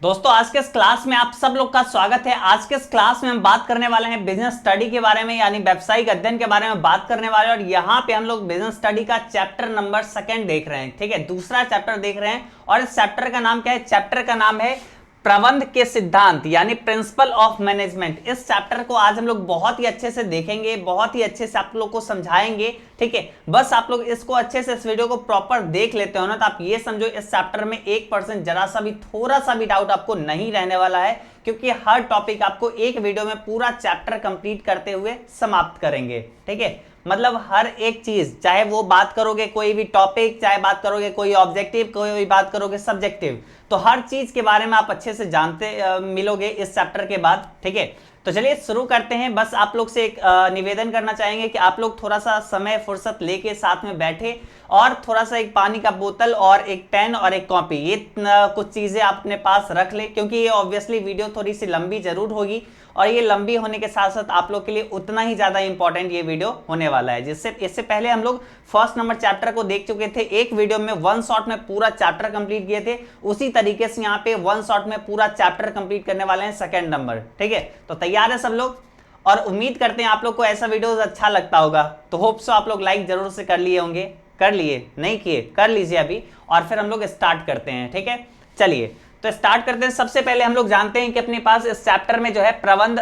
दोस्तों आज के इस क्लास में आप सब लोग का स्वागत है। आज के इस क्लास में हम बात करने वाले हैं बिजनेस स्टडी के बारे में, यानी व्यावसायिक अध्ययन के बारे में बात करने वाले हैं। और यहाँ पे हम लोग बिजनेस स्टडी का चैप्टर नंबर 2 देख रहे हैं, ठीक है, दूसरा चैप्टर देख रहे हैं। और इस चैप्टर का नाम क्या है? चैप्टर का नाम है प्रबंध के सिद्धांत, यानी प्रिंसिपल ऑफ मैनेजमेंट। इस चैप्टर को आज हम लोग बहुत ही अच्छे से देखेंगे, बहुत ही अच्छे से आप लोग को समझाएंगे, ठीक है। बस आप लोग इसको अच्छे से, इस वीडियो को प्रॉपर देख लेते हो ना, तो आप ये समझो इस चैप्टर में 1% जरा सा भी, थोड़ा सा भी डाउट आपको नहीं रहने वाला है, क्योंकि हर टॉपिक आपको एक वीडियो में पूरा चैप्टर कंप्लीट करते हुए समाप्त करेंगे, ठीक है। मतलब हर एक चीज, चाहे वो बात करोगे कोई भी टॉपिक, चाहे बात करोगे कोई ऑब्जेक्टिव, कोई बात करोगे सब्जेक्टिव, तो हर चीज के बारे में आप अच्छे से जानते मिलोगे इस चैप्टर के बाद, ठीक है। तो चलिए शुरू करते हैं। बस आप लोग से एक निवेदन करना चाहेंगे कि आप लोग थोड़ा सा समय फुर्सत लेके साथ में बैठे और थोड़ा सा एक पानी का बोतल और एक पेन और एक कॉपी, ये कुछ चीजें आप अपने पास रख ले, क्योंकि ये ऑब्वियसली वीडियो थोड़ी सी लंबी जरूर होगी और ये लंबी होने के साथ साथ आप लोग के लिए उतना ही ज्यादा इंपॉर्टेंट ये वीडियो होने वाला है। जिससे इससे पहले हम लोग फर्स्ट नंबर चैप्टर को देख चुके थे, एक वीडियो में वन शॉट में पूरा चैप्टर कंप्लीट किए थे। उसी तरीके से यहाँ पे वन शॉट में पूरा चैप्टर कंप्लीट करने वाले हैं सेकंड नंबर, ठीक है। तो तैयार है सब लोग? और उम्मीद करते हैं आप लोग को ऐसा वीडियो अच्छा लगता होगा। तो होप सो आप लोग लाइक जरूर से कर लिए होंगे। कर लिए? नहीं किए? कर लीजिए अभी, और फिर हम लोग स्टार्ट करते हैं, ठीक है। चलिए तो स्टार्ट करते हैं। सबसे पहले हम लोग जानते हैं कि अपने पास इस चैप्टर में जो है प्रबंध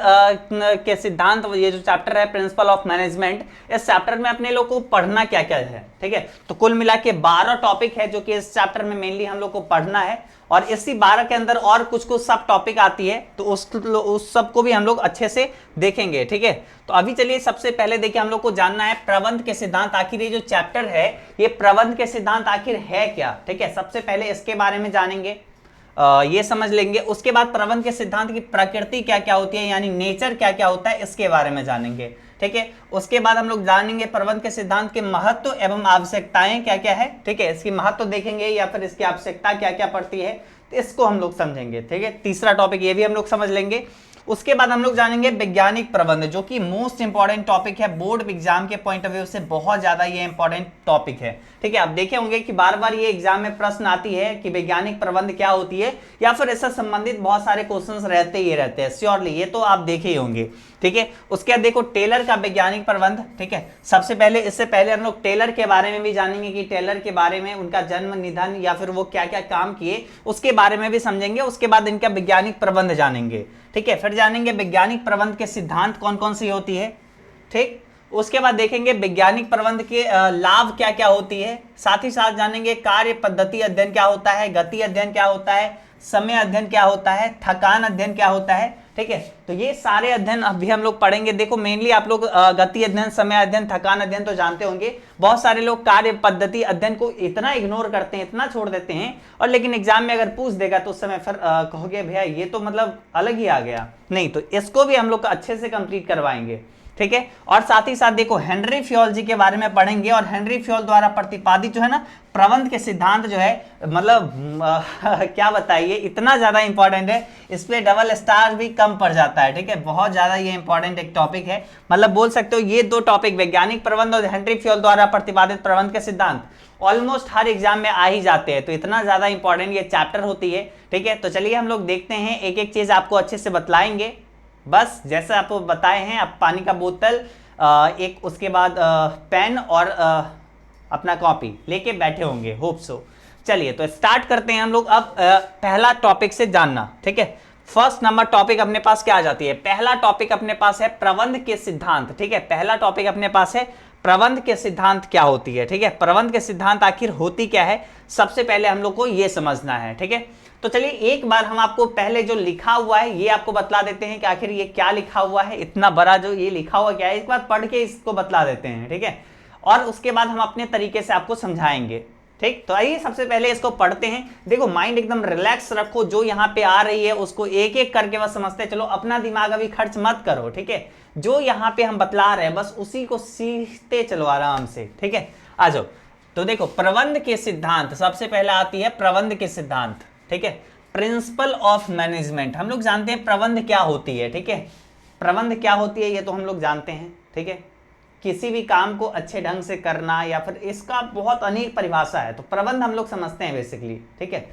के सिद्धांत, ये जो चैप्टर है प्रिंसिपल ऑफ मैनेजमेंट, इस चैप्टर में अपने लोग को पढ़ना क्या क्या है, ठीक है। तो कुल मिला के 12 टॉपिक है जो कि इस चैप्टर में मेनली हम लोग को पढ़ना है। और इसी 12 के अंदर और कुछ कुछ सब टॉपिक आती है, तो उस सब को भी हम लोग अच्छे से देखेंगे, ठीक है। तो अभी चलिए सबसे पहले देखिए, हम लोग को जानना है प्रबंध के सिद्धांत। आखिर ये जो चैप्टर है, ये प्रबंध के सिद्धांत आखिर है क्या, ठीक है। सबसे पहले इसके बारे में जानेंगे, ये समझ लेंगे। उसके बाद प्रबंध के सिद्धांत की प्रकृति क्या क्या होती है, यानी नेचर क्या क्या होता है, इसके बारे में जानेंगे, ठीक है। उसके बाद हम लोग जानेंगे प्रबंध के सिद्धांत के महत्व एवं आवश्यकताएं क्या क्या है, ठीक है। इसकी महत्व देखेंगे या फिर इसकी आवश्यकता क्या क्या पड़ती है, तो इसको हम लोग समझेंगे, ठीक है। तीसरा टॉपिक ये भी हम लोग समझ लेंगे। उसके बाद हम लोग जानेंगे वैज्ञानिक प्रबंध, जो कि मोस्ट इंपॉर्टेंट टॉपिक है बोर्ड एग्जाम के पॉइंट ऑफ व्यू से, बहुत ज्यादा ये इंपॉर्टेंट टॉपिक है, ठीक है। आप देखे होंगे कि बार बार ये एग्जाम में प्रश्न आती है कि वैज्ञानिक प्रबंध क्या होती है, या फिर इससे संबंधित बहुत सारे क्वेश्चंस रहते ही रहते हैं, श्योरली ये तो आप देखे ही होंगे, ठीक है। उसके बाद देखो टेलर का वैज्ञानिक प्रबंध, ठीक है। सबसे पहले, इससे पहले हम लोग टेलर के बारे में भी जानेंगे कि टेलर के बारे में, उनका जन्म, निधन, या फिर वो क्या क्या काम किए, उसके बारे में भी समझेंगे। उसके बाद इनका वैज्ञानिक प्रबंध जानेंगे, ठीक है। फिर जानेंगे वैज्ञानिक प्रबंध के सिद्धांत कौन कौन सी होती है, ठीक। उसके बाद देखेंगे वैज्ञानिक प्रबंध के लाभ क्या क्या होती है। साथ ही साथ जानेंगे कार्य पद्धति अध्ययन क्या होता है, गति अध्ययन क्या होता है, समय अध्ययन क्या होता है, थकान अध्ययन क्या होता है, ठीक है। तो ये सारे अध्ययन अभी हम लोग पढ़ेंगे। देखो मेनली आप लोग गति अध्ययन, समय अध्ययन, थकान अध्ययन तो जानते होंगे। बहुत सारे लोग कार्य पद्धति अध्ययन को इतना इग्नोर करते हैं, इतना छोड़ देते हैं, और लेकिन एग्जाम में अगर पूछ देगा तो उस समय फिर कहोगे भैया ये तो मतलब अलग ही आ गया। नहीं, तो इसको भी हम लोग अच्छे से कंप्लीट करवाएंगे, ठीक है। और साथ ही साथ देखो हेनरी फ्योल जी के बारे में पढ़ेंगे, और हेनरी फ्योल द्वारा प्रतिपादित जो है ना प्रबंध के सिद्धांत जो है, मतलब क्या बताइए, इतना ज्यादा इंपॉर्टेंट है, इस पे डबल स्टार भी कम पड़ जाता है, ठीक है। बहुत ज्यादा ये इंपॉर्टेंट एक टॉपिक है, मतलब बोल सकते हो ये दो टॉपिक, वैज्ञानिक प्रबंध और हेनरी फ्योल द्वारा प्रतिपादित प्रबंध के सिद्धांत, ऑलमोस्ट हर एग्जाम में आ ही जाते हैं। तो इतना ज्यादा इंपॉर्टेंट ये चैप्टर होती है, ठीक है। तो चलिए हम लोग देखते हैं, एक एक चीज आपको अच्छे से बतलाएंगे। बस जैसे आपको बताए हैं, आप पानी का बोतल, एक, उसके बाद पेन और अपना कॉपी लेके बैठे होंगे, होप सो। चलिए तो स्टार्ट करते हैं हम लोग अब पहला टॉपिक से जानना, ठीक है। फर्स्ट नंबर टॉपिक अपने पास क्या आ जाती है? पहला टॉपिक अपने पास है प्रबंध के सिद्धांत, ठीक है। पहला टॉपिक अपने पास है प्रबंध के सिद्धांत क्या होती है, ठीक है। प्रबंध के सिद्धांत आखिर होती क्या है, सबसे पहले हम लोग को यह समझना है, ठीक है। तो चलिए एक बार हम आपको पहले जो लिखा हुआ है ये आपको बतला देते हैं कि आखिर ये क्या लिखा हुआ है, इतना बड़ा जो ये लिखा हुआ क्या है, एक बार पढ़ के इसको बतला देते हैं, ठीक है। और उसके बाद हम अपने तरीके से आपको समझाएंगे, ठीक। तो आइए सबसे पहले इसको पढ़ते हैं। देखो माइंड एकदम रिलैक्स रखो, जो यहाँ पे आ रही है उसको एक एक करके बस समझते चलो, अपना दिमाग अभी खर्च मत करो, ठीक है। जो यहाँ पे हम बतला रहे हैं बस उसी को सीखते चलो आराम से, ठीक है। आ जाओ। तो देखो प्रबंध के सिद्धांत, सबसे पहले आती है प्रबंध के सिद्धांत, ठीक है। प्रिंसिपल ऑफ मैनेजमेंट, हम लोग जानते हैं प्रबंध क्या होती है, ठीक है। प्रबंध क्या होती है ये तो हम लोग जानते हैं, ठीक है। किसी भी काम को अच्छे ढंग से करना, या फिर इसका बहुत अनेक परिभाषा है, तो प्रबंध हम लोग समझते हैं बेसिकली, ठीक है।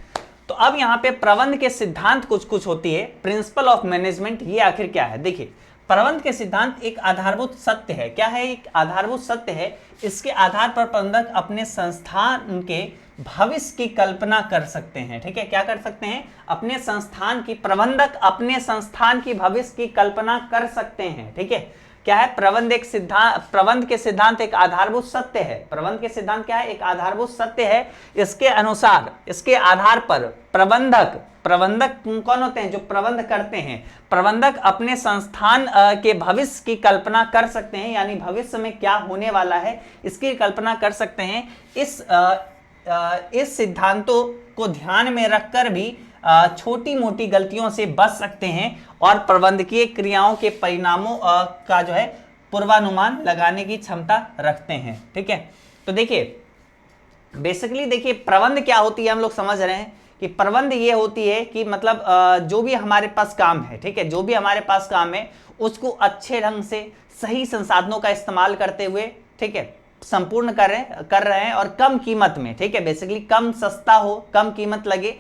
तो अब यहाँ पे प्रबंध के सिद्धांत कुछ कुछ होती है। प्रिंसिपल ऑफ मैनेजमेंट ये आखिर क्या है? देखिए, प्रबंध के सिद्धांत एक आधारभूत सत्य है। क्या है? एक आधारभूत सत्य है। इसके आधार पर प्रबंधक अपने संस्थान के भविष्य की कल्पना कर सकते हैं। ठीक है, क्या कर सकते हैं? अपने संस्थान की, प्रबंधक अपने संस्थान की भविष्य की कल्पना कर सकते हैं। ठीक है, क्या है? प्रबंध एक सिद्धांत, प्रबंध के सिद्धांत एक आधारभूत सत्य है। प्रबंध के सिद्धांत क्या है? एक आधारभूत सत्य है। इसके अनुसार, इसके आधार पर प्रबंधक कौन होते हैं? जो प्रबंध करते हैं। प्रबंधक अपने संस्थान के भविष्य की कल्पना कर सकते हैं, यानी भविष्य में क्या होने वाला है इसकी कल्पना कर सकते हैं। इस सिद्धांतों को ध्यान में रखकर भी छोटी मोटी गलतियों से बच सकते हैं और प्रबंधकीय क्रियाओं के परिणामों का जो है पूर्वानुमान लगाने की क्षमता रखते हैं। ठीक है, तो देखिए बेसिकली देखिए प्रबंध क्या होती है, हम लोग समझ रहे हैं कि प्रबंध ये होती है कि मतलब जो भी हमारे पास काम है, ठीक है, जो भी हमारे पास काम है उसको अच्छे ढंग से सही संसाधनों का इस्तेमाल करते हुए, ठीक है, संपूर्ण कर रहे हैं और कम कीमत में, ठीक है, बेसिकली कम सस्ता हो, कम कीमत लगे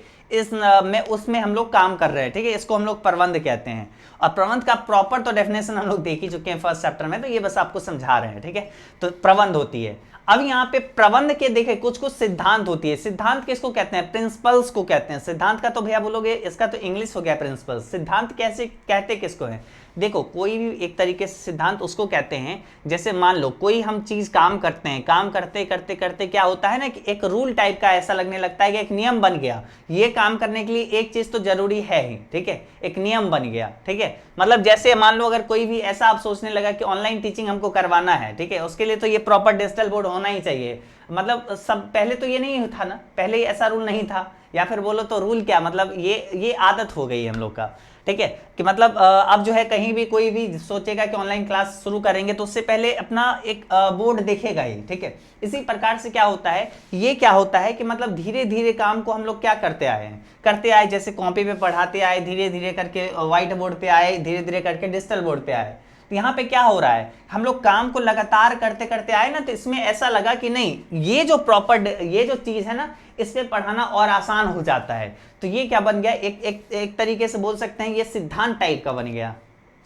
उसमें हम लोग काम कर रहे हैं। ठीक है, इसको हम लोग प्रबंध कहते हैं। और प्रबंध का प्रॉपर तो डेफिनेशन हम लोग देख ही चुके हैं फर्स्ट चैप्टर में, तो ये बस आपको समझा रहे हैं। ठीक है, तो प्रबंध होती है। अब यहाँ पे प्रबंध के देखे कुछ कुछ सिद्धांत होती है। सिद्धांत किसको कहते हैं? प्रिंसिपल्स को कहते हैं। सिद्धांत का तो भैया बोलोगे इसका तो इंग्लिश हो गया प्रिंसिपल्स। सिद्धांत कैसे कहते किसको है? देखो, कोई भी एक तरीके से सिद्धांत उसको कहते हैं, जैसे मान लो कोई हम चीज काम करते हैं, काम करते करते करते क्या होता है ना कि एक रूल टाइप का ऐसा लगने लगता है कि एक नियम बन गया। ये काम करने के लिए एक चीज तो जरूरी है ही, ठीक है, एक नियम बन गया। ठीक है, मतलब जैसे मान लो अगर कोई भी ऐसा आप सोचने लगा कि ऑनलाइन टीचिंग हमको करवाना है, ठीक है, उसके लिए तो ये प्रॉपर डिजिटल बोर्ड होना ही चाहिए। मतलब सब पहले तो ये नहीं था ना, पहले ऐसा रूल नहीं था, या फिर बोलो तो रूल क्या, मतलब ये आदत हो गई हम लोग का। ठीक है, कि मतलब अब जो है कहीं भी कोई भी सोचेगा कि ऑनलाइन क्लास शुरू करेंगे तो उससे पहले अपना एक बोर्ड देखेगा ही। ठीक है, इसी प्रकार से क्या होता है, ये क्या होता है कि मतलब धीरे धीरे काम को हम लोग क्या करते आए, जैसे कॉपी पे पढ़ाते आए, धीरे धीरे करके व्हाइट बोर्ड पे आए, धीरे धीरे करके डिजिटल बोर्ड पे आए। तो यहाँ पे क्या हो रहा है, हम लोग काम को लगातार करते करते आए ना, तो इसमें ऐसा लगा कि नहीं ये जो चीज है ना, इस पे पढ़ाना और आसान हो जाता है। तो ये क्या बन गया, एक तरीके से बोल सकते हैं ये सिद्धांत टाइप का बन गया।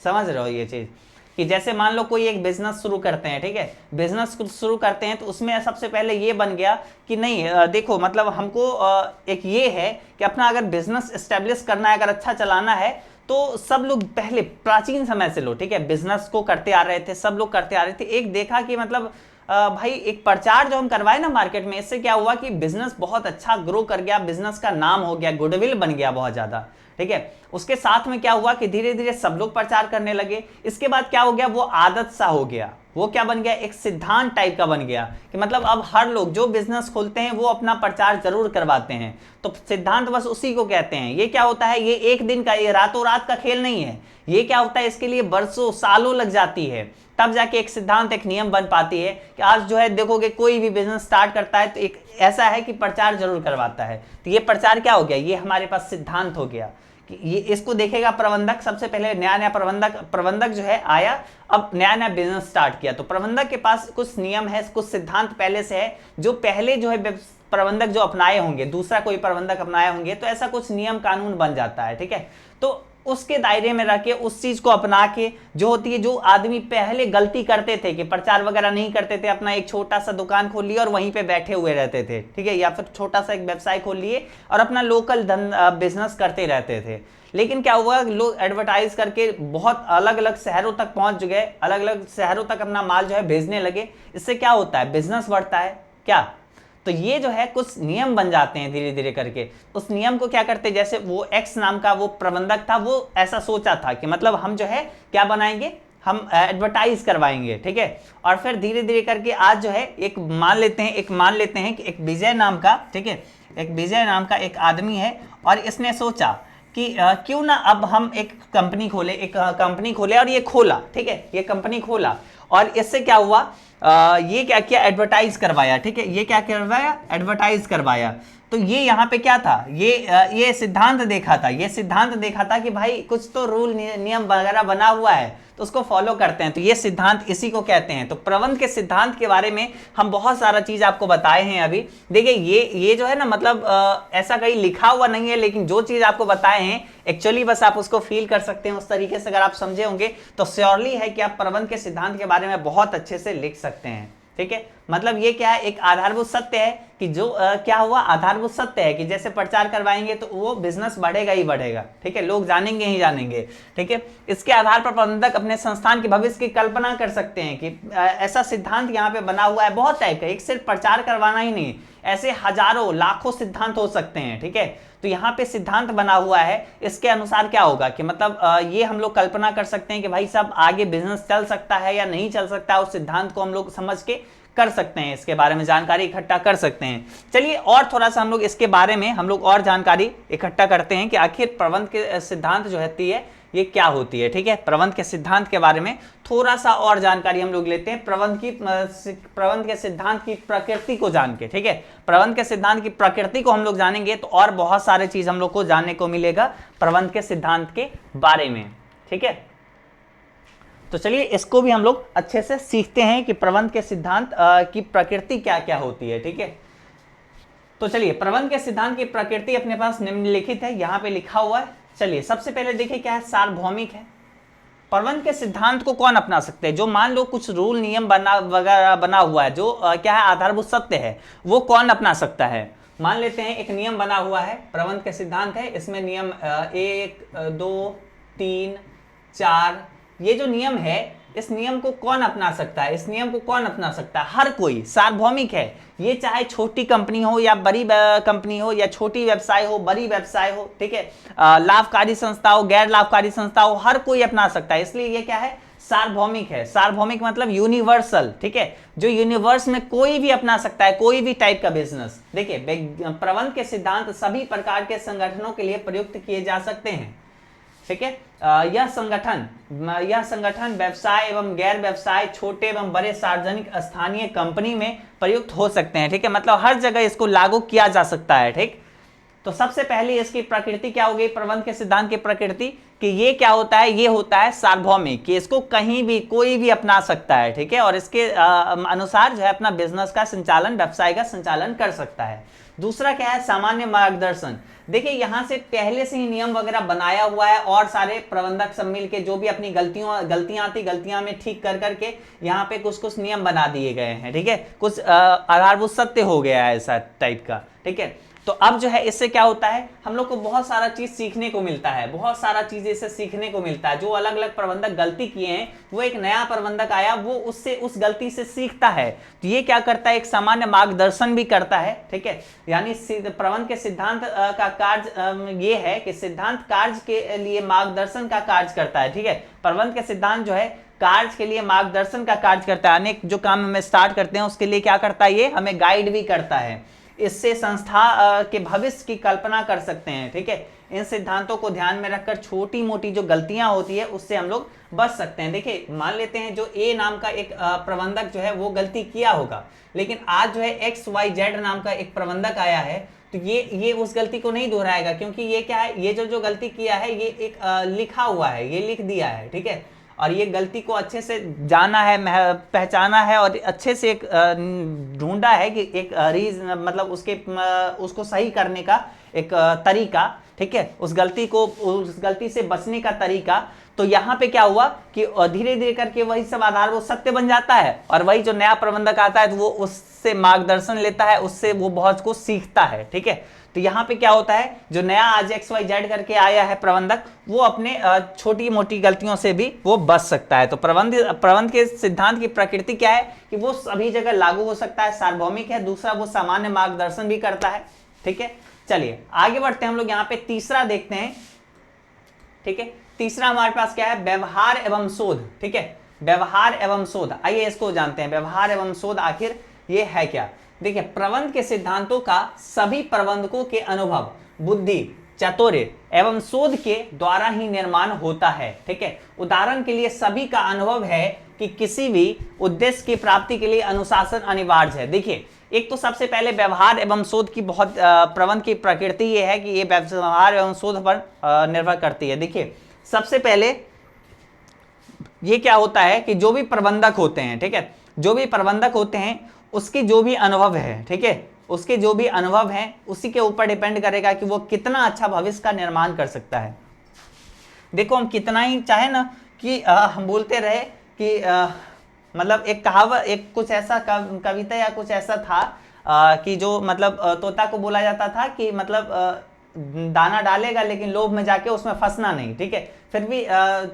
समझ रहे हो ये चीज, कि जैसे मान लो कोई एक बिजनेस शुरू करते हैं, ठीक है, बिजनेस शुरू करते हैं तो उसमें सबसे पहले ये बन गया कि नहीं देखो मतलब हमको एक ये है कि अपना अगर बिजनेस एस्टेब्लिश करना है, अगर अच्छा चलाना है, तो सब लोग पहले प्राचीन समय से लोग, ठीक है, बिजनेस को करते आ रहे थे, सब लोग करते आ रहे थे। एक देखा कि मतलब भाई एक प्रचार जो हम करवाए ना मार्केट में, इससे क्या हुआ कि बिजनेस बहुत अच्छा ग्रो कर गया, बिजनेस का नाम हो गया, गुडविल बन गया बहुत ज्यादा। ठीक है, उसके साथ में क्या हुआ कि धीरे धीरे सब लोग प्रचार करने लगे। इसके बाद क्या हो गया, वो आदत सा हो गया, वो क्या बन गया, एक सिद्धांत टाइप का बन गया कि मतलब अब हर लोग जो बिजनेस खोलते हैं वो अपना प्रचार जरूर करवाते हैं। तो सिद्धांत बस उसी को कहते हैं। ये क्या होता है, ये एक दिन का, ये रातों रात का खेल नहीं है। ये क्या होता है, इसके लिए बरसों सालों लग जाती है, तब जाके एक सिद्धांत, एक नियम बन पाती है। कि आज जो है देखोगे कोई भी बिजनेस स्टार्ट करता है तो एक ऐसा है कि प्रचार जरूर करवाता है। तो ये प्रचार क्या हो गया, ये हमारे पास सिद्धांत हो गया। ये इसको देखेगा प्रबंधक, सबसे पहले नया प्रबंधक जो है आया, अब नया बिजनेस स्टार्ट किया, तो प्रबंधक के पास कुछ नियम है, कुछ सिद्धांत पहले से है, जो पहले जो है प्रबंधक जो अपनाए होंगे, दूसरा कोई प्रबंधक अपनाए होंगे, तो ऐसा कुछ नियम कानून बन जाता है। ठीक है, तो उसके दायरे में रह के उस चीज को अपना के जो होती है, जो आदमी पहले गलती करते थे कि प्रचार वगैरह नहीं करते थे, अपना एक छोटा सा दुकान खोल लिया और वहीं पे बैठे हुए रहते थे, ठीक है, या फिर छोटा सा एक व्यवसाय खोल लिए और अपना लोकल बिजनेस करते रहते थे। लेकिन क्या हुआ, लोग एडवर्टाइज करके बहुत अलग अलग शहरों तक पहुंच गए, अलग अलग शहरों तक अपना माल जो है भेजने लगे। इससे क्या होता है, बिजनेस बढ़ता है क्या। तो ये जो है कुछ नियम बन जाते हैं धीरे धीरे करके। उस नियम को क्या करते, जैसे वो एक्स नाम का वो प्रबंधक था, वो ऐसा सोचा था कि मतलब हम जो है क्या बनाएंगे, हम एडवर्टाइज करवाएंगे। ठीक है, और फिर धीरे धीरे करके आज जो है एक मान लेते हैं कि एक विजय नाम का, ठीक है, एक विजय नाम का एक आदमी है, और इसने सोचा कि क्यों ना अब हम एक कंपनी खोले और ये खोला, ठीक है, ये कंपनी खोला और इससे क्या हुआ, ये क्या किया, एडवर्टाइज करवाया। ठीक है, ये क्या करवाया, एडवर्टाइज करवाया। तो ये यहाँ पे क्या था, ये सिद्धांत देखा था, ये सिद्धांत देखा था कि भाई कुछ तो रूल नियम वगैरह बना हुआ है तो उसको फॉलो करते हैं, तो ये सिद्धांत इसी को कहते हैं। तो प्रबंध के सिद्धांत के बारे में हम बहुत सारा चीज आपको बताए हैं अभी। देखिए ये जो है ना, मतलब ऐसा कहीं लिखा हुआ नहीं है, लेकिन जो चीज आपको बताए हैं एक्चुअली बस आप उसको फील कर सकते हैं। उस तरीके से अगर आप समझे होंगे तो श्योरली है कि आप प्रबंध के सिद्धांत के बारे में बहुत अच्छे से लिख सकते हैं। ठीक है, मतलब ये क्या है, एक आधारभूत सत्य है कि जो क्या हुआ, आधारभूत सत्य है कि जैसे प्रचार करवाएंगे तो वो बिजनेस बढ़ेगा ही बढ़ेगा। ठीक है, लोग जानेंगे ही जानेंगे। ठीक है, इसके आधार पर प्रबंधक अपने संस्थान के भविष्य की कल्पना कर सकते हैं कि ऐसा सिद्धांत यहाँ पे बना हुआ है बहुत टाइप का, एक सिर्फ प्रचार करवाना ही नहीं, ऐसे हजारों लाखों सिद्धांत हो सकते हैं। ठीक है, तो यहाँ पे सिद्धांत बना हुआ है, इसके अनुसार क्या होगा कि मतलब ये हम लोग कल्पना कर सकते हैं कि भाई साहब आगे बिजनेस चल सकता है या नहीं चल सकता है, उस सिद्धांत को हम लोग समझ के कर सकते हैं, इसके बारे में जानकारी इकट्ठा कर सकते हैं। चलिए और थोड़ा सा हम लोग इसके बारे में हम लोग और जानकारी इकट्ठा करते हैं कि आखिर प्रबंध के सिद्धांत जो होती है ये क्या होती है। ठीक है, प्रबंध के सिद्धांत के बारे में थोड़ा सा और जानकारी हम लोग लेते हैं प्रबंध के सिद्धांत की प्रकृति को जान के। ठीक है, प्रबंध के सिद्धांत की प्रकृति को हम लोग जानेंगे तो और बहुत सारे चीज हम लोग को जानने को मिलेगा प्रबंध के सिद्धांत के बारे में। ठीक है, तो चलिए इसको भी हम लोग अच्छे से सीखते हैं कि प्रबंध के सिद्धांत की प्रकृति क्या क्या होती है। ठीक है, तो चलिए प्रबंध के सिद्धांत की प्रकृति अपने पास निम्नलिखित है, यहाँ पे लिखा हुआ है। चलिए सबसे पहले देखिए क्या है, सार्वभौमिक है। प्रबंध के सिद्धांत को कौन अपना सकते हैं, जो मान लो कुछ रूल नियम बना हुआ है, जो क्या है आधारभूत सत्य है, वो कौन अपना सकता है। मान लेते हैं एक नियम बना हुआ है, प्रबंध के सिद्धांत है, इसमें नियम 1 2 3 4, ये जो नियम है इस नियम को कौन अपना सकता है, इस नियम को कौन अपना सकता है, हर कोई। सार्वभौमिक है, ये चाहे छोटी कंपनी हो या बड़ी कंपनी हो, या छोटी व्यवसाय हो बड़ी व्यवसाय हो। ठीक है, लाभकारी संस्था हो गैर लाभकारी संस्था हो, हर कोई अपना सकता है, इसलिए ये क्या है, सार्वभौमिक है। सार्वभौमिक मतलब यूनिवर्सल। ठीक है, जो यूनिवर्स में कोई भी अपना सकता है, कोई भी टाइप का बिजनेस। देखिए प्रबंध के सिद्धांत सभी प्रकार के संगठनों के लिए प्रयुक्त किए जा सकते हैं। ठीक है, यह संगठन व्यवसाय एवं गैर व्यवसाय, छोटे एवं बड़े, सार्वजनिक, स्थानीय, कंपनी में प्रयुक्त हो सकते हैं। ठीक है, मतलब हर जगह इसको लागू किया जा सकता है। ठीक, तो सबसे पहले इसकी प्रकृति क्या हो गई, प्रबंध के सिद्धांत की प्रकृति कि ये क्या होता है, ये होता है सार्वभौमिक, कि इसको कहीं भी कोई भी अपना सकता है। ठीक है, और इसके अनुसार जो है अपना बिजनेस का संचालन, व्यवसाय का संचालन कर सकता है। दूसरा क्या है, सामान्य मार्गदर्शन। देखिए यहाँ से पहले से ही नियम वगैरह बनाया हुआ है, और सारे प्रबंधक सब मिल के जो भी अपनी गलतियां आती, गलतियां में ठीक कर करके यहाँ पे कुछ कुछ नियम बना दिए गए हैं। ठीक है, कुछ आधारभूत सत्य हो गया है ऐसा टाइप का। ठीक है, तो अब जो है इससे क्या होता है, हम लोग को बहुत सारा चीज सीखने को मिलता है, बहुत सारा चीज इससे सीखने को मिलता है। जो अलग अलग प्रबंधक गलती किए हैं, वो एक नया प्रबंधक आया, वो उससे उस गलती से सीखता है, तो ये क्या करता है, एक सामान्य मार्गदर्शन भी करता है। ठीक है, यानी प्रबंध के सिद्धांत का कार्य ये है कि सिद्धांत कार्य के लिए मार्गदर्शन का कार्य करता है। ठीक है, प्रबंध के सिद्धांत जो है कार्य के लिए मार्गदर्शन का कार्य करता है। अनेक जो काम हमें स्टार्ट करते हैं उसके लिए क्या करता है, ये हमें गाइड भी करता है। इससे संस्था के भविष्य की कल्पना कर सकते हैं। ठीक है, इन सिद्धांतों को ध्यान में रखकर छोटी मोटी जो गलतियां होती है उससे हम लोग बच सकते हैं। देखिए मान लेते हैं जो ए नाम का एक प्रबंधक जो है वो गलती किया होगा, लेकिन आज जो है XYZ नाम का एक प्रबंधक आया है, तो ये उस गलती को नहीं दोहराएगा, क्योंकि ये क्या है, ये जो गलती किया है ये एक लिखा हुआ है, ये लिख दिया है। ठीक है, और ये गलती को अच्छे से जाना है, पहचाना है, और अच्छे से एक ढूंढा है कि एक मतलब उसको सही करने का एक तरीका। ठीक है, उस गलती से बचने का तरीका। तो यहाँ पे क्या हुआ कि धीरे धीरे करके वही सब आधार वो सत्य बन जाता है, और वही जो नया प्रबंधक आता है तो वो उससे मार्गदर्शन लेता है, उससे वो बहुत कुछ सीखता है। ठीक है, तो यहाँ पे क्या होता है, जो नया आज XYZ करके आया है प्रबंधक, वो अपने छोटी मोटी गलतियों से भी वो बच सकता है। तो प्रबंध के सिद्धांत की प्रकृति क्या है कि वो सभी जगह लागू हो सकता है, सार्वभौमिक है। दूसरा, वो सामान्य मार्गदर्शन भी करता है। ठीक है, चलिए आगे बढ़ते हैं हम लोग, यहाँ पे तीसरा देखते हैं। ठीक है, तीसरा हमारे पास क्या है, व्यवहार एवं शोध। ठीक है, व्यवहार एवं शोध, आइए इसको जानते हैं, व्यवहार एवं शोध आखिर ये है क्या। देखिए प्रबंध के सिद्धांतों का सभी प्रबंधकों के अनुभव, बुद्धि, चातुर्य एवं शोध के द्वारा ही निर्माण होता है। ठीक है, उदाहरण के लिए सभी का अनुभव है कि किसी भी उद्देश्य की प्राप्ति के लिए अनुशासन अनिवार्य है। देखिए एक तो सबसे पहले व्यवहार एवं शोध की बहुत प्रबंध की प्रकृति ये है कि ये व्यवहार एवं शोध पर निर्भर करती है। देखिए सबसे पहले ये क्या होता है कि जो भी प्रबंधक होते हैं, ठीक है, जो भी प्रबंधक होते हैं उसकी जो भी अनुभव है, ठीक है, उसके जो भी अनुभव है उसी के ऊपर डिपेंड करेगा कि वो कितना अच्छा भविष्य का निर्माण कर सकता है। देखो हम कितना ही चाहे ना कि हम बोलते रहे कि मतलब एक कहावत, एक कुछ ऐसा कविता या कुछ ऐसा था कि जो मतलब तोता को बोला जाता था कि मतलब दाना डालेगा लेकिन लोभ में जाके उसमें फंसना नहीं, ठीक है, फिर भी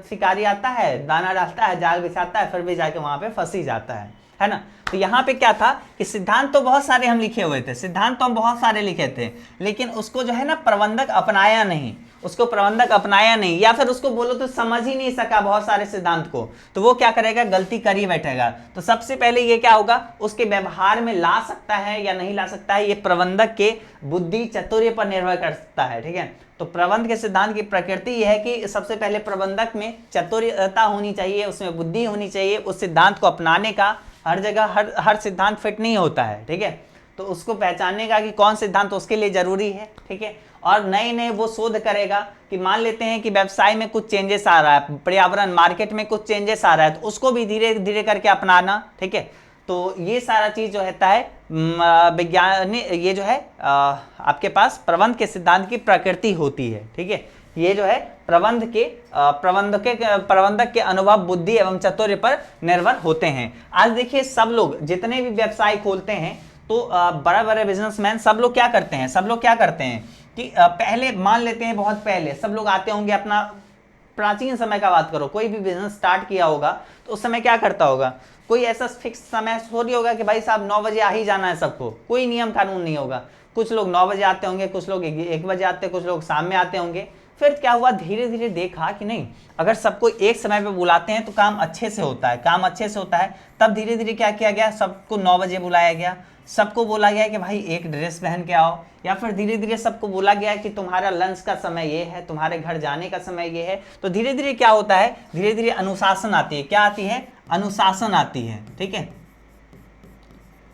शिकारी आता है, दाना डालता है, जाल बिछाता है, फिर भी जाके वहां पे फंस ही जाता है ना। तो यहाँ पे क्या था कि सिद्धांत तो बहुत सारे हम लिखे हुए थे, सिद्धांत तो हम बहुत सारे लिखे थे, लेकिन उसको जो है ना प्रबंधक अपनाया नहीं, उसको प्रबंधक अपनाया नहीं, या फिर उसको बोलो तो समझ ही नहीं सका बहुत सारे सिद्धांत को, तो वो क्या करेगा, गलती कर ही बैठेगा। तो सबसे पहले ये क्या होगा, उसके व्यवहार में ला सकता है या नहीं ला सकता है, ये प्रबंधक के बुद्धि चतुर्य पर निर्भर करता है, ठीक है। तो प्रबंध के सिद्धांत की प्रकृति यह है कि सबसे पहले प्रबंधक में चतुर्यता होनी चाहिए, उसमें बुद्धि होनी चाहिए। उस सिद्धांत को अपनाने का हर जगह हर सिद्धांत फिट नहीं होता है, ठीक है, तो उसको पहचानने का कि कौन सिद्धांत उसके लिए जरूरी है, ठीक है। और नए नए वो शोध करेगा कि मान लेते हैं कि व्यवसाय में कुछ चेंजेस आ रहा है, पर्यावरण मार्केट में कुछ चेंजेस आ रहा है, तो उसको भी धीरे धीरे करके अपनाना, ठीक है। तो ये सारा चीज जो रहता है विज्ञान, ये जो है आपके पास प्रबंध के सिद्धांत की प्रकृति होती है, ठीक है। ये जो है प्रबंधक के अनुभव, बुद्धि एवं चतुर्य पर निर्भर होते हैं। आज देखिए सब लोग जितने भी व्यवसाय खोलते हैं तो बड़े बड़े बिजनेसमैन सब लोग क्या करते हैं कि पहले मान लेते हैं, बहुत पहले सब लोग आते होंगे, अपना प्राचीन समय का बात करो, कोई भी बिजनेस स्टार्ट किया होगा तो उस समय क्या करता होगा, कोई ऐसा फिक्स समय थोड़ी होगा कि भाई साहब 9 बजे आ ही जाना है सबको, कोई नियम कानून नहीं होगा। कुछ लोग 9 बजे आते होंगे, कुछ लोग 1 बजे आते, कुछ लोग शाम में आते होंगे। फिर क्या हुआ, धीरे धीरे देखा कि नहीं, अगर सबको एक समय पे बुलाते हैं तो काम अच्छे से होता है, तब धीरे धीरे क्या किया गया, सबको 9 बजे बुलाया गया, सबको बोला गया कि भाई एक ड्रेस पहन के आओ, या फिर धीरे धीरे सबको बोला गया कि तुम्हारा लंच का समय ये है, तुम्हारे घर जाने का समय ये है। तो धीरे धीरे क्या होता है, धीरे धीरे अनुशासन आती है, क्या आती है, अनुशासन आती है, ठीक है।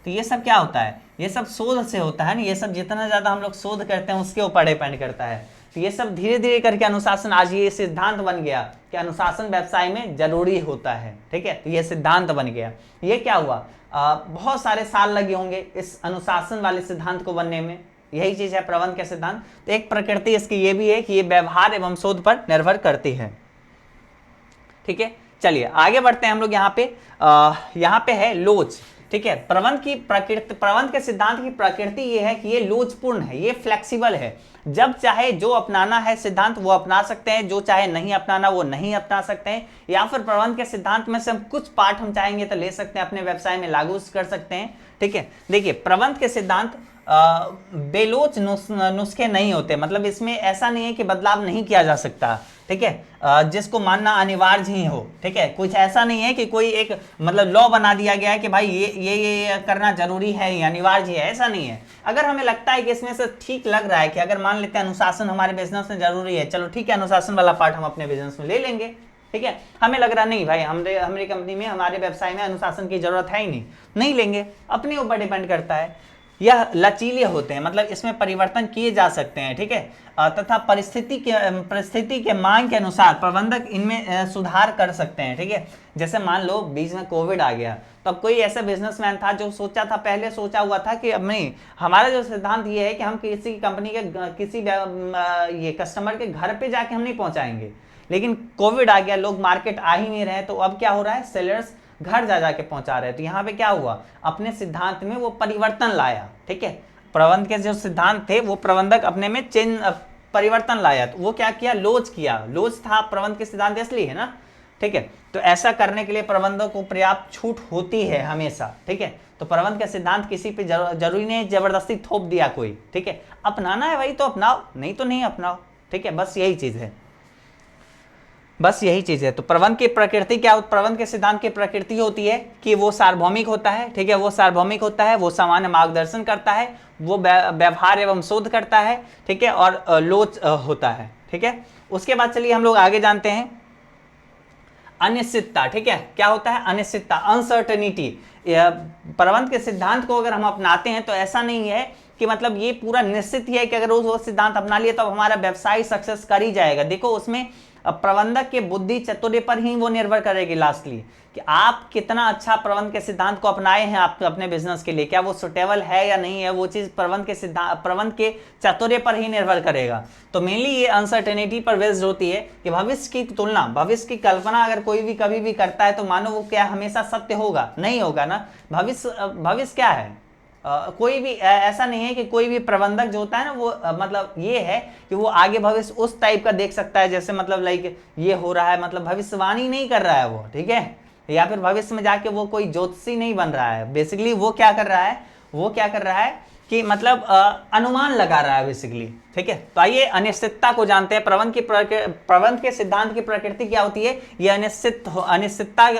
तो ये सब क्या होता है, ये सब शोध से होता है ना, ये सब जितना ज्यादा हम लोग शोध करते हैं उसके ऊपर डिपेंड करता है। तो ये सब धीरे धीरे करके अनुशासन, आज ये सिद्धांत बन गया कि अनुशासन व्यवसाय में जरूरी होता है, ठीक है। तो ये सिद्धांत बन गया। ये क्या हुआ, बहुत सारे साल लगे होंगे इस अनुशासन वाले सिद्धांत को बनने में। यही चीज है प्रबंध के सिद्धांत। तो एक प्रकृति इसकी ये भी है कि ये व्यवहार एवं शोध पर निर्भर करती है, ठीक है। चलिए आगे बढ़ते हैं हम लोग। यहाँ पे है लोच, ठीक है। प्रबंध के सिद्धांत की प्रकृति ये है कि ये लोचपूर्ण है, ये फ्लेक्सिबल है। जब चाहे जो अपनाना है सिद्धांत वो अपना सकते हैं, जो चाहे नहीं अपनाना वो नहीं अपना सकते हैं, या फिर प्रबंध के सिद्धांत में से हम कुछ पार्ट हम चाहेंगे तो ले सकते हैं, अपने व्यवसाय में लागू कर सकते हैं, ठीक है। देखिए प्रबंध के सिद्धांत बेलोच नुस्खे नहीं होते, मतलब इसमें ऐसा नहीं है कि बदलाव नहीं किया जा सकता, ठीक है, जिसको मानना अनिवार्य ही हो, ठीक है। कुछ ऐसा नहीं है कि कोई एक मतलब लॉ बना दिया गया है कि भाई ये करना जरूरी है, ये अनिवार्य है, ऐसा नहीं है। अगर हमें लगता है कि इसमें से ठीक लग रहा है कि अगर मान लेते हैं अनुशासन हमारे बिजनेस में जरूरी है, चलो ठीक है, अनुशासन वाला पार्ट हम अपने बिजनेस में ले लेंगे, ठीक है। हमें लग रहा नहीं भाई हमारी कंपनी में, हमारे व्यवसाय में अनुशासन की जरूरत है ही नहीं लेंगे, अपने ऊपर डिपेंड करता है। यह लचीले होते हैं, मतलब इसमें परिवर्तन किए जा सकते हैं, ठीक है, तथा परिस्थिति के मांग के अनुसार प्रबंधक इनमें सुधार कर सकते हैं, ठीक है। जैसे मान लो बीच में कोविड आ गया, तो अब कोई ऐसा बिजनेसमैन था जो पहले सोचा हुआ था कि अब नहीं, हमारा जो सिद्धांत ये है कि हम किसी कंपनी के किसी ये कस्टमर के घर पे जाके हम नहीं पहुंचाएंगे, लेकिन कोविड आ गया, लोग मार्केट आ ही नहीं रहे, तो अब क्या हो रहा है, सेलर्स घर जा जाके पहुंचा रहे हैं। तो यहाँ पे क्या हुआ, अपने सिद्धांत में वो परिवर्तन लाया, ठीक है। प्रबंध के जो सिद्धांत थे वो प्रबंधक अपने में परिवर्तन लाया, तो वो क्या किया, लोच था प्रबंध के सिद्धांत इसलिए है ना, ठीक है। तो ऐसा करने के लिए प्रबंधक को पर्याप्त छूट होती है हमेशा, ठीक है। तो प्रबंध का सिद्धांत किसी पे जरूरी नहीं जबरदस्ती थोप दिया कोई, ठीक है। अपनाना है भाई तो अपनाओ, नहीं तो नहीं अपनाओ, ठीक है। बस यही चीज है। तो प्रबंध की प्रकृति क्या, प्रबंध के सिद्धांत की प्रकृति होती है कि वो सार्वभौमिक होता है, ठीक है, वो सामान्य मार्गदर्शन करता है, वो व्यवहार एवं शोध करता है, ठीक है, और लोच होता है, ठीक है। उसके बाद चलिए हम लोग आगे जानते हैं अनिश्चितता, ठीक है। क्या होता है अनिश्चितता, अनसर्टेनिटी। प्रबंध के सिद्धांत को अगर हम अपनाते हैं तो ऐसा नहीं है कि मतलब ये पूरा निश्चित ही है कि अगर वो सिद्धांत अपना लिए तो हमारा व्यवसाय सक्सेस कर ही जाएगा। देखो उसमें प्रबंधक के बुद्धि चतुर्य पर ही वो निर्भर करेगी लास्टली, कि आप कितना अच्छा प्रबंध के सिद्धांत को अपनाए हैं आप अपने बिजनेस के लिए, क्या वो सुटेबल है या नहीं है, वो चीज प्रबंध के चातुर्य पर ही निर्भर करेगा। तो मेनली ये अनसर्टेनिटी पर बेस्ड होती है कि भविष्य की तुलना, भविष्य की कल्पना अगर कोई भी कभी भी करता है तो मानो वो क्या हमेशा सत्य होगा, नहीं होगा ना। भविष्य क्या है, कोई भी ऐसा नहीं है कि कोई भी प्रबंधक जो होता है ना वो मतलब ये है कि वो आगे भविष्य उस टाइप का देख सकता है, जैसे मतलब लाइक ये हो रहा है, मतलब भविष्यवाणी नहीं कर रहा है वो, ठीक है, या फिर भविष्य में जाके वो कोई ज्योतिषी नहीं बन रहा है। बेसिकली वो क्या कर रहा है, वो क्या कर रहा है कि मतलब अनुमान लगा रहा है बेसिकली, ठीक है। तो आइए अनिश्चितता को जानते हैं। प्रबंध के सिद्धांत की प्रकृति क्या होती है, ये अनिश्चितता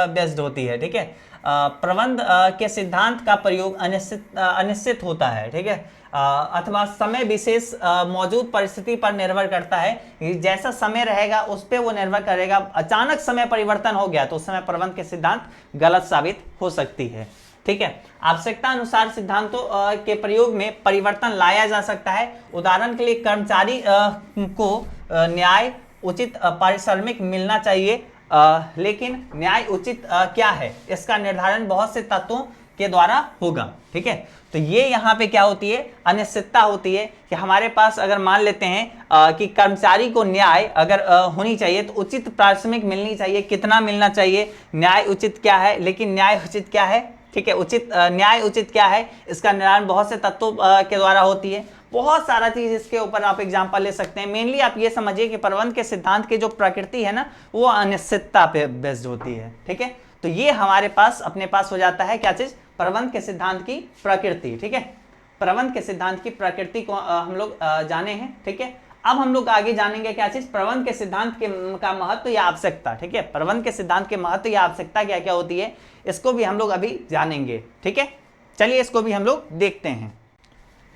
बेस्ड होती है, ठीक है। प्रबंध के सिद्धांत का प्रयोग अनिश्चित होता है, ठीक है, अथवा समय विशेष मौजूद परिस्थिति पर निर्भर करता है। जैसा समय रहेगा उस पर वो निर्भर करेगा। अचानक समय परिवर्तन हो गया तो उस समय प्रबंध के सिद्धांत गलत साबित हो सकती है, ठीक है। आवश्यकता अनुसार सिद्धांतों के प्रयोग में परिवर्तन लाया जा सकता है। उदाहरण के लिए कर्मचारी को न्याय उचित पारिश्रमिक मिलना चाहिए, लेकिन न्याय उचित क्या है इसका निर्धारण बहुत से तत्वों के द्वारा होगा, ठीक है। तो ये यहाँ पे क्या होती है, अनिश्चितता होती है कि हमारे पास अगर मान लेते हैं कि कर्मचारी को न्याय अगर होनी चाहिए तो उचित पारिश्रमिक मिलनी चाहिए, कितना मिलना चाहिए, न्याय उचित क्या है, लेकिन न्याय उचित क्या है, ठीक है, उचित न्याय उचित क्या है इसका निर्धारण बहुत से तत्वों के द्वारा होती है। बहुत सारा चीज इसके ऊपर आप एग्जांपल ले सकते हैं। मेनली आप ये समझिए कि प्रबंध के सिद्धांत की जो प्रकृति है ना वो अनिश्चितता पे बेस्ड होती है, ठीक है। तो ये हमारे पास अपने पास हो जाता है क्या चीज, प्रबंध के सिद्धांत की प्रकृति, ठीक है। प्रबंध के सिद्धांत की प्रकृति को हम लोग जाने हैं, ठीक है। अब हम लोग आगे जानेंगे क्या चीज, प्रबंध के सिद्धांत का महत्व या आवश्यकता, ठीक है। प्रबंध के सिद्धांत के महत्व या आवश्यकता क्या क्या होती है इसको भी हम लोग अभी जानेंगे, ठीक है। चलिए इसको भी हम लोग देखते हैं।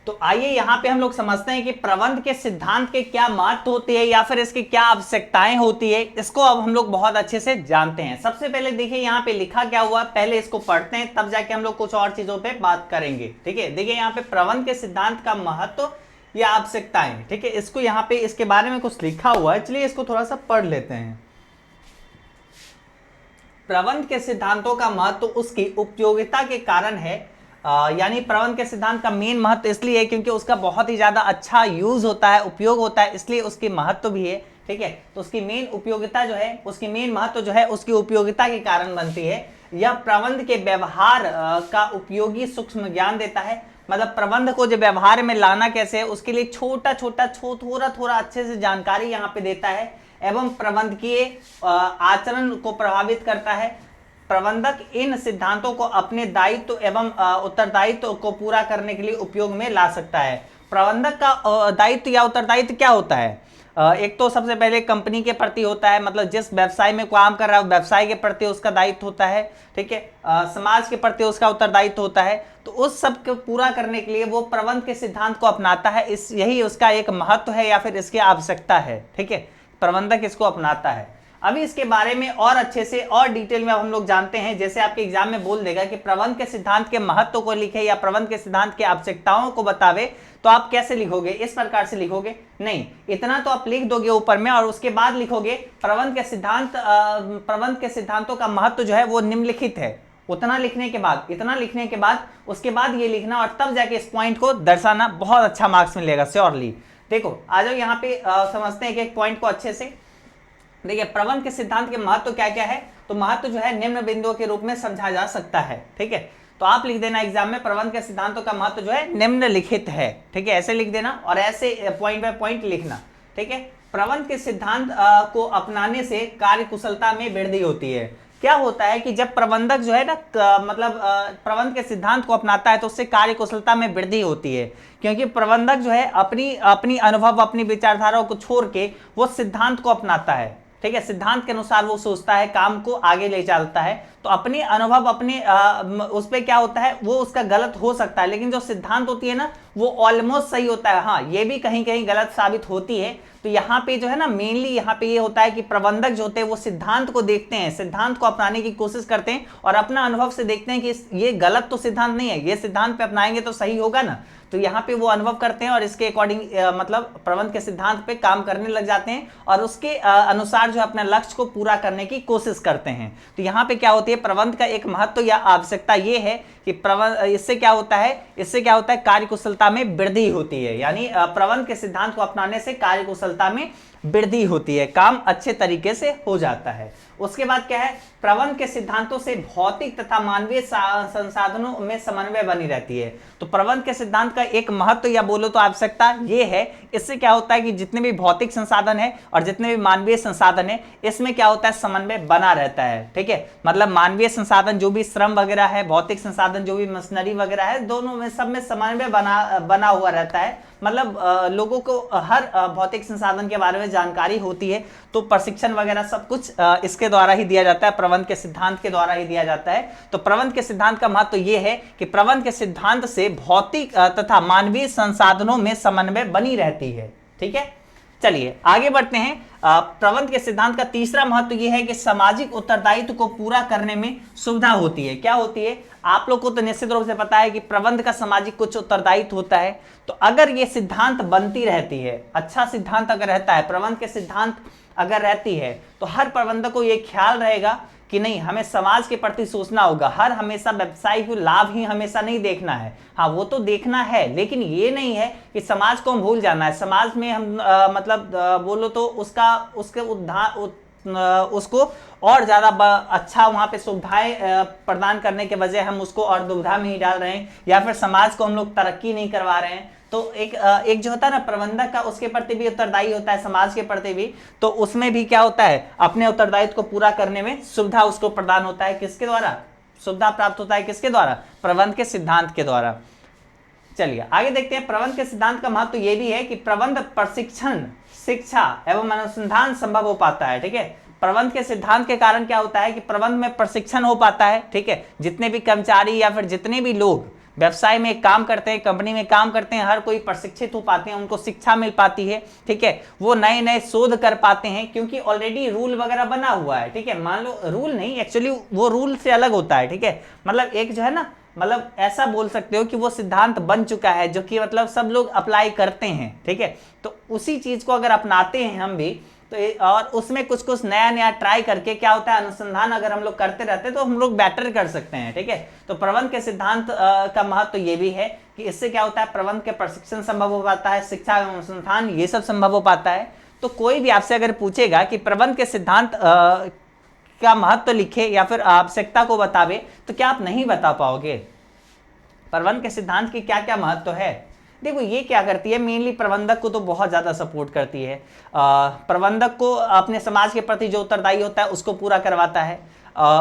तो आइए यहाँ पे हम लोग समझते हैं कि प्रबंध के सिद्धांत के क्या महत्व होती है या फिर इसकी क्या आवश्यकताएं होती है, इसको अब हम लोग बहुत अच्छे से जानते हैं। सबसे पहले देखिए यहाँ पे लिखा क्या हुआ, पहले इसको पढ़ते हैं तब जाके हम लोग कुछ और चीजों पे बात करेंगे, ठीक है। देखिए यहाँ पे प्रबंध के सिद्धांत का महत्व या आवश्यकताएं, ठीक है, इसको यहाँ पे इसके बारे में कुछ लिखा हुआ है, चलिए इसको थोड़ा सा पढ़ लेते हैं। प्रबंध के सिद्धांतों का महत्व उसकी उपयोगिता के कारण है, यानी प्रबंध के सिद्धांत का मेन महत्व इसलिए है क्योंकि उसका बहुत ही ज्यादा अच्छा यूज होता है, उपयोग होता है, इसलिए उसकी महत्व भी है, ठीक है। तो उसकी मेन उपयोगिता जो है, उसकी मेन महत्व जो है उसकी उपयोगिता के कारण बनती है। यह प्रबंध के व्यवहार का उपयोगी सूक्ष्म ज्ञान देता है, मतलब प्रबंध को जो व्यवहार में लाना कैसे है उसके लिए छोटा छोटा थोड़ा अच्छे से जानकारी यहाँ पे देता है, एवं प्रबंधकीय आचरण को प्रभावित करता है। प्रबंधक इन सिद्धांतों को अपने दायित्व एवं उत्तरदायित्व को पूरा करने के लिए उपयोग में ला सकता है। प्रबंधक का दायित्व या उत्तरदायित्व क्या होता है, एक तो सबसे पहले कंपनी के प्रति होता है, मतलब जिस व्यवसाय में काम कर रहा है व्यवसाय के प्रति उसका दायित्व होता है, ठीक है। समाज के प्रति उसका उत्तरदायित्व होता है। तो उस सब को पूरा करने के लिए वो प्रबंध के सिद्धांत को अपनाता है, यही उसका एक महत्व है या फिर इसकी आवश्यकता है, ठीक है। प्रबंधक इसको अपनाता है। अभी इसके बारे में और अच्छे से और डिटेल में हम लोग जानते हैं। जैसे आपके एग्जाम में बोल देगा कि प्रबंध के सिद्धांत के महत्व को लिखे या प्रबंध के सिद्धांत की आवश्यकताओं को बतावे, तो आप कैसे लिखोगे, इस प्रकार से लिखोगे नहीं, इतना तो आप लिख दोगे ऊपर में और उसके बाद लिखोगे प्रबंध के सिद्धांतों का महत्व जो है वो निम्नलिखित है। उतना लिखने के बाद, इतना लिखने के बाद उसके बाद ये लिखना और तब जाके इस पॉइंट को दर्शाना, बहुत अच्छा मार्क्स मिलेगा श्योरली। देखो आ जाओ यहाँ पे समझते हैं कि एक पॉइंट को अच्छे से। देखिए प्रबंध के सिद्धांत के महत्व क्या क्या है, तो महत्व जो है निम्न बिंदुओं के रूप में समझा जा सकता है, ठीक है। तो आप लिख देना एग्जाम में प्रबंध के सिद्धांतों का महत्व जो है निम्नलिखित है, ठीक है, ऐसे लिख देना और ऐसे पॉइंट बाय पॉइंट लिखना, ठीक है। प्रबंध के सिद्धांत को अपनाने से कार्य कुशलता में वृद्धि होती है। क्या होता है कि जब प्रबंधक जो है ना मतलब प्रबंध के सिद्धांत को अपनाता है तो उससे कार्य कुशलता में वृद्धि होती है, क्योंकि प्रबंधक जो है अपनी अनुभव, अपनी विचारधाराओं को छोड़ के वो सिद्धांत को अपनाता है, ठीक है। सिद्धांत के अनुसार वो सोचता है, काम को आगे ले चलता है। तो अपने अनुभव, अपने उस पर क्या होता है, वो उसका गलत हो सकता है, लेकिन जो सिद्धांत होती है ना वो ऑलमोस्ट सही होता है। हाँ, ये भी कहीं कहीं गलत साबित होती है, तो यहाँ पे जो है ना मेनली यहाँ पे ये होता है कि प्रबंधक जो होते हैं वो सिद्धांत को देखते हैं, सिद्धांत को अपनाने की कोशिश करते हैं और अपना अनुभव से देखते हैं कि ये गलत तो सिद्धांत नहीं है, ये सिद्धांत पे अपनाएंगे तो सही होगा ना। तो यहाँ पे वो अनुभव करते हैं और इसके अकॉर्डिंग मतलब प्रबंध के सिद्धांत पे काम करने लग जाते हैं और उसके अनुसार जो अपने लक्ष्य को पूरा करने की कोशिश करते हैं। तो यहाँ पे क्या होती है, प्रबंध का एक महत्व या आवश्यकता ये है कि इससे क्या होता है, कार्यकुशलता में वृद्धि होती है। यानी प्रबंध के सिद्धांत को अपनाने से कार्यकुशलता में वृद्धि होती है, काम अच्छे तरीके से हो जाता है। उसके बाद क्या है, प्रबंध के सिद्धांतों से भौतिक तथा मानवीय संसाधनों में समन्वय बनी रहती है। तो प्रबंध के सिद्धांत का एक महत्व या बोलो तो आवश्यकता ये है, इससे क्या होता है कि जितने भी भौतिक संसाधन है और जितने भी मानवीय संसाधन है इसमें क्या होता है, समन्वय बना रहता है। ठीक है, मतलब मानवीय संसाधन जो भी श्रम वगैरह है, भौतिक संसाधन जो भी मशीनरी वगैरह है, दोनों में सब में समन्वय बना हुआ रहता है। मतलब लोगों को हर भौतिक संसाधन के बारे में जानकारी होती है। तो प्रशिक्षण वगैरह सब कुछ इसके द्वारा ही दिया जाता है, प्रबंध के सिद्धांत के द्वारा ही दिया जाता है। तो प्रबंध के सिद्धांत का महत्व ये है कि प्रबंध के सिद्धांत से भौतिक तथा मानवीय संसाधनों में समन्वय बनी रहती है। ठीक है, चलिए आगे बढ़ते हैं। प्रबंध के सिद्धांत का तीसरा महत्व यह है कि सामाजिक उत्तरदायित्व को पूरा करने में सुविधा होती है। क्या होती है, आप लोग को तो निश्चित रूप से पता है कि प्रबंध का सामाजिक कुछ उत्तरदायित्व होता है। तो अगर ये सिद्धांत बनती रहती है, अच्छा सिद्धांत अगर रहता है, प्रबंध के सिद्धांत अगर रहती है, तो हर प्रबंधक को यह ख्याल रहेगा कि नहीं, हमें समाज के प्रति सोचना होगा। हर हमेशा व्यवसाय को लाभ ही हमेशा नहीं देखना है, हाँ वो तो देखना है, लेकिन ये नहीं है कि समाज को हम भूल जाना है। समाज में हम बोलो तो उसके उसको और ज्यादा अच्छा वहां पे सुविधाएं प्रदान करने के बजाय हम उसको और दुविधा में ही डाल रहे हैं, या फिर समाज को हम लोग तरक्की नहीं करवा रहे हैं। तो एक जो होता है ना प्रबंधक का, उसके प्रति भी उत्तरदायी होता है, समाज के प्रति भी। तो उसमें भी क्या होता है, अपने उत्तरदायित्व को पूरा करने में सुविधा उसको प्रदान होता है। किसके द्वारा सुविधा प्राप्त होता है, किसके द्वारा, प्रबंध के सिद्धांत के द्वारा। चलिए आगे देखते हैं। प्रबंध के सिद्धांत का महत्व यह भी है कि प्रबंध प्रशिक्षण, शिक्षा एवं अनुसंधान संभव हो पाता है। ठीक है, प्रबंध के सिद्धांत के कारण क्या होता है कि प्रबंध में प्रशिक्षण हो पाता है। ठीक है, जितने भी कर्मचारी या फिर जितने भी लोग व्यवसाय में काम करते हैं, कंपनी में काम करते हैं, हर कोई प्रशिक्षित हो पाते हैं, उनको शिक्षा मिल पाती है। ठीक है, वो नए नए शोध कर पाते हैं क्योंकि ऑलरेडी रूल वगैरह बना हुआ है। ठीक है, मान लो रूल नहीं, एक्चुअली वो रूल से अलग होता है। ठीक है, मतलब एक जो है ना, मतलब ऐसा बोल सकते हो कि वो सिद्धांत बन चुका है जो कि मतलब सब लोग अप्लाई करते हैं। ठीक है, तो उसी चीज को अगर अपनाते हैं हम भी, तो और उसमें कुछ कुछ नया नया ट्राई करके क्या होता है, अनुसंधान अगर हम लोग करते रहते हैं तो हम लोग बेटर कर सकते हैं। ठीक है, तो प्रबंध के सिद्धांत का महत्व ये भी है कि इससे क्या होता है, प्रबंध के प्रशिक्षण संभव हो पाता है, शिक्षा एवं अनुसंधान ये सब संभव हो पाता है। तो कोई भी आपसे अगर पूछेगा कि प्रबंध के सिद्धांत का महत्व लिखे या फिर आवश्यकता को बतावे, तो क्या आप नहीं बता पाओगे प्रबंध के सिद्धांत की क्या क्या महत्व है। देखो ये क्या करती है, मेनली प्रबंधक को तो बहुत ज्यादा सपोर्ट करती है। प्रबंधक को अपने समाज के प्रति जो उत्तरदायी होता है उसको पूरा करवाता है।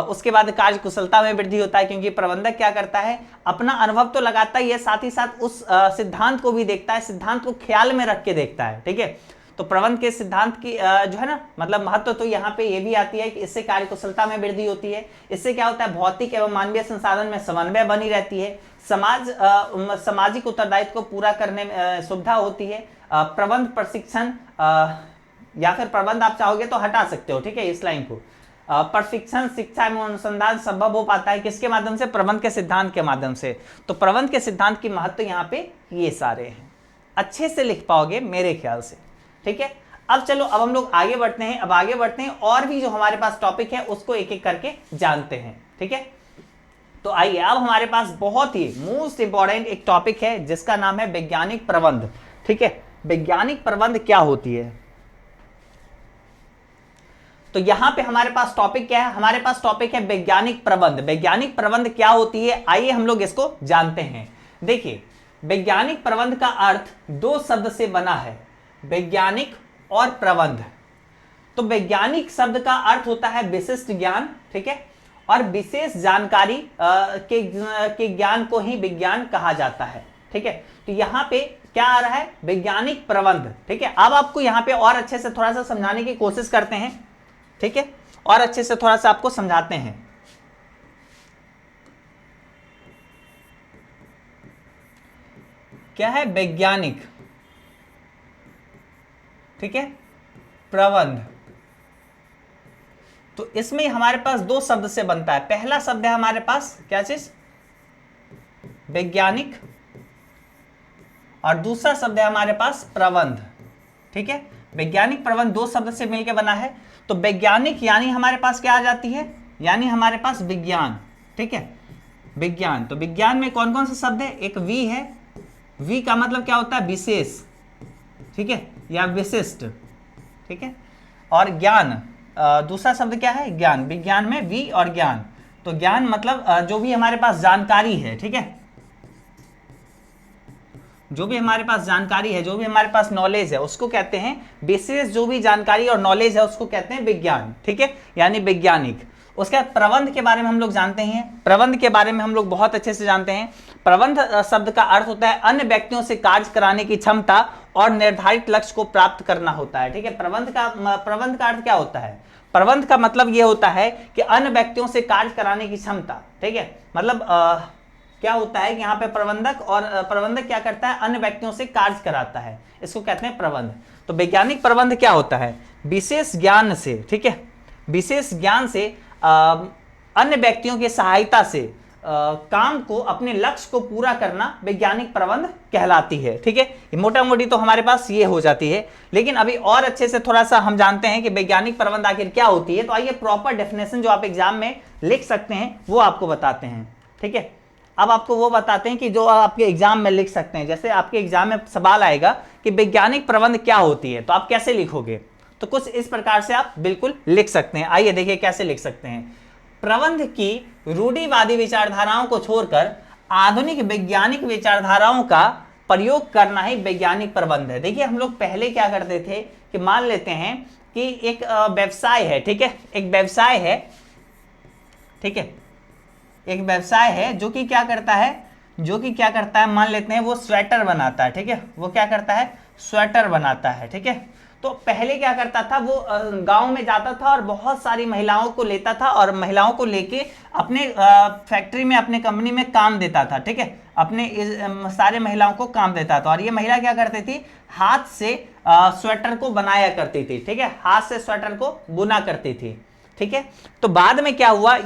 उसके बाद कार्य कुशलता में वृद्धि होता है, क्योंकि प्रबंधक क्या करता है, अपना अनुभव तो लगाता ही है, साथ ही साथ उस सिद्धांत को भी देखता है, सिद्धांत को ख्याल में रख के देखता है। ठीक है, तो प्रबंध के सिद्धांत की जो है ना, मतलब महत्व तो यहाँ पे ये भी आती है कि इससे कार्य कुशलता में वृद्धि होती है। इससे क्या होता है, भौतिक एवं मानवीय संसाधन में समन्वय बनी रहती है, सामाजिक उत्तरदायित्व को पूरा करने में सुविधा होती है। प्रबंध प्रशिक्षण या फिर प्रबंध आप चाहोगे तो हटा सकते हो। ठीक है, इस लाइन को, प्रशिक्षण, शिक्षा एवं अनुसंधान संभव हो पाता है किसके माध्यम से, प्रबंध के सिद्धांत के माध्यम से। तो प्रबंध के सिद्धांत की महत्व यहाँ पे ये सारे हैं, अच्छे से लिख पाओगे मेरे ख्याल से। ठीक है, अब चलो अब हम लोग आगे बढ़ते हैं। अब आगे बढ़ते हैं और भी जो हमारे पास टॉपिक है उसको एक एक करके जानते हैं। ठीक है, तो आइए, अब हमारे पास बहुत ही मोस्ट इंपॉर्टेंट एक टॉपिक है जिसका नाम है वैज्ञानिक प्रबंध। ठीक है, वैज्ञानिक प्रबंध क्या होती है। तो यहां पे हमारे पास टॉपिक क्या है, हमारे पास टॉपिक है वैज्ञानिक प्रबंध। वैज्ञानिक प्रबंध क्या होती है, आइए हम लोग इसको जानते हैं। देखिए, वैज्ञानिक प्रबंध का अर्थ दो शब्द से बना है, वैज्ञानिक और प्रबंध। तो वैज्ञानिक शब्द का अर्थ होता है विशिष्ट ज्ञान। ठीक है, और विशेष जानकारी के ज्ञान को ही विज्ञान कहा जाता है। ठीक है, तो यहां पे क्या आ रहा है, वैज्ञानिक प्रबंध। ठीक है, अब आपको यहां पे और अच्छे से थोड़ा सा समझाने की कोशिश करते हैं। ठीक है, और अच्छे से थोड़ा सा आपको समझाते हैं। क्या है वैज्ञानिक ठीक है, प्रबंध। तो इसमें हमारे पास दो शब्द से बनता है। पहला शब्द है हमारे पास क्या चीज, वैज्ञानिक, और दूसरा शब्द है हमारे पास प्रबंध। ठीक है, वैज्ञानिक प्रबंध दो शब्द से मिलकर बना है। तो वैज्ञानिक यानी हमारे पास क्या आ जाती है, यानी हमारे पास विज्ञान। ठीक है, विज्ञान। तो विज्ञान में कौन कौन से शब्द है, एक वी है, वी का मतलब क्या होता है, विशेष, ठीक है, या विशिष्ट। ठीक है, और ज्ञान, दूसरा शब्द क्या है, ज्ञान। विज्ञान में वी और ज्ञान। तो ज्ञान मतलब जो भी हमारे पास जानकारी है, ठीक है, जो भी हमारे पास जानकारी है, जो भी हमारे पास नॉलेज है, उसको कहते हैं विशेष। जो भी जानकारी और नॉलेज है उसको कहते हैं विज्ञान। ठीक है, यानी वैज्ञानिक। उसके बाद प्रबंध के बारे में हम लोग जानते हैं। प्रबंध के बारे में हम लोग बहुत अच्छे से जानते हैं। प्रबंध शब्द का अर्थ होता है अन्य व्यक्तियों से कार्य कराने की क्षमता और निर्धारित लक्ष्य को प्राप्त करना होता है। ठीक है, प्रबंध का अर्थ क्या होता है, प्रबंध का मतलब यह होता है कि अन्य व्यक्तियों से कार्य कराने की क्षमता। ठीक है, मतलब क्या होता है कि यहाँ पे प्रबंधक, और प्रबंधक क्या करता है, अन्य व्यक्तियों से कार्य कराता है, इसको कहते हैं प्रबंध। तो वैज्ञानिक प्रबंध क्या होता है, विशेष ज्ञान से, ठीक है, विशेष ज्ञान से अन्य व्यक्तियों की सहायता से काम को, अपने लक्ष्य को पूरा करना वैज्ञानिक प्रबंध कहलाती है। ठीक है, मोटा मोटी तो हमारे पास ये हो जाती है। लेकिन अभी और अच्छे से थोड़ा सा हम जानते हैं कि वैज्ञानिक प्रबंध आखिर क्या होती है। तो आइए प्रॉपर डेफिनेशन जो आप एग्जाम में लिख सकते हैं वो आपको बताते हैं। ठीक है, अब आपको वो बताते हैं कि जो आपके एग्जाम में लिख सकते हैं। जैसे आपके एग्जाम में सवाल आएगा कि वैज्ञानिक प्रबंध क्या होती है, तो आप कैसे लिखोगे, तो कुछ इस प्रकार से आप बिल्कुल लिख सकते हैं। आइए देखिए कैसे लिख सकते हैं। प्रबंध की रूढ़िवादी विचारधाराओं को छोड़कर आधुनिक वैज्ञानिक विचारधाराओं का प्रयोग करना ही वैज्ञानिक प्रबंध है। देखिए हम लोग पहले क्या करते थे कि मान लेते हैं कि एक व्यवसाय है, ठीक है, एक व्यवसाय है, ठीक है, एक व्यवसाय है जो कि क्या करता है, मान लेते हैं वो स्वेटर बनाता है। ठीक है, वो क्या करता है, स्वेटर बनाता है। ठीक है, तो पहले क्या करता था, वो गांव में जाता था और बहुत सारी महिलाओं को लेता था और महिलाओं को लेके अपने फैक्ट्री में, अपने कंपनी में काम देता था। ठीक है, अपने सारे महिलाओं को काम देता था और ये महिला क्या करती थी, हाथ से स्वेटर को बनाया करती थी। ठीक है, हाथ से स्वेटर को बुना करती थी। ठीक है, तो बाद में क्या हुआ,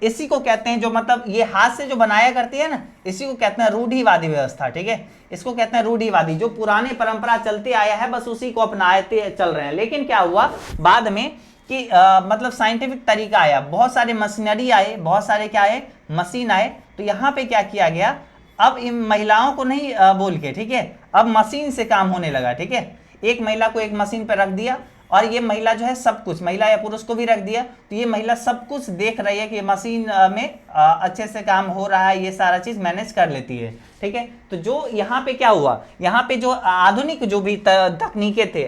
इसी को कहते हैं, जो मतलब ये हाथ से जो बनाया करती है ना, इसी को कहते हैं रूढ़िवादी व्यवस्था। ठीक है, इसको कहते हैं रूढ़िवादी, जो पुरानी परंपरा चलते आया है बस उसी को अपनाते चल रहे हैं। लेकिन क्या हुआ बाद में कि मतलब साइंटिफिक तरीका आया, बहुत सारे मशीनरी आए, बहुत सारे क्या आए, मशीन आए। तो यहाँ पे क्या किया गया, अब इन महिलाओं को नहीं बोल के, ठीक है, अब मशीन से काम होने लगा। ठीक है, एक महिला को एक मशीन पर रख दिया और ये महिला जो है सब कुछ, महिला या पुरुष को भी रख दिया, तो ये महिला सब कुछ देख रही है कि मशीन में अच्छे से काम हो रहा है, ये सारा चीज मैनेज कर लेती है। ठीक है, तो जो यहाँ पे क्या हुआ, यहाँ पे जो आधुनिक जो भी तकनीकें थे,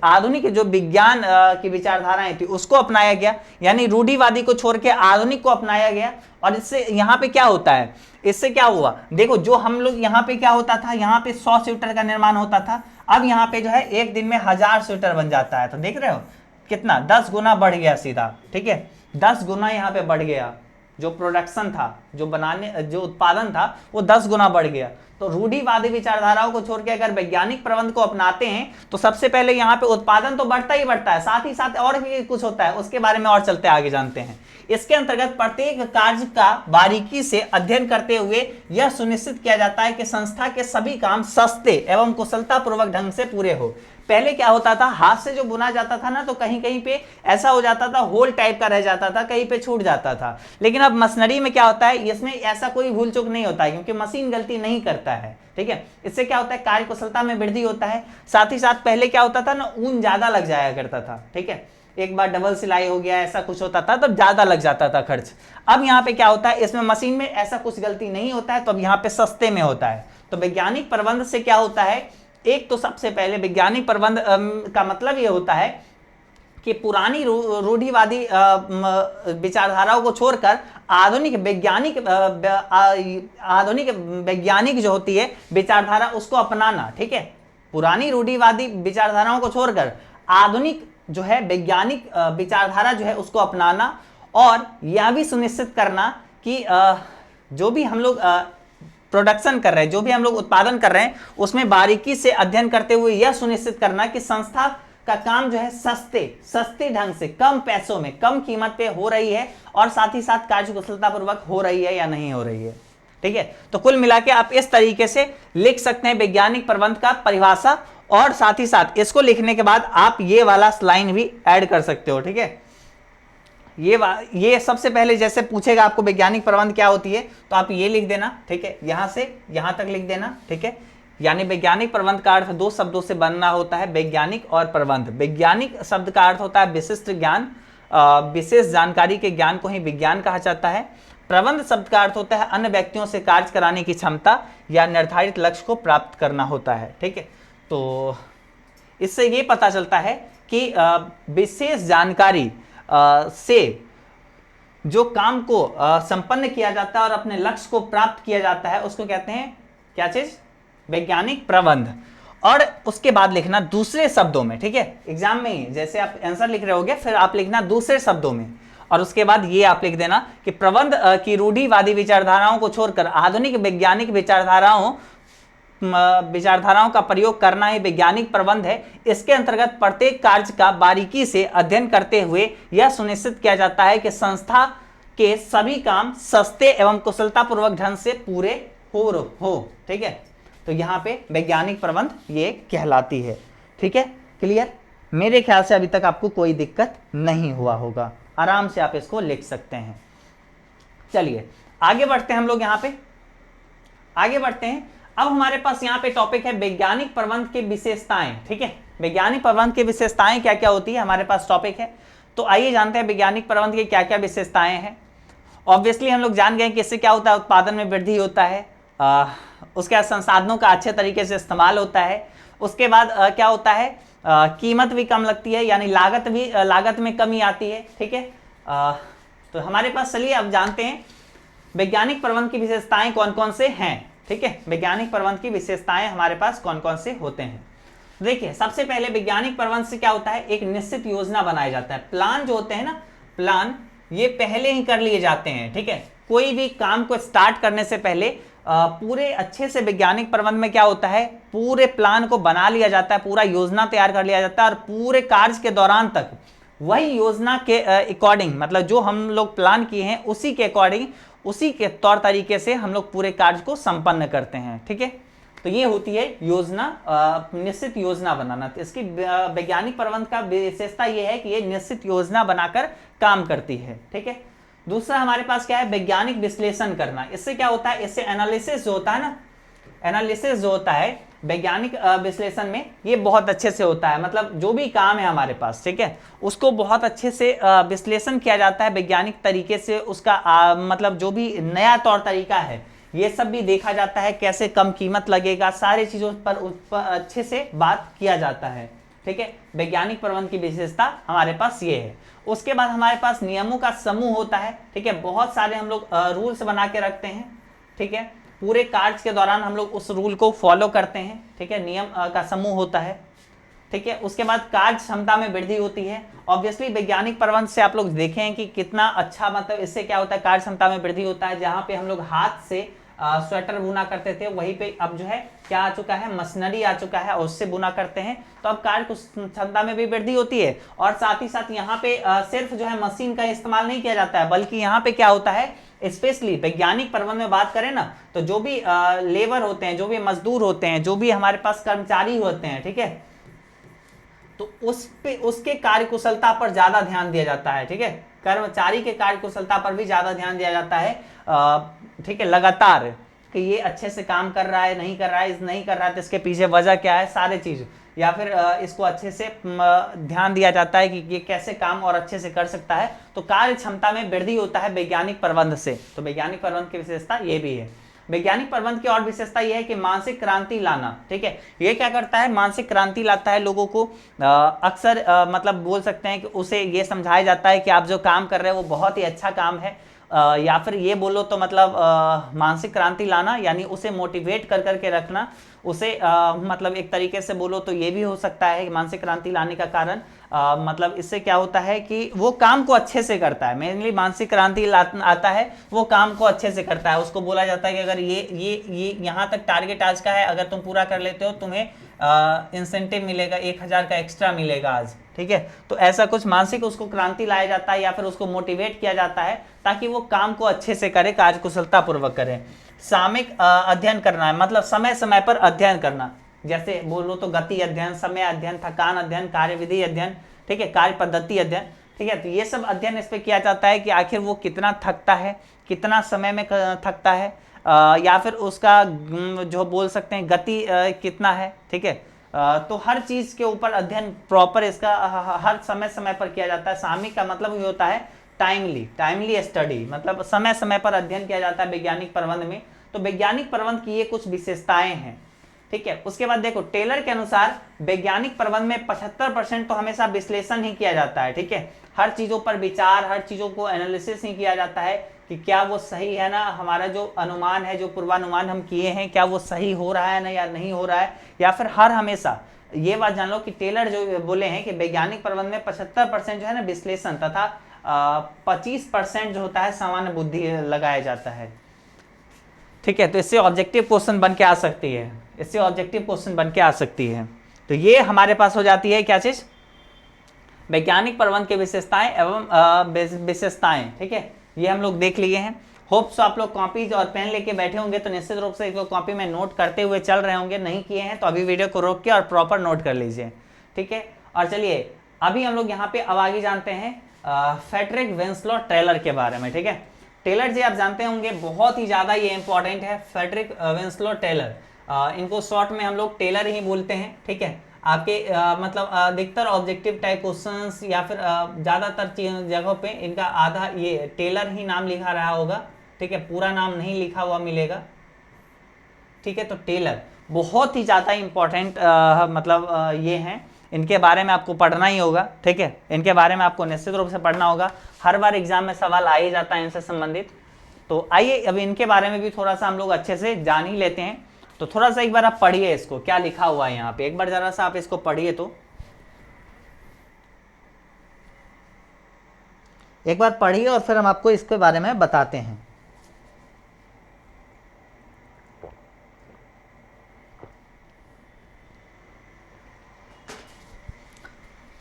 आधुनिक जो विज्ञान की विचारधाराएं थी उसको अपनाया गया, यानी रूढ़िवादी को छोड़ के आधुनिक को अपनाया गया। और इससे यहाँ पे क्या होता है, इससे क्या हुआ, देखो जो हम लोग यहाँ पे क्या होता था, यहाँ पे 100 स्वेटर का निर्माण होता था, अब यहाँ पे जो है एक दिन में 1000 स्वेटर बन जाता है। तो देख रहे हो कितना 10 गुना बढ़ गया सीधा। ठीक है, 10 गुना यहाँ पे बढ़ गया, जो प्रोडक्शन था, जो उत्पादन था वो 10 गुना बढ़ गया। तो रूढ़िवादी विचारधाराओं को छोड़ के अगर वैज्ञानिक प्रबंध को अपनाते हैं तो सबसे पहले यहाँ पे उत्पादन तो बढ़ता ही बढ़ता है, साथ ही साथ और भी कुछ होता है, उसके बारे में और चलते आगे जानते हैं। इसके अंतर्गत प्रत्येक कार्य का बारीकी से अध्ययन करते हुए यह सुनिश्चित किया जाता है कि संस्था के सभी काम सस्ते एवं कुशलतापूर्वक ढंग से पूरे हो। पहले क्या होता था, हाथ से जो बुना जाता था ना, तो कहीं कहीं पे ऐसा हो जाता था, होल टाइप का रह जाता था, कहीं पे छूट जाता था। लेकिन अब मशीनरी में क्या होता है, इसमें ऐसा कोई भूल चूक नहीं होता है, क्योंकि मशीन गलती नहीं करता है। ठीक है, इससे क्या होता है, कार्य कुशलता में वृद्धि होता है। साथ ही साथ पहले क्या होता था ना, ऊन ज्यादा लग जाया करता था। ठीक है, एक बार डबल सिलाई हो गया, ऐसा कुछ होता था तो ज्यादा लग जाता था खर्च। अब यहाँ पे क्या होता है, इसमें मशीन में ऐसा कुछ गलती नहीं होता है, तो अब यहाँ पे सस्ते में होता है। तो वैज्ञानिक प्रबंध से क्या होता है, एक तो सबसे पहले वैज्ञानिक प्रबंध का मतलब ये होता है कि पुरानी रूढ़िवादी विचारधाराओं को छोड़कर आधुनिक वैज्ञानिक जो होती है विचारधारा उसको अपनाना। ठीक है, पुरानी रूढ़िवादी विचारधाराओं को छोड़कर आधुनिक जो है वैज्ञानिक विचारधारा जो है उसको अपनाना, और यह भी सुनिश्चित करना कि जो भी हम लोग प्रोडक्शन कर रहे हैं, जो भी हम लोग उत्पादन कर रहे हैं, उसमें बारीकी से अध्ययन करते हुए यह सुनिश्चित करना कि संस्था का काम जो है सस्ते ढंग से, कम पैसों में, कम कीमत पे हो रही है और साथ ही साथ कार्यकुशलता पूर्वक हो रही है या नहीं हो रही है। ठीक है, तो कुल मिला के आप इस तरीके से लिख सकते हैं वैज्ञानिक प्रबंध का परिभाषा, और साथ ही साथ इसको लिखने के बाद आप ये वाला लाइन भी ऐड कर सकते हो। ठीक है, ये सबसे पहले जैसे पूछेगा आपको वैज्ञानिक प्रबंध क्या होती है, तो आप ये लिख देना। ठीक है, यहां से यहां तक लिख देना। ठीक है, यानी वैज्ञानिक प्रबंध का अर्थ दो शब्दों से बनना होता है, वैज्ञानिक और प्रबंध। वैज्ञानिक शब्द का अर्थ होता है विशिष्ट ज्ञान, विशेष जानकारी के ज्ञान को ही विज्ञान कहा जाता है। प्रबंध शब्द का अर्थ होता है अन्य व्यक्तियों से कार्य कराने की क्षमता या निर्धारित लक्ष्य को प्राप्त करना होता है। ठीक है, तो इससे ये पता चलता है कि विशेष जानकारी से जो काम को संपन्न किया जाता है और अपने लक्ष्य को प्राप्त किया जाता है, उसको कहते हैं क्या चीज? वैज्ञानिक प्रबंध। और उसके बाद लिखना दूसरे शब्दों में। ठीक है, एग्जाम में ही जैसे आप आंसर लिख रहे होगे, फिर आप लिखना दूसरे शब्दों में, और उसके बाद ये आप लिख देना कि प्रबंध की रूढ़िवादी विचारधाराओं को छोड़कर आधुनिक वैज्ञानिक विचारधाराओं का प्रयोग करना ही वैज्ञानिक प्रबंध है। इसके अंतर्गत प्रत्येक कार्य का बारीकी से अध्ययन करते हुए यह सुनिश्चित किया जाता है कि संस्था के सभी काम सस्ते एवं कुशलतापूर्वक ढंग से पूरे हो। ठीक है, तो यहाँ पे वैज्ञानिक प्रबंध ये कहलाती है। ठीक है, क्लियर? मेरे ख्याल से अभी तक आपको कोई दिक्कत नहीं हुआ होगा, आराम से आप इसको लिख सकते हैं। चलिए आगे बढ़ते हैं, हम लोग यहाँ पे आगे बढ़ते हैं। अब हमारे पास यहाँ पे टॉपिक है वैज्ञानिक प्रबंध की विशेषताएं। ठीक है, वैज्ञानिक प्रबंध की विशेषताएं क्या क्या होती है, हमारे पास टॉपिक है। तो आइए जानते हैं वैज्ञानिक प्रबंध की क्या क्या विशेषताएं हैं। ऑब्वियसली हम लोग जान गए कि इससे क्या होता है, उत्पादन में वृद्धि होता है, उसके बाद संसाधनों का अच्छे तरीके से इस्तेमाल होता है। उसके बाद क्या होता है, कीमत भी कम लगती है, यानी लागत में कमी आती है। ठीक है, तो हमारे पास चलिए अब जानते हैं वैज्ञानिक प्रबंध की विशेषताएं कौन कौन से हैं। ठीक है, वैज्ञानिक प्रबंध की विशेषताएं हमारे पास कौन कौन से होते हैं। देखिए सबसे पहले वैज्ञानिक प्रबंध से क्या होता है, एक निश्चित योजना बनाया जाता है। प्लान जो होते हैं ना, प्लान ये पहले ही कर लिए जाते हैं। ठीक है, कोई भी काम को स्टार्ट करने से पहले पूरे अच्छे से वैज्ञानिक प्रबंध में क्या होता है, पूरे प्लान को बना लिया जाता है, पूरा योजना तैयार कर लिया जाता है, और पूरे कार्य के दौरान तक वही योजना के अकॉर्डिंग, मतलब जो हम लोग प्लान किए हैं उसी के अकॉर्डिंग, उसी के तौर तरीके से हम लोग पूरे कार्य को संपन्न करते हैं। ठीक है, तो ये होती है योजना, निश्चित योजना बनाना। तो इसकी वैज्ञानिक प्रबंध का विशेषता ये है कि ये निश्चित योजना बनाकर काम करती है। ठीक है, दूसरा हमारे पास क्या है, वैज्ञानिक विश्लेषण करना। इससे क्या होता है, इससे एनालिसिस जो होता है ना, एनालिसिस जो होता है वैज्ञानिक विश्लेषण में, ये बहुत अच्छे से होता है। मतलब जो भी काम है हमारे पास, ठीक है, उसको बहुत अच्छे से विश्लेषण किया जाता है वैज्ञानिक तरीके से। उसका मतलब जो भी नया तौर तरीका है ये सब भी देखा जाता है, कैसे कम कीमत लगेगा, सारी चीज़ों पर अच्छे से बात किया जाता है। ठीक है, वैज्ञानिक प्रबंध की विशेषता हमारे पास ये है। उसके बाद हमारे पास नियमों का समूह होता है। ठीक है, बहुत सारे हम लोग रूल्स बना के रखते हैं। ठीक है, पूरे कार्य के दौरान हम लोग उस रूल को फॉलो करते हैं। ठीक है, नियम का समूह होता है। ठीक है, उसके बाद कार्य क्षमता में वृद्धि होती है। ऑब्वियसली वैज्ञानिक प्रबंध से आप लोग देखें कि कितना अच्छा, मतलब इससे क्या होता है, कार्य क्षमता में वृद्धि होता है। जहाँ पे हम लोग हाथ से स्वेटर बुना करते थे, वहीं पे अब जो है क्या आ चुका है, मशीनरी आ चुका है, और उससे बुना करते हैं। तो अब कार्य क्षमता में भी वृद्धि होती है। और साथ ही साथ यहाँ पे सिर्फ जो है मशीन का इस्तेमाल नहीं किया जाता है, बल्कि यहाँ पे क्या होता है, स्पेशली वैज्ञानिक प्रबंध में बात करें ना, तो जो भी लेबर होते हैं, जो भी मजदूर होते हैं, जो भी हमारे पास कर्मचारी होते हैं, ठीक है, तो उसके कार्यकुशलता पर ज्यादा ध्यान दिया जाता है। ठीक है, कर्मचारी के कार्यकुशलता पर भी ज्यादा ध्यान दिया जाता है। ठीक है, लगातार कि ये अच्छे से काम कर रहा है, नहीं कर रहा है, नहीं कर रहा है, तो इसके पीछे वजह क्या है, सारे चीज, या फिर इसको अच्छे से ध्यान दिया जाता है कि ये कैसे काम और अच्छे से कर सकता है। तो कार्य क्षमता में वृद्धि होता है वैज्ञानिक प्रबंध से। तो वैज्ञानिक प्रबंध की विशेषता ये भी है। वैज्ञानिक प्रबंध की और विशेषता यह है कि मानसिक क्रांति लाना। ठीक है, ये क्या करता है, मानसिक क्रांति लाता है। लोगों को अक्सर मतलब बोल सकते हैं कि उसे ये समझाया जाता है कि आप जो काम कर रहे हैं वो बहुत ही अच्छा काम है, या फिर ये बोलो तो मतलब मानसिक क्रांति लाना यानी उसे मोटिवेट कर करके रखना। उसे मतलब एक तरीके से बोलो तो ये भी हो सकता है कि मानसिक क्रांति लाने का कारण मतलब इससे क्या होता है कि वो काम को अच्छे से करता है। मेनली मानसिक क्रांति आता है, वो काम को अच्छे से करता है। उसको बोला जाता है कि अगर ये यहाँ तक टारगेट आज का है, अगर तुम पूरा कर लेते हो तुम्हें इंसेंटिव मिलेगा, 1000 का एक्स्ट्रा मिलेगा आज, ठीक है। तो ऐसा कुछ मानसिक उसको क्रांति लाया जाता है या फिर उसको मोटिवेट किया जाता है ताकि वो काम को अच्छे से करे, कार्य कुशलता पूर्वक करे। सामयिक अध्ययन करना है, मतलब समय समय पर अध्ययन करना, जैसे बोलो तो गति अध्ययन, समय अध्ययन, थकान अध्ययन, कार्यविधि अध्ययन, ठीक है, कार्य पद्धति अध्ययन, ठीक है। तो ये सब अध्ययन इस पे किया जाता है कि आखिर वो कितना थकता है, कितना समय में थकता है, या फिर उसका जो बोल सकते हैं गति कितना है, ठीक है। तो हर चीज के ऊपर अध्ययन प्रॉपर इसका हर समय समय पर किया जाता है। सामयिक का मतलब ये होता है टाइमली स्टडी, मतलब समय समय पर अध्ययन किया जाता है वैज्ञानिक प्रबंध में। तो वैज्ञानिक प्रबंध की ये कुछ विशेषताएं हैं, ठीक है। उसके बाद देखो टेलर के अनुसार वैज्ञानिक प्रबंध में 75% तो हमेशा विश्लेषण ही किया जाता है, ठीक है। हर चीजों पर विचार, हर चीजों को एनालिसिस ही किया जाता है कि क्या वो सही है ना, हमारा जो अनुमान है, जो पूर्वानुमान हम किए हैं, क्या वो सही हो रहा है ना या नहीं हो रहा है, या फिर हर हमेशा ये बात जान लो कि टेलर जो बोले हैं कि वैज्ञानिक प्रबंध में 75% जो है ना विश्लेषण तथा 25% जो होता है सामान्य बुद्धि लगाया जाता है, ठीक है। तो इससे ऑब्जेक्टिव क्वेश्चन बन के आ सकती है, इससे ऑब्जेक्टिव क्वेश्चन बन के आ सकती है। तो ये हमारे पास हो जाती है क्या चीज, वैज्ञानिक प्रबंध की विशेषताएं एवं विशेषताएं, ठीक है। ये हम लोग देख लिए हैं। होप्स आप लोग कॉपीज और पेन लेके बैठे होंगे तो निश्चित रूप से इसको कॉपी में नोट करते हुए चल रहे होंगे। नहीं किए हैं तो अभी वीडियो को रोक के और प्रॉपर नोट कर लीजिए, ठीक है। और चलिए अभी हम लोग यहाँ पे अब आगे जानते हैं फ्रेडरिक विंसलो टेलर के बारे में, ठीक है। टेलर जी आप जानते होंगे बहुत ही ज्यादा ये इंपॉर्टेंट है, फ्रेडरिक विंसलो टेलर। इनको शॉर्ट में हम लोग टेलर ही बोलते हैं, ठीक है। आपके मतलब अधिकतर ऑब्जेक्टिव टाइप क्वेश्चंस या फिर ज़्यादातर जगहों पे इनका आधा ये टेलर ही नाम लिखा रहा होगा, ठीक है, पूरा नाम नहीं लिखा हुआ मिलेगा, ठीक है। तो टेलर बहुत ही ज़्यादा इम्पोर्टेंट मतलब ये हैं, इनके बारे में आपको पढ़ना ही होगा, ठीक है। इनके बारे में आपको निश्चित रूप से पढ़ना होगा, हर बार एग्जाम में सवाल आ ही जाता है इनसे संबंधित। तो आइए अब इनके बारे में भी थोड़ा सा हम लोग अच्छे से जान ही लेते हैं। तो थोड़ा सा एक बार आप पढ़िए इसको, क्या लिखा हुआ है यहाँ पे, एक बार जरा सा आप इसको पढ़िए, तो एक बार पढ़िए और फिर हम आपको इसके बारे में बताते हैं।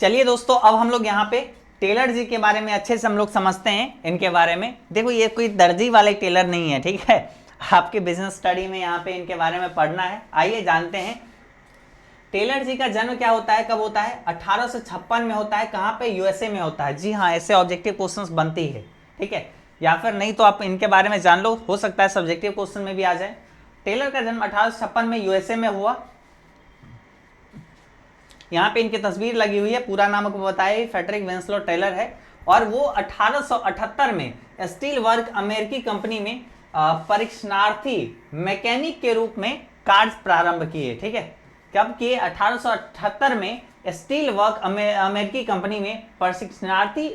चलिए दोस्तों अब हम लोग यहाँ पे टेलर जी के बारे में अच्छे से हम लोग समझते हैं इनके बारे में। देखो ये कोई दर्जी वाले टेलर नहीं है, ठीक है, आपके बिजनेस स्टडी में यहाँ पे इनके बारे में पढ़ना है। आइए जानते हैं टेलर जी का जन्म क्या होता है, कब होता है, 1856 में होता है। कहाँ पे, यूएसए में होता है। जी हाँ, ऐसे ऑब्जेक्टिव क्वेश्चंस बनती है, ठीक है। या फिर नहीं तो आप इनके बारे में जान लो, हो सकता है सब्जेक्टिव क्वेश्चन में भी आ जाए। टेलर का जन्म 1856 में यूएसए में हुआ। यहाँ पे इनकी तस्वीर लगी हुई है, पूरा नाम आपको बताया फ्रेडरिक विंसलो टेलर है। और वो 1878 में स्टील वर्क अमेरिकी कंपनी में परीक्षणार्थी मैकेनिक के रूप में कार्य प्रारंभ किए, ठीक है। कब किए, 1878 में स्टील वर्क अमेरिकी कंपनी में परीक्षणार्थी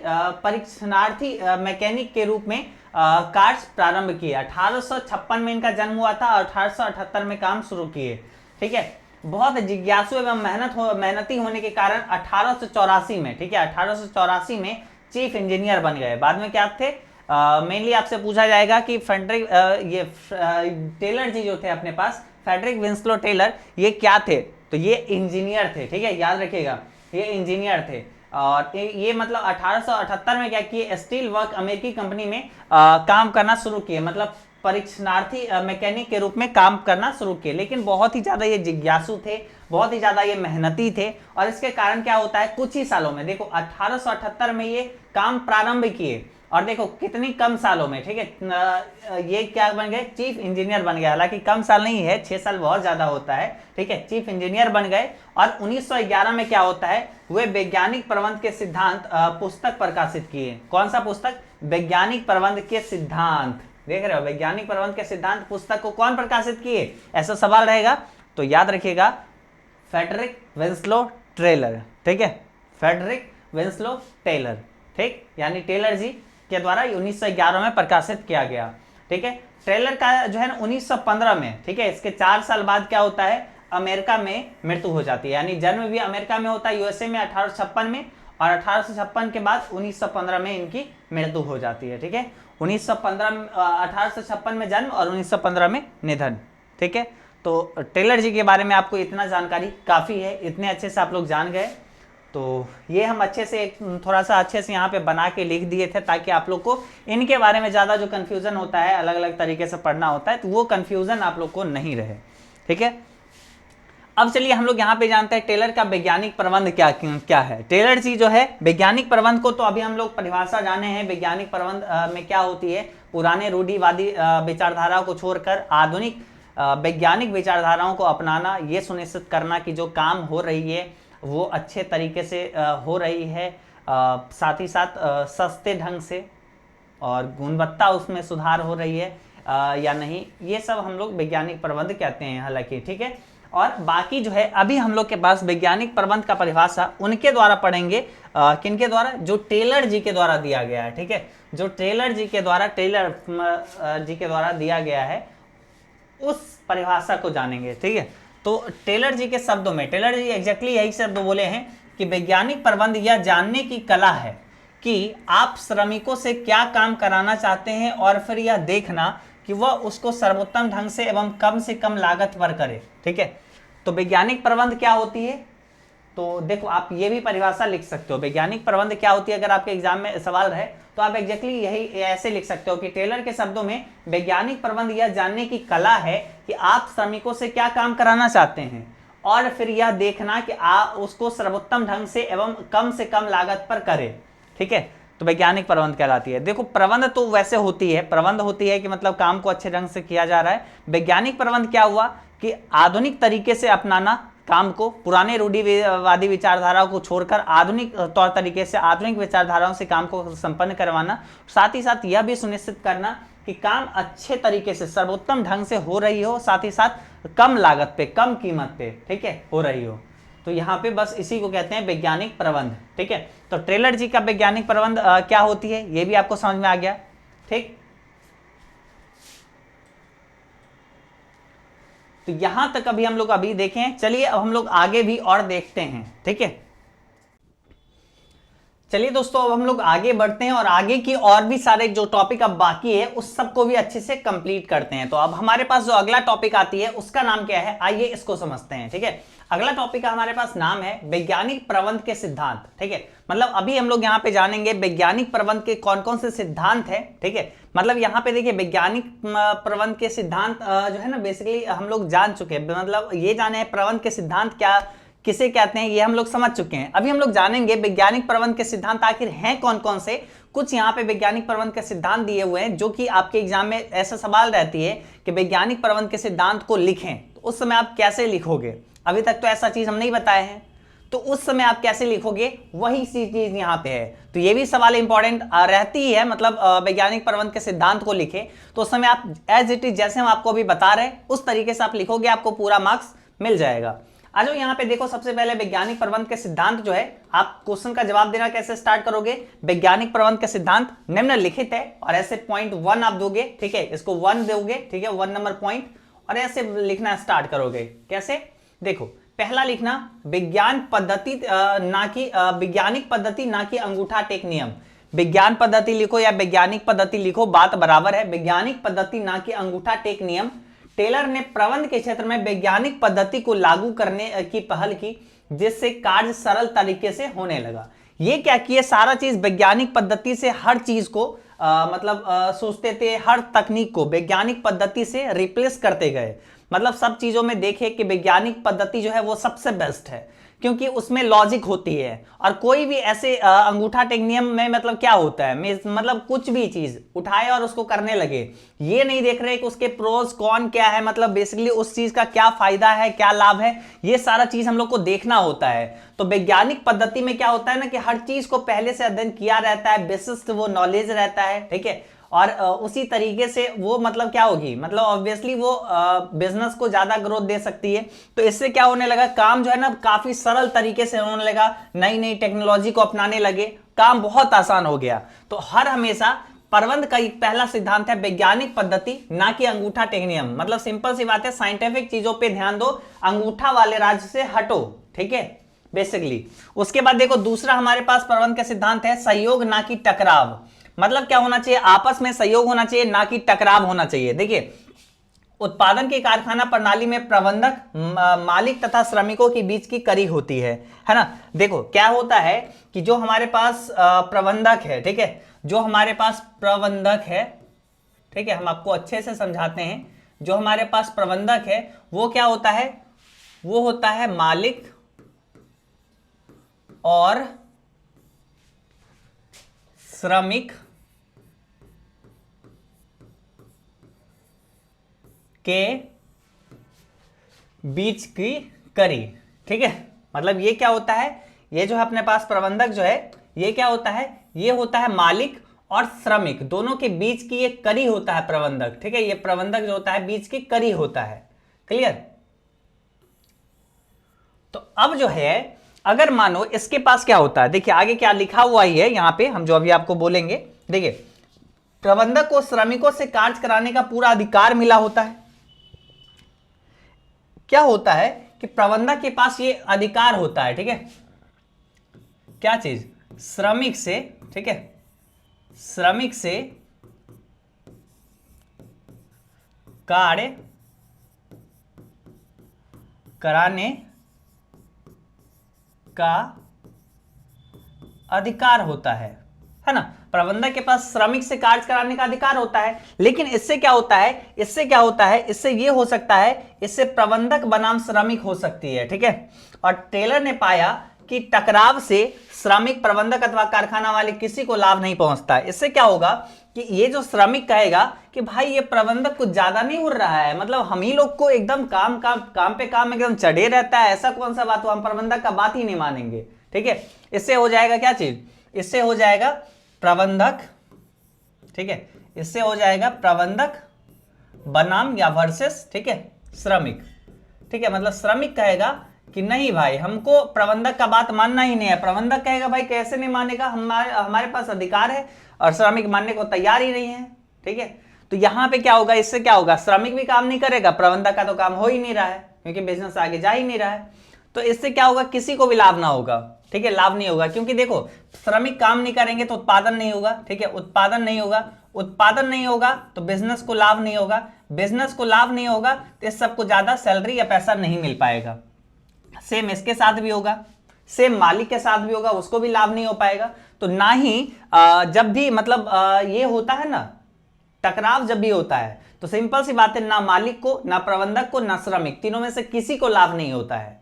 मैकेनिक के रूप में कार्य प्रारंभ किए। 1856 में इनका जन्म हुआ था और 1878 में काम शुरू किए, ठीक है। बहुत जिज्ञासु एवं मेहनती होने के कारण 1884 में, ठीक है, 1884 में चीफ इंजीनियर बन गए। बाद में क्या थे, मेनली आपसे पूछा जाएगा कि फ्रेडरिक टेलर जी जो थे अपने पास, फ्रेडरिक विंसलो टेलर, ये क्या थे, तो ये इंजीनियर थे, ठीक है, याद रखिएगा, ये इंजीनियर थे। और ये मतलब 1878 में क्या किए, स्टील वर्क अमेरिकी कंपनी में काम करना शुरू किए, मतलब परीक्षणार्थी मैकेनिक के रूप में काम करना शुरू किए। लेकिन बहुत ही ज्यादा ये जिज्ञासु थे, बहुत ही ज्यादा ये मेहनती थे, और इसके कारण क्या होता है, कुछ ही सालों में, देखो 1878 में ये काम प्रारंभ किए और देखो कितनी कम सालों में, ठीक है, ये क्या बन गए, चीफ इंजीनियर बन गए। हालांकि कम साल नहीं है, 6 साल बहुत ज्यादा होता है, ठीक है, चीफ इंजीनियर बन गए। और 1911 में क्या होता है, वे वैज्ञानिक प्रबंध के सिद्धांत पुस्तक प्रकाशित किए। कौन सा पुस्तक, वैज्ञानिक प्रबंध के सिद्धांत, देख रहे हो, वैज्ञानिक प्रबंध के सिद्धांत पुस्तक को कौन प्रकाशित किए, ऐसा सवाल रहेगा तो याद रखिएगा, फ्रेडरिक विंसलो टेलर, ठीक है, फ्रेडरिक विंसलो टेलर, ठीक, यानी टेलर जी के द्वारा 1911 में प्रकाशित किया गया, ठीक है। टेलर का जो है ना 1915 में, ठीक है, इसके 4 साल बाद क्या होता है, अमेरिका में मृत्यु हो जाती है, यानी जन्म भी अमेरिका में होता है, यूएसए में 1856 में, और 1856 के बाद 1915 में इनकी मृत्यु हो जाती है। ठीक है, 1856 में जन्म और 1915 में निधन। ठीक है, तो टेलर जी के बारे में आपको इतना जानकारी काफ़ी है, इतने अच्छे से आप लोग जान गए। तो ये हम अच्छे से थोड़ा सा अच्छे से यहाँ पे बना के लिख दिए थे ताकि आप लोग को इनके बारे में ज़्यादा जो कन्फ्यूज़न होता है, अलग अलग तरीके से पढ़ना होता है, तो वो कन्फ्यूज़न आप लोग को नहीं रहे। ठीक है, अब चलिए हम लोग यहाँ पे जानते हैं टेलर का वैज्ञानिक प्रबंध क्या है। टेलर जी जो है वैज्ञानिक प्रबंध को तो अभी हम लोग परिभाषा जाने हैं। वैज्ञानिक प्रबंध में क्या होती है, पुराने रूढ़िवादी विचारधाराओं को छोड़कर आधुनिक वैज्ञानिक विचारधाराओं को अपनाना, ये सुनिश्चित करना कि जो काम हो रही है वो अच्छे तरीके से हो रही है, साथ ही साथ सस्ते ढंग से और गुणवत्ता उसमें सुधार हो रही है या नहीं, ये सब हम लोग वैज्ञानिक प्रबंध कहते हैं हालांकि। ठीक है, और बाकी जो है अभी हम लोग के पास वैज्ञानिक प्रबंध का परिभाषा उनके द्वारा पढ़ेंगे, किनके द्वारा, जो टेलर जी के द्वारा दिया गया है। ठीक है, जो टेलर जी के द्वारा दिया गया है उस परिभाषा को जानेंगे। ठीक है, तो टेलर जी के शब्दों में, टेलर जी एग्जैक्टली यही शब्द बोले हैं कि वैज्ञानिक प्रबंध यह जानने की कला है कि आप श्रमिकों से क्या काम कराना चाहते हैं और फिर यह देखना कि वह उसको सर्वोत्तम ढंग से कम लागत पर करे। ठीक है, तो वैज्ञानिक प्रबंध क्या होती है, तो देखो आप ये भी परिभाषा लिख सकते हो। वैज्ञानिक प्रबंध क्या होती है, अगर आपके एग्जाम में सवाल रहे तो आप एग्जैक्टली यही ऐसे लिख सकते हो कि टेलर के शब्दों में वैज्ञानिक प्रबंध यह जानने की कला है कि आप श्रमिकों से क्या काम कराना चाहते हैं और फिर यह देखना कि आप उसको सर्वोत्तम ढंग से कम लागत पर करें। ठीक है, तो वैज्ञानिक प्रबंध कहलाती है। देखो प्रबंध तो वैसे होती है, प्रबंध होती है कि मतलब काम को अच्छे ढंग से किया जा रहा है। वैज्ञानिक प्रबंध क्या हुआ कि आधुनिक तरीके से अपनाना काम को, पुराने रूढ़िवादी विचारधाराओं को छोड़कर आधुनिक तौर तरीके से आधुनिक विचारधाराओं से काम को संपन्न करवाना, साथ ही साथ यह भी सुनिश्चित करना कि काम अच्छे तरीके से सर्वोत्तम ढंग से हो रही हो, साथ ही साथ कम लागत पे, कम कीमत पे, ठीक है, हो रही हो। तो यहाँ पे बस इसी को कहते हैं वैज्ञानिक प्रबंध। ठीक है, तो टेलर जी का वैज्ञानिक प्रबंध क्या होती है ये भी आपको समझ में आ गया। ठीक, तो यहां तक अभी हम लोग देखें। चलिए अब हम लोग आगे भी और देखते हैं। ठीक है, चलिए दोस्तों अब हम लोग आगे बढ़ते हैं और आगे की और भी सारे जो टॉपिक अब बाकी है उस सबको भी अच्छे से कंप्लीट करते हैं। तो अब हमारे पास जो अगला टॉपिक आती है उसका नाम क्या है, आइए इसको समझते हैं। ठीक है, अगला टॉपिक का हमारे पास नाम है वैज्ञानिक प्रबंध के सिद्धांत। ठीक है, मतलब अभी हम लोग यहाँ पे जानेंगे वैज्ञानिक प्रबंध के कौन कौन से सिद्धांत हैं। ठीक है, मतलब यहाँ पे देखिए वैज्ञानिक प्रबंध के सिद्धांत जो है ना बेसिकली हम लोग जान चुके हैं, मतलब ये जाने हैं प्रबंध के सिद्धांत क्या किसे कहते हैं ये हम लोग समझ चुके हैं। अभी हम लोग जानेंगे वैज्ञानिक प्रबंध के सिद्धांत आखिर हैं कौन कौन से। कुछ यहाँ पे वैज्ञानिक प्रबंध के सिद्धांत दिए हुए हैं जो कि आपके एग्जाम में ऐसा सवाल रहती है कि वैज्ञानिक प्रबंध के सिद्धांत को लिखें, तो उस समय आप कैसे लिखोगे। अभी तक तो ऐसा चीज हम नहीं बताए हैं, तो उस समय आप कैसे लिखोगे वही चीज यहाँ पे है। तो ये भी सवाल इंपॉर्टेंट रहती है, मतलब वैज्ञानिक प्रबंध के सिद्धांत को लिखे तो उस समय आप एज इट इज जैसे हम आपको अभी बता रहे हैं उस तरीके से आप लिखोगे, आपको पूरा मार्क्स मिल जाएगा। आ जाओ यहाँ पे देखो, सबसे पहले वैज्ञानिक प्रबंध के सिद्धांत जो है, आप क्वेश्चन का जवाब देना कैसे स्टार्ट करोगे, वैज्ञानिक प्रबंध के सिद्धांत निम्नलिखित है और ऐसे पॉइंट 1 आप दोगे। ठीक है, इसको 1 दोगे, ठीक है, 1 नंबर पॉइंट, और ऐसे लिखना स्टार्ट करोगे। कैसे, देखो पहला लिखना विज्ञान पद्धति वैज्ञानिक पद्धति ना कि अंगूठा टेक नियम। विज्ञान पद्धति लिखो या वैज्ञानिक पद्धति लिखो, बात बराबर है। वैज्ञानिक पद्धति ना कि अंगूठा टेक नियम। टेलर ने प्रबंध के क्षेत्र में वैज्ञानिक पद्धति को लागू करने की पहल की जिससे कार्य सरल तरीके से होने लगा। ये क्या किए, सारा चीज वैज्ञानिक पद्धति से हर चीज को सोचते थे, हर तकनीक को वैज्ञानिक पद्धति से रिप्लेस करते गए। मतलब सब चीजों में देखे कि वैज्ञानिक पद्धति जो है वो सबसे बेस्ट है क्योंकि उसमें लॉजिक होती है। और कोई भी ऐसे अंगूठा टेक नियम में मतलब क्या होता है, मतलब कुछ भी चीज उठाए और उसको करने लगे, ये नहीं देख रहे कि उसके प्रोज कौन क्या है, मतलब बेसिकली उस चीज का क्या फायदा है, क्या लाभ है, ये सारा चीज हम लोग को देखना होता है। तो वैज्ञानिक पद्धति में क्या होता है ना कि हर चीज को पहले से अध्ययन किया रहता है, विशिष्ट वो नॉलेज रहता है। ठीक है, और उसी तरीके से वो मतलब क्या होगी, मतलब ऑब्वियसली वो बिजनेस को ज्यादा ग्रोथ दे सकती है। तो इससे क्या होने लगा, काम जो है ना काफी सरल तरीके से होने लगा, नई नई टेक्नोलॉजी को अपनाने लगे, काम बहुत आसान हो गया। तो हर हमेशा प्रबंध का एक पहला सिद्धांत है वैज्ञानिक पद्धति ना कि अंगूठा टेक नियम। मतलब सिंपल सी बात है, साइंटिफिक चीजों पे ध्यान दो, अंगूठा वाले राज्य से हटो। ठीक है, बेसिकली। उसके बाद देखो दूसरा हमारे पास प्रबंधन का सिद्धांत है सहयोग ना कि टकराव। मतलब क्या होना चाहिए, आपस में सहयोग होना चाहिए ना कि टकराव होना चाहिए। देखिए उत्पादन की कारखाना प्रणाली में प्रबंधक मालिक तथा श्रमिकों के बीच की कड़ी होती है ना। देखो क्या होता है कि जो हमारे पास प्रबंधक है, ठीक है, जो हमारे पास प्रबंधक है, ठीक है, हम आपको अच्छे से समझाते हैं। जो हमारे पास प्रबंधक है वो क्या होता है, वो होता है मालिक और श्रमिक के बीच की कड़ी, ठीक है। मतलब ये क्या होता है, ये जो है अपने पास प्रबंधक जो है ये क्या होता है, ये होता है मालिक और श्रमिक दोनों के बीच की एक कड़ी होता है प्रबंधक, ठीक है। ये प्रबंधक जो होता है बीच की कड़ी होता है। क्लियर। तो अब जो है अगर मानो इसके पास क्या होता है, देखिए आगे क्या लिखा हुआ ही है यहां पे, हम जो अभी आपको बोलेंगे। देखिए प्रबंधक को श्रमिकों से कार्य कराने का पूरा अधिकार मिला होता है। क्या होता है कि प्रबंधक के पास ये अधिकार होता है, ठीक है, क्या चीज, श्रमिक से, ठीक है, श्रमिक से कार्य कराने का अधिकार होता है ना। प्रबंधक के पास श्रमिक से कार्य कराने का अधिकार होता है, लेकिन इससे क्या होता है, इससे क्या होता है, इससे ये हो सकता है, इससे प्रबंधक बनाम श्रमिक हो सकती है, ठीक है। और टेलर ने पाया कि टकराव से श्रमिक, प्रबंधक अथवा कारखाना वाले किसी को लाभ नहीं पहुंचता। इससे क्या होगा कि ये जो श्रमिक कहेगा कि भाई ये प्रबंधक कुछ ज्यादा नहीं उड़ रहा है, मतलब हम ही लोग को एकदम काम पे काम एकदम चढ़े रहता है, ऐसा कौन सा बात हो, हम प्रबंधक का बात ही नहीं मानेंगे, ठीक है। इससे हो जाएगा क्या चीज, इससे हो जाएगा प्रबंधक, ठीक है, इससे हो जाएगा प्रबंधक बनाम या वर्सेस, ठीक है, श्रमिक, ठीक है। मतलब श्रमिक कहेगा कि नहीं भाई हमको प्रबंधक का बात मानना ही नहीं है, प्रबंधक कहेगा भाई कैसे नहीं मानेगा, हमारे पास अधिकार है, और श्रमिक मानने को तैयार ही नहीं है, ठीक है। तो यहां पे क्या होगा, इससे क्या होगा, श्रमिक भी काम नहीं करेगा, प्रबंधक का तो काम हो ही नहीं रहा है क्योंकि बिजनेस आगे जा ही नहीं रहा है। तो इससे क्या होगा, किसी को भी लाभ ना होगा, ठीक है, लाभ नहीं होगा, क्योंकि देखो श्रमिक काम नहीं करेंगे तो उत्पादन नहीं होगा, ठीक है, उत्पादन नहीं होगा, उत्पादन नहीं होगा तो बिजनेस को लाभ नहीं होगा, बिजनेस को लाभ नहीं होगा तो इस सबको ज्यादा सैलरी या पैसा नहीं मिल पाएगा। सेम इसके साथ भी होगा, सेम मालिक के साथ भी होगा, उसको भी लाभ नहीं हो पाएगा। तो ना ही जब भी मतलब ये होता है ना, टकराव जब भी होता है तो सिंपल सी बात है, ना मालिक को, ना प्रबंधक को, ना श्रमिक, तीनों में से किसी को लाभ नहीं होता है।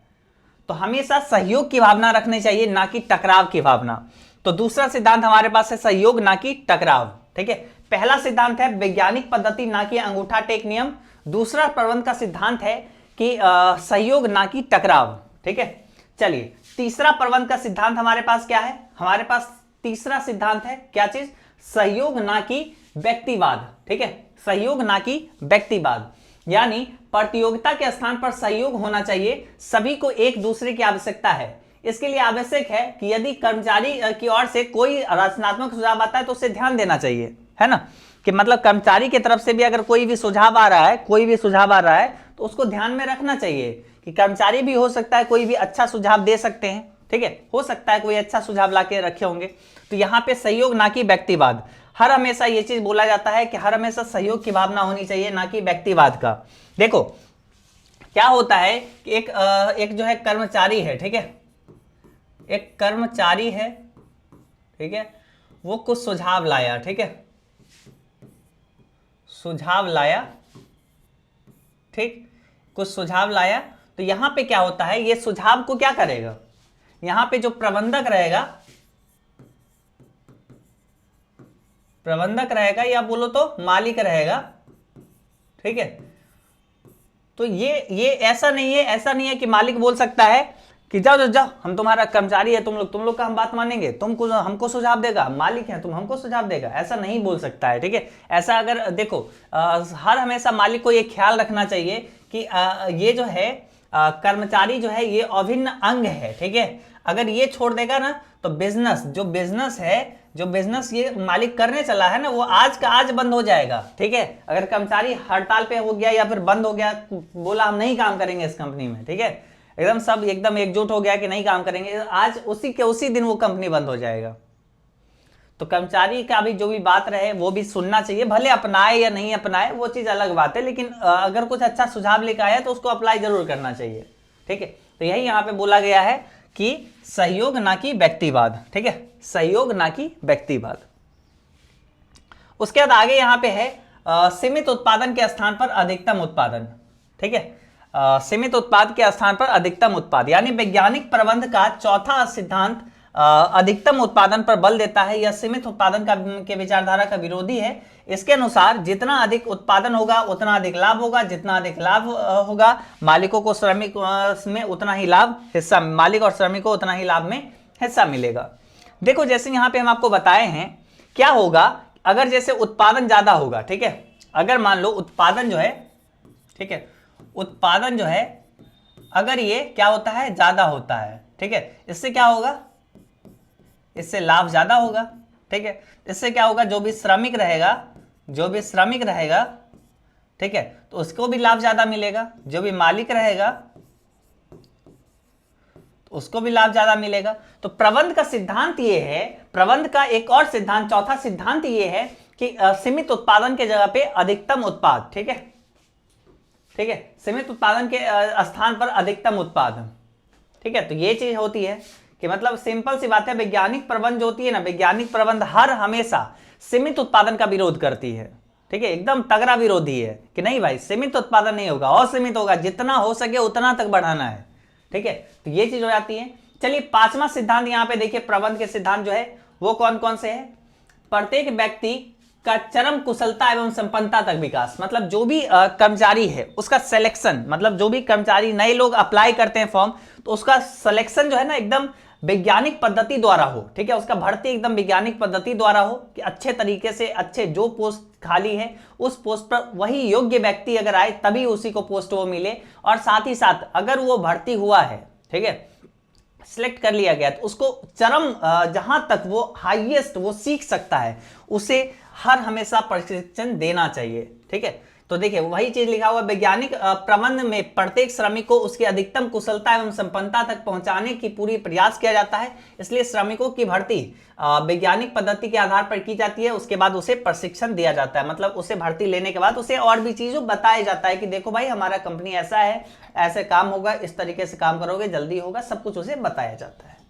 तो हमेशा सहयोग की भावना रखनी चाहिए, ना कि टकराव की भावना। तो दूसरा सिद्धांत हमारे पास है सहयोग ना कि टकराव, ठीक है। पहला सिद्धांत है वैज्ञानिक पद्धति ना कि अंगूठा टेक नियम। दूसरा प्रबंधन का सिद्धांत है कि सहयोग ना कि टकराव, ठीक है। चलिए तीसरा प्रबंधन का सिद्धांत हमारे पास क्या है, हमारे पास तीसरा सिद्धांत है क्या चीज, सहयोग ना कि व्यक्तिवाद, ठीक है, सहयोग ना कि व्यक्तिवाद। यानी प्रतियोगिता के स्थान पर सहयोग होना चाहिए, सभी को एक दूसरे की आवश्यकता है। इसके लिए आवश्यक है कि यदि कर्मचारी की ओर से कोई रचनात्मक सुझाव आता है तो उसे ध्यान देना चाहिए, है ना, कि मतलब कर्मचारी की तरफ से भी अगर कोई भी सुझाव आ रहा है, कोई भी सुझाव आ रहा है तो उसको ध्यान में रखना चाहिए कि कर्मचारी भी हो सकता है कोई भी अच्छा सुझाव दे सकते हैं, ठीक है, हो सकता है कोई अच्छा सुझाव लाके रखे होंगे। तो यहाँ पे सहयोग ना कि व्यक्तिवाद, हर हमेशा ये चीज बोला जाता है कि हर हमेशा सहयोग की भावना होनी चाहिए, ना कि व्यक्तिवाद का। देखो क्या होता है कि एक जो है कर्मचारी है, ठीक है, एक कर्मचारी है, ठीक है, वो कुछ सुझाव लाया, ठीक है, सुझाव लाया, ठीक, कुछ सुझाव लाया। तो यहां पे क्या होता है, ये सुझाव को क्या करेगा, यहां पे जो प्रबंधक रहेगा या बोलो तो मालिक रहेगा, ठीक है। तो ये ऐसा नहीं है कि मालिक बोल सकता है कि जाओ जाओ हम तुम्हारा कर्मचारी है, तुम लोग का हम बात मानेंगे, तुमको हमको सुझाव देगा, मालिक है तुम हमको सुझाव देगा, ऐसा नहीं बोल सकता है, ठीक है। ऐसा अगर देखो हर हमेशा मालिक को ये ख्याल रखना चाहिए कि ये जो है कर्मचारी जो है ये अभिन्न अंग है, ठीक है। अगर ये छोड़ देगा ना तो जो बिजनेस ये मालिक करने चला है ना वो आज का आज बंद हो जाएगा, ठीक है। अगर कर्मचारी हड़ताल पे हो गया या फिर बंद हो गया, बोला हम नहीं काम करेंगे इस कंपनी में, ठीक है, एकदम सब एकदम एकजुट हो गया कि नहीं काम करेंगे, आज उसी के उसी दिन वो कंपनी बंद हो जाएगा। तो कर्मचारी का भी जो भी बात रहे वो भी सुनना चाहिए, भले अपनाए या नहीं अपनाए वो चीज अलग बात है, लेकिन अगर कुछ अच्छा सुझाव लेकर आया तो उसको अप्लाई जरूर करना चाहिए। ठीक है, तो यही यहाँ पे बोला गया है कि सहयोग ना कि व्यक्तिवाद। ठीक है, सहयोग ना कि व्यक्तिवाद। उसके बाद आगे यहाँ पे है सीमित उत्पादन के स्थान पर अधिकतम उत्पादन। ठीक है, सीमित उत्पाद के स्थान पर अधिकतम उत्पाद, यानी वैज्ञानिक प्रबंध का चौथा सिद्धांत अधिकतम उत्पादन पर बल देता है। यह सीमित उत्पादन के विचारधारा का विरोधी है। इसके अनुसार जितना अधिक उत्पादन होगा उतना अधिक लाभ होगा, जितना अधिक लाभ होगा मालिकों को श्रमिक में उतना ही लाभ हिस्सा, मालिक और श्रमिक को उतना ही लाभ में हिस्सा मिलेगा। देखो जैसे यहाँ पे हम आपको बताए हैं, क्या होगा अगर जैसे उत्पादन ज्यादा होगा। ठीक है, अगर मान लो उत्पादन जो है, ठीक है, उत्पादन जो है अगर ये क्या होता है, ज्यादा होता है। ठीक है, इससे क्या होगा, इससे लाभ ज्यादा होगा। ठीक है, इससे क्या होगा, जो भी श्रमिक रहेगा, जो भी श्रमिक रहेगा, ठीक है, तो उसको भी लाभ ज्यादा मिलेगा। जो भी मालिक रहेगा तो उसको भी लाभ ज्यादा मिलेगा। तो प्रबंध का सिद्धांत ये है, प्रबंध का एक और सिद्धांत, चौथा सिद्धांत ये है कि सीमित उत्पादन के जगह पे अधिकतम उत्पाद। ठीक है, ठीक है, सीमित उत्पादन के स्थान पर अधिकतम उत्पादन। ठीक है, तो ये चीज होती है कि मतलब सिंपल सी बात है, वैज्ञानिक प्रबंध जो होती है ना, वैज्ञानिक प्रबंध हर हमेशा सीमित उत्पादन का विरोध करती है। ठीक है, एकदम तगड़ा विरोधी है कि नहीं भाई सीमित उत्पादन नहीं होगा, असीमित होगा, जितना हो सके उतना तक बढ़ाना है। ठीक है, तो ये चीज हो जाती है। चलिए पांचवा सिद्धांत यहाँ पे देखिए, प्रबंध के सिद्धांत जो है वो कौन कौन से है। प्रत्येक व्यक्ति का चरम कुशलता एवं संपन्नता तक विकास, मतलब जो भी कर्मचारी है उसका सिलेक्शन, मतलब जो भी कर्मचारी नए लोग अप्लाई करते हैं फॉर्म, तो उसका सिलेक्शन जो है ना एकदम वैज्ञानिक पद्धति द्वारा हो। ठीक है, उसका भर्ती एकदम वैज्ञानिक पद्धति द्वारा हो कि अच्छे तरीके से, अच्छे जो पोस्ट खाली है उस पोस्ट पर वही योग्य व्यक्ति अगर आए तभी उसी को पोस्ट वो मिले। और साथ ही साथ अगर वो भर्ती हुआ है, ठीक है, सिलेक्ट कर लिया गया, तो उसको चरम जहां तक वो हाईएस्ट वो सीख सकता है उसे हर हमेशा प्रशिक्षण देना चाहिए। ठीक है, तो देखिए वही चीज लिखा हुआ, वैज्ञानिक प्रबंध में प्रत्येक श्रमिक को उसकी अधिकतम कुशलता एवं संपन्नता तक पहुंचाने की पूरी प्रयास किया जाता है। इसलिए श्रमिकों की भर्ती वैज्ञानिक पद्धति के आधार पर की जाती है। उसके बाद उसे प्रशिक्षण दिया जाता है, मतलब उसे भर्ती लेने के बाद उसे और भी चीजों बताया जाता है कि देखो भाई हमारा कंपनी ऐसा है, ऐसे काम होगा, इस तरीके से काम करोगे जल्दी होगा, सब कुछ उसे बताया जाता है।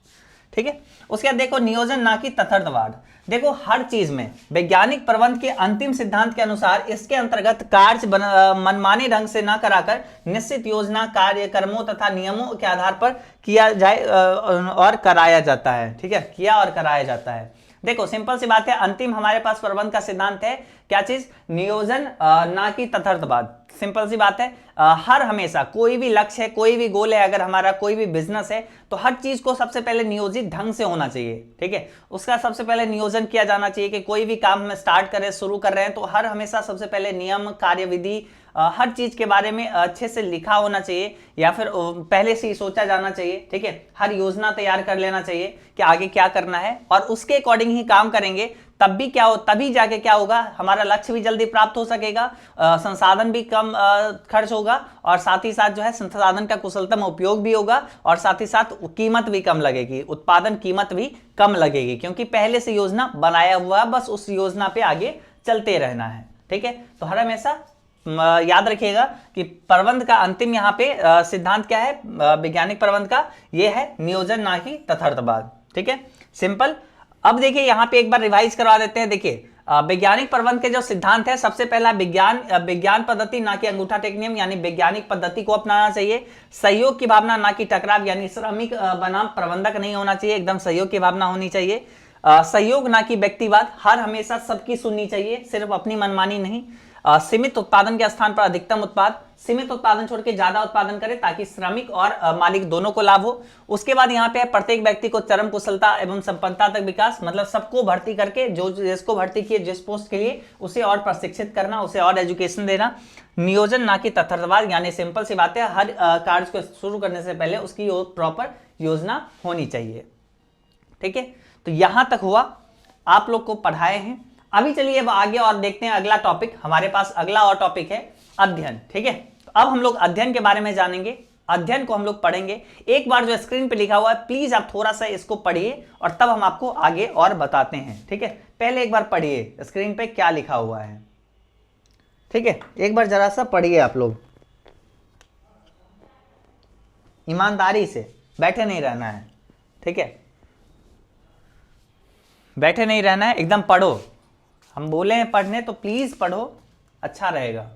ठीक है, उसके बाद देखो नियोजन ना कि तथार्थवाद। देखो हर चीज में वैज्ञानिक प्रबंध के अंतिम सिद्धांत के अनुसार इसके अंतर्गत कार्य मनमाने ढंग से न कराकर निश्चित योजना, कार्यक्रमों तथा नियमों के आधार पर किया जाए और कराया जाता है। ठीक है, किया और कराया जाता है। देखो सिंपल सी बात है, अंतिम हमारे पास प्रबंध का सिद्धांत है क्या चीज, नियोजन ना कि तथार्थवाद। सिंपल सी बात है, हर हमेशा कोई भी लक्ष्य है, कोई भी गोल है, अगर हमारा कोई भी बिजनेस है तो हर चीज को सबसे पहले नियोजित ढंग से होना चाहिए। ठीक है, उसका सबसे पहले नियोजन किया जाना चाहिए कि कोई भी काम में स्टार्ट करें, शुरू कर रहे हैं तो हर हमेशा सबसे पहले नियम, कार्यविधि, हर चीज के बारे में अच्छे से लिखा होना चाहिए या फिर पहले से ही सोचा जाना चाहिए। ठीक है, हर योजना तैयार कर लेना चाहिए कि आगे क्या करना है और उसके अकॉर्डिंग ही काम करेंगे, तब भी क्या हो, तभी जाके क्या होगा, हमारा लक्ष्य भी जल्दी प्राप्त हो सकेगा, संसाधन भी कम खर्च होगा और साथ ही साथ जो है संसाधन का कुशलतम उपयोग भी होगा और साथ ही साथ कीमत भी कम लगेगी, उत्पादन कीमत भी कम लगेगी, क्योंकि पहले से योजना बनाया हुआ है, बस उस योजना पे आगे चलते रहना है। ठीक है, तो हर हमेशा याद रखिएगा कि प्रबंध का अंतिम यहाँ पे सिद्धांत क्या है, वैज्ञानिक प्रबंध का, ये है नियोजन ना कि तथार्थवाद। ठीक है, सिंपल। अब देखिए यहाँ पे एक बार रिवाइज करवा देते हैं। देखिए वैज्ञानिक प्रबंध के जो सिद्धांत है, सबसे पहला विज्ञान पद्धति ना कि अंगूठा टेक नियम, यानी वैज्ञानिक पद्धति को अपनाना चाहिए। सहयोग की भावना ना कि टकराव, यानी श्रमिक बनाम प्रबंधक नहीं होना चाहिए, एकदम सहयोग की भावना होनी चाहिए। सहयोग ना कि व्यक्तिवाद, हर हमेशा सबकी सुननी चाहिए, सिर्फ अपनी मनमानी नहीं। सीमित उत्पादन के स्थान पर अधिकतम उत्पाद, सीमित उत्पादन छोड़ के ज्यादा उत्पादन करें ताकि श्रमिक और मालिक दोनों को लाभ हो। उसके बाद यहाँ पे प्रत्येक व्यक्ति को चरम कुशलता एवं संपन्नता तक विकास, मतलब सबको भर्ती करके जो जिसको भर्ती किए जिस पोस्ट के लिए उसे और प्रशिक्षित करना, उसे और एजुकेशन देना। नियोजन ना कि तथार्थवाद, यानी सिंपल सी बात है, हर कार्य को शुरू करने से पहले उसकी प्रॉपर योजना होनी चाहिए। ठीक है, तो यहां तक हुआ, आप लोग को पढ़ाए हैं। अभी चलिए अब आगे और देखते हैं अगला टॉपिक, हमारे पास अगला और टॉपिक है अध्ययन। ठीक है, तो अब हम लोग अध्ययन के बारे में जानेंगे। अध्ययन को हम लोग पढ़ेंगे। एक बार जो स्क्रीन पे लिखा हुआ है प्लीज आप थोड़ा सा इसको पढ़िए और तब हम आपको आगे और बताते हैं, ठीक है। पहले एक बार पढ़िए स्क्रीन पे क्या लिखा हुआ है, ठीक है, एक बार जरा सा पढ़िए आप लोग, ईमानदारी से, बैठे नहीं रहना है, ठीक है, बैठे नहीं रहना है, एकदम पढ़ो। हम बोले हैं पढ़ने तो प्लीज पढ़ो, अच्छा रहेगा।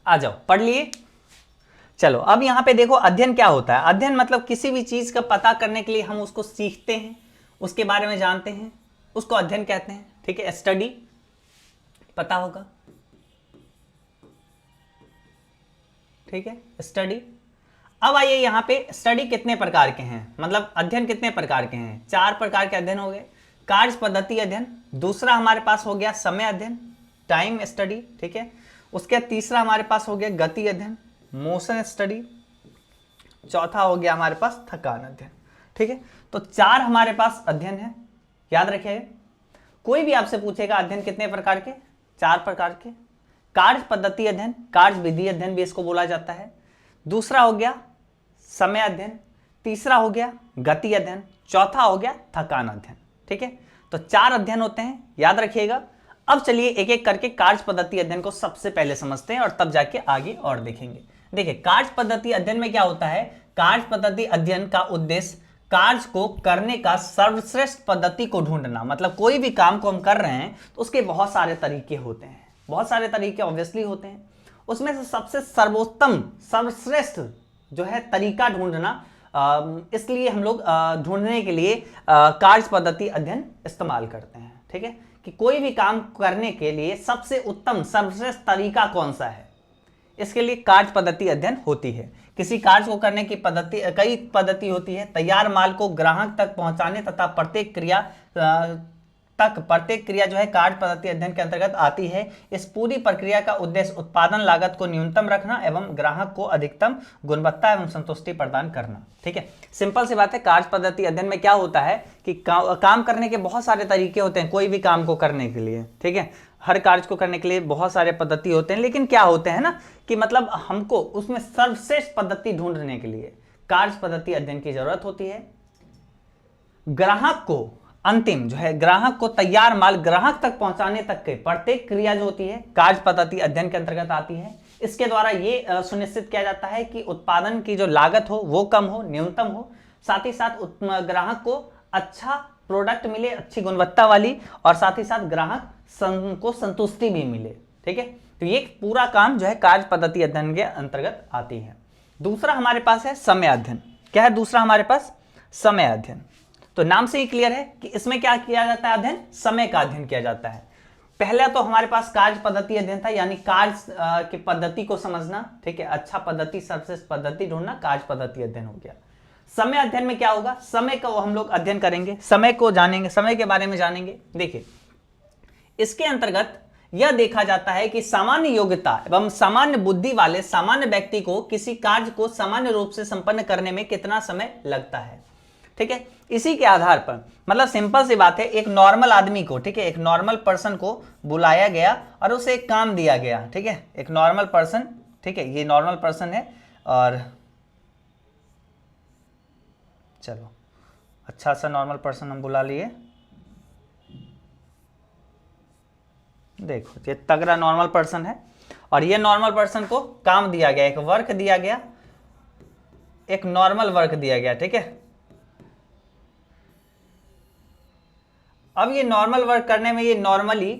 आ जाओ, पढ़ लिए। चलो अब यहां पे देखो अध्ययन क्या होता है। अध्ययन मतलब किसी भी चीज का पता करने के लिए हम उसको सीखते हैं, उसके बारे में जानते हैं, उसको अध्ययन कहते हैं, ठीक है। स्टडी पता होगा, ठीक है, स्टडी। अब आइए यहाँ पे स्टडी कितने प्रकार के हैं, मतलब अध्ययन कितने प्रकार के हैं। 4 प्रकार के अध्ययन हो गए। कार्य पद्धति अध्ययन, दूसरा हमारे पास हो गया समय अध्ययन, टाइम स्टडी, ठीक है। उसके तीसरा हमारे पास हो गया गति अध्ययन, मोशन स्टडी। चौथा हो गया हमारे पास थकान अध्ययन, ठीक है। तो 4 हमारे पास अध्ययन है, याद रखिए। कोई भी आपसे पूछेगा अध्ययन कितने प्रकार के, 4 प्रकार के। कार्य पद्धति अध्ययन, कार्य विधि अध्ययन भी इसको बोला जाता है। दूसरा हो गया समय अध्ययन, तीसरा हो गया गति अध्ययन, चौथा हो गया थकान अध्ययन, ठीक है। तो 4 अध्ययन होते हैं, याद रखिएगा। अब चलिए एक एक करके कार्य पद्धति अध्ययन को सबसे पहले समझते हैं और तब जाके आगे और देखेंगे। देखिए कार्य पद्धति अध्ययन में क्या होता है। कार्य पद्धति अध्ययन का उद्देश्य कार्य को करने का सर्वश्रेष्ठ पद्धति को ढूंढना, मतलब कोई भी काम को हम कर रहे हैं तो उसके बहुत सारे तरीके होते हैं, बहुत सारे तरीके ऑब्वियसली होते हैं। उसमें से सबसे सर्वोत्तम सर्वश्रेष्ठ जो है तरीका ढूंढना, इसलिए हम लोग ढूंढने के लिए कार्य पद्धति अध्ययन इस्तेमाल करते हैं, ठीक है। कि कोई भी काम करने के लिए सबसे उत्तम सर्वश्रेष्ठ तरीका कौन सा है, इसके लिए कार्य पद्धति अध्ययन होती है। किसी कार्य को करने की पद्धति, कई पद्धति होती है। तैयार माल को ग्राहक तक पहुंचाने तथा प्रत्येक क्रिया जो है कार्य पद्धति अध्ययन के अंतर्गत आती है। इस पूरी प्रक्रिया का उद्देश्य उत्पादन लागत को न्यूनतम रखना एवं ग्राहक को अधिकतम गुणवत्ता एवं संतुष्टि प्रदान करना, ठीक है। सिंपल सी बात है। कार्य पद्धति अध्ययन में क्या होता है कि काम करने के बहुत सारे तरीके होते हैं, कोई भी काम को करने के लिए, ठीक है। हर कार्य को करने के लिए बहुत सारे पद्धति होते हैं, लेकिन क्या होते हैं ना कि मतलब हमको उसमें सर्वश्रेष्ठ पद्धति ढूंढने के लिए कार्य पद्धति अध्ययन की जरूरत होती है। ग्राहक को अंतिम जो है, ग्राहक को तैयार माल ग्राहक तक पहुंचाने तक के प्रत्येक क्रिया जो होती है कार्य पद्धति अध्ययन के अंतर्गत आती है। इसके द्वारा ये सुनिश्चित किया जाता है कि उत्पादन की जो लागत हो वो कम हो, न्यूनतम हो, साथ ही साथ ग्राहक को अच्छा प्रोडक्ट मिले, अच्छी गुणवत्ता वाली, और साथ ही साथ ग्राहक को संतुष्टि भी मिले, ठीक है। तो ये पूरा काम जो है कार्य पद्धति अध्ययन के अंतर्गत आती है। दूसरा हमारे पास है समय अध्ययन। क्या है दूसरा हमारे पास? समय अध्ययन। तो नाम से ही क्लियर है कि इसमें क्या किया जाता है, अध्ययन, समय का अध्ययन किया जाता है। पहला तो हमारे पास कार्य पद्धति अध्ययन था, यानी कार्य की पद्धति को समझना, ठीक है, अच्छा पद्धति, सर्वश्रेष्ठ पद्धति ढूंढना, कार्य पद्धति अध्ययन हो गया। समय अध्ययन में क्या होगा, समय का हम लोग अध्ययन करेंगे, समय को जानेंगे, समय के बारे में जानेंगे। देखिए इसके अंतर्गत यह देखा जाता है कि सामान्य योग्यता एवं सामान्य बुद्धि वाले सामान्य व्यक्ति को किसी कार्य को सामान्य रूप से संपन्न करने में कितना समय लगता है, ठीक है। इसी के आधार पर, मतलब सिंपल सी बात है, एक नॉर्मल आदमी को, ठीक है, एक नॉर्मल पर्सन को बुलाया गया और उसे एक काम दिया गया, ठीक है, एक नॉर्मल पर्सन, ठीक है, ये नॉर्मल पर्सन है। और चलो अच्छा सा नॉर्मल पर्सन हम बुला लिए। देखो ये तगड़ा नॉर्मल पर्सन है और ये नॉर्मल पर्सन को काम दिया गया, एक वर्क दिया गया, एक नॉर्मल वर्क दिया गया, ठीक है। अब ये नॉर्मल वर्क करने में ये नॉर्मली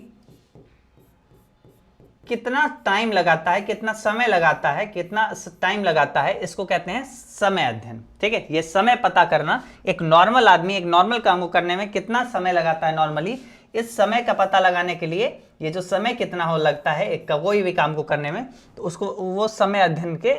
कितना टाइम लगाता है, कितना समय लगाता है, कितना टाइम लगाता है, इसको कहते हैं समय अध्ययन, ठीक है। ये समय पता करना, एक नॉर्मल आदमी एक नॉर्मल काम को करने में कितना समय लगाता है नॉर्मली, इस समय का पता लगाने के लिए ये जो समय कितना हो लगता है एक कोई भी काम को करने में, तो उसको वो समय अध्ययन के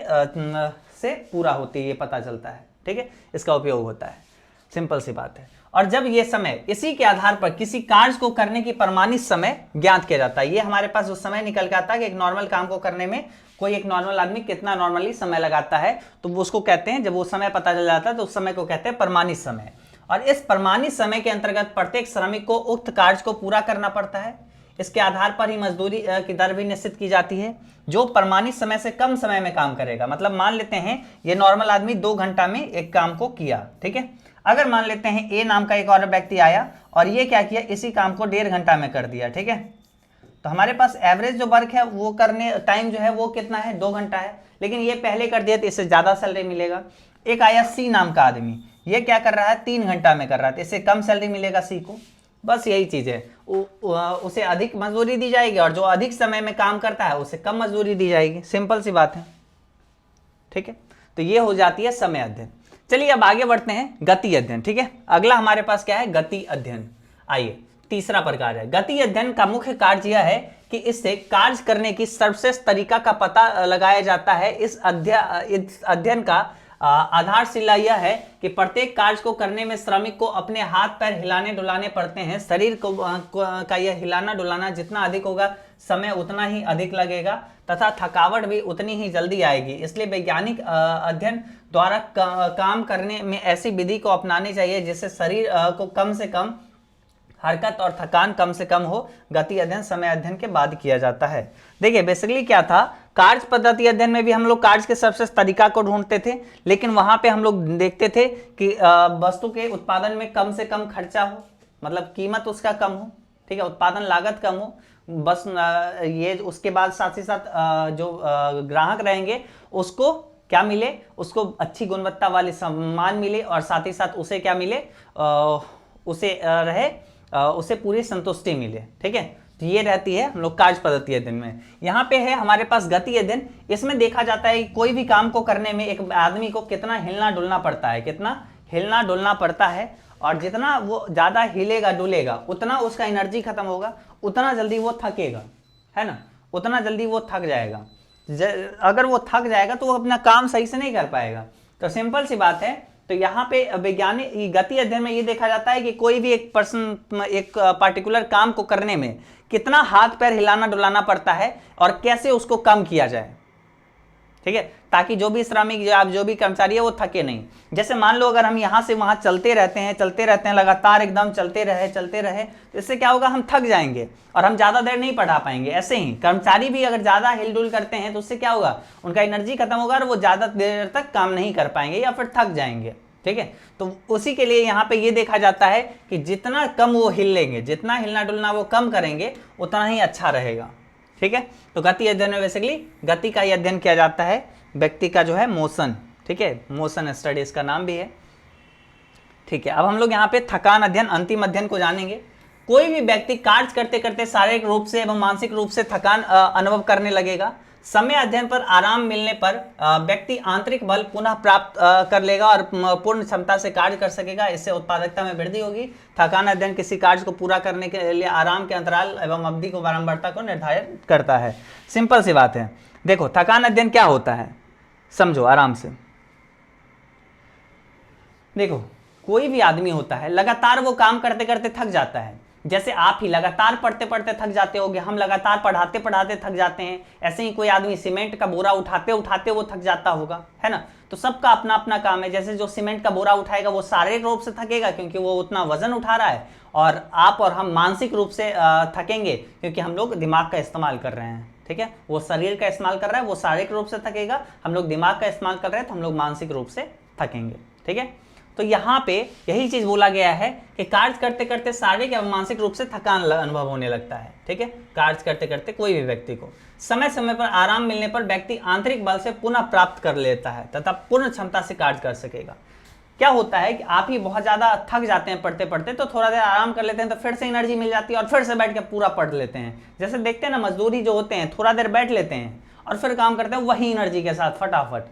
से पूरा होती है, ये पता चलता है, ठीक है, इसका उपयोग होता है। सिंपल सी बात है। और जब ये समय इसी के आधार पर किसी कार्य को करने की प्रमाणित समय ज्ञात किया जाता है। ये हमारे पास उस समय निकल के आता है कि एक नॉर्मल काम को करने में कोई एक नॉर्मल आदमी कितना नॉर्मली समय लगाता है, तो वो उसको कहते हैं, जब वो समय पता चल जाता है तो उस समय को कहते हैं प्रमाणित समय। और इस प्रमाणित समय के अंतर्गत प्रत्येक श्रमिक को उक्त कार्य को पूरा करना पड़ता है। इसके आधार पर ही मजदूरी की दर भी निश्चित की जाती है। जो प्रमाणित समय से कम समय में काम करेगा, मतलब मान लेते हैं ये नॉर्मल आदमी 2 घंटा में एक काम को किया, ठीक है। अगर मान लेते हैं ए नाम का एक और व्यक्ति आया और ये क्या किया, इसी काम को 1.5 घंटा में कर दिया, ठीक है। तो हमारे पास एवरेज जो वर्क है वो करने टाइम जो है वो कितना है, 2 घंटा है, लेकिन ये पहले कर दिया तो इससे ज्यादा सैलरी मिलेगा। एक आया सी नाम का आदमी, ये क्या कर रहा है, 3 घंटा में कर रहा है, इससे कम सैलरी मिलेगा सी को। बस यही चीज है, उसे अधिक मजदूरी दी जाएगी और जो अधिक समय में काम करता है उसे कम मजदूरी दी जाएगी। सिंपल सी बात है, ठीक है। तो ये हो जाती है समय अध्ययन। चलिए अब आगे बढ़ते हैं, गति अध्ययन, ठीक है। अगला हमारे पास क्या है, गति अध्ययन। आइए, तीसरा प्रकार है गति अध्ययन का मुख्य कार्य यह है कि इससे कार्य करने की सर्वश्रेष्ठ तरीका का पता लगाया जाता है। इस अध्ययन का आधारशिला यह है कि प्रत्येक कार्य को करने में श्रमिक को अपने हाथ पैर हिलाने डुलाने पड़ते हैं। शरीर का यह हिलाना डुलाना जितना अधिक होगा, समय उतना ही अधिक लगेगा तथा थकावट भी उतनी ही जल्दी आएगी। इसलिए वैज्ञानिक अध्ययन द्वारा काम करने में ऐसी विधि को अपनानी चाहिए जिससे शरीर को कम से कम हरकत और थकान कम से कम हो। गति अध्ययन समय अध्ययन के बाद किया जाता है। देखिए बेसिकली क्या था, कार्य पद्धति अध्ययन में भी हम लोग कार्य के सर्वश्रेष्ठ तरीका को ढूंढते थे, लेकिन वहां पे हम लोग देखते थे कि वस्तु के उत्पादन में कम से कम खर्चा हो, मतलब कीमत उसका कम हो, ठीक है, उत्पादन लागत कम हो, बस ये उसके बाद साथ ही साथ जो ग्राहक रहेंगे उसको क्या मिले, उसको अच्छी गुणवत्ता वाले सामान मिले और साथ ही साथ उसे क्या मिले, उसे पूरी संतुष्टि मिले, ठीक है। तो ये रहती है हम लोग कार्य पद्धति अध्ययन में। यहाँ पे है हमारे पास गति अध्ययन। इसमें देखा जाता है कि कोई भी काम को करने में एक आदमी को कितना हिलना डुलना पड़ता है, कितना हिलना डुलना पड़ता है, और जितना वो ज्यादा हिलेगा डुलेगा उतना उसका एनर्जी खत्म होगा, उतना जल्दी वो थकेगा, है ना, उतना जल्दी वो थक जाएगा। अगर वो थक जाएगा तो वो अपना काम सही से नहीं कर पाएगा। तो सिंपल सी बात है। तो यहाँ पे वैज्ञानिक गति अध्ययन में ये देखा जाता है कि कोई भी एक पर्सन एक पार्टिकुलर काम को करने में कितना हाथ पैर हिलाना डुलाना पड़ता है और कैसे उसको कम किया जाए, ठीक है, ताकि जो भी श्रमिक जो भी कर्मचारी है वो थके नहीं। जैसे मान लो अगर हम यहाँ से वहाँ चलते रहते हैं लगातार एकदम चलते रहे तो इससे क्या होगा, हम थक जाएंगे और हम ज़्यादा देर नहीं पढ़ा पाएंगे। ऐसे ही कर्मचारी भी अगर ज़्यादा हिलडुल करते हैं तो उससे क्या होगा, उनका एनर्जी खत्म होगा और वो ज़्यादा देर तक काम नहीं कर पाएंगे या फिर थक जाएंगे, ठीक है। तो उसी के लिए यहाँ पे ये देखा जाता है कि जितना कम वो हिल लेंगे, जितना हिलना डुलना वो कम करेंगे उतना ही अच्छा रहेगा, ठीक है। तो गति अध्ययन में बेसिकली गति का ही अध्ययन किया जाता है, व्यक्ति का जो है मोशन, ठीक है, मोशन स्टडी इसका नाम भी है, ठीक है। अब हम लोग यहाँ पे थकान अध्ययन अंतिम अध्ययन को जानेंगे। कोई भी व्यक्ति कार्य करते करते शारीरिक रूप से एवं मानसिक रूप से थकान अनुभव करने लगेगा। समय अध्ययन पर आराम मिलने पर व्यक्ति आंतरिक बल पुनः प्राप्त कर लेगा और पूर्ण क्षमता से कार्य कर सकेगा। इससे उत्पादकता में वृद्धि होगी। थकान अध्ययन किसी कार्य को पूरा करने के लिए आराम के अंतराल एवं अवधि को बारंबारता को निर्धारित करता है। सिंपल सी बात है। देखो थकान अध्ययन क्या होता है, समझो आराम से। देखो कोई भी आदमी होता है लगातार वो काम करते करते थक जाता है। जैसे आप ही लगातार पढ़ते पढ़ते थक जाते होगे, हम लगातार पढ़ाते पढ़ाते थक जाते हैं। ऐसे ही कोई आदमी सीमेंट का बोरा उठाते उठाते वो थक जाता होगा, है ना। तो सबका अपना अपना काम है। जैसे जो सीमेंट का बोरा उठाएगा वो शारीरिक रूप से थकेगा क्योंकि वो उतना वजन उठा रहा है, और आप और हम मानसिक रूप से थकेंगे क्योंकि हम लोग दिमाग का इस्तेमाल कर रहे हैं, ठीक है। वो शरीर का इस्तेमाल कर रहा है, वो शारीरिक रूप से थकेगा, हम लोग दिमाग का इस्तेमाल कर रहे हैं तो हम लोग मानसिक रूप से थकेंगे, ठीक है। तो यहाँ पे यही चीज बोला गया है कि कार्य करते करते शारीरिक एवं मानसिक रूप से थकान अनुभव होने लगता है, ठीक है। कार्य करते करते कोई भी व्यक्ति को समय समय पर आराम मिलने पर व्यक्ति आंतरिक बल से पुनः प्राप्त कर लेता है तथा पूर्ण क्षमता से कार्य कर सकेगा। क्या होता है कि आप ही बहुत ज्यादा थक जाते हैं पढ़ते पढ़ते, तो थोड़ा देर आराम कर लेते हैं तो फिर से एनर्जी मिल जाती है और फिर से बैठ के पूरा पढ़ लेते हैं। जैसे देखते हैं ना मजदूरी जो होते हैं, थोड़ा देर बैठ लेते हैं और फिर काम करते हैं वही एनर्जी के साथ फटाफट,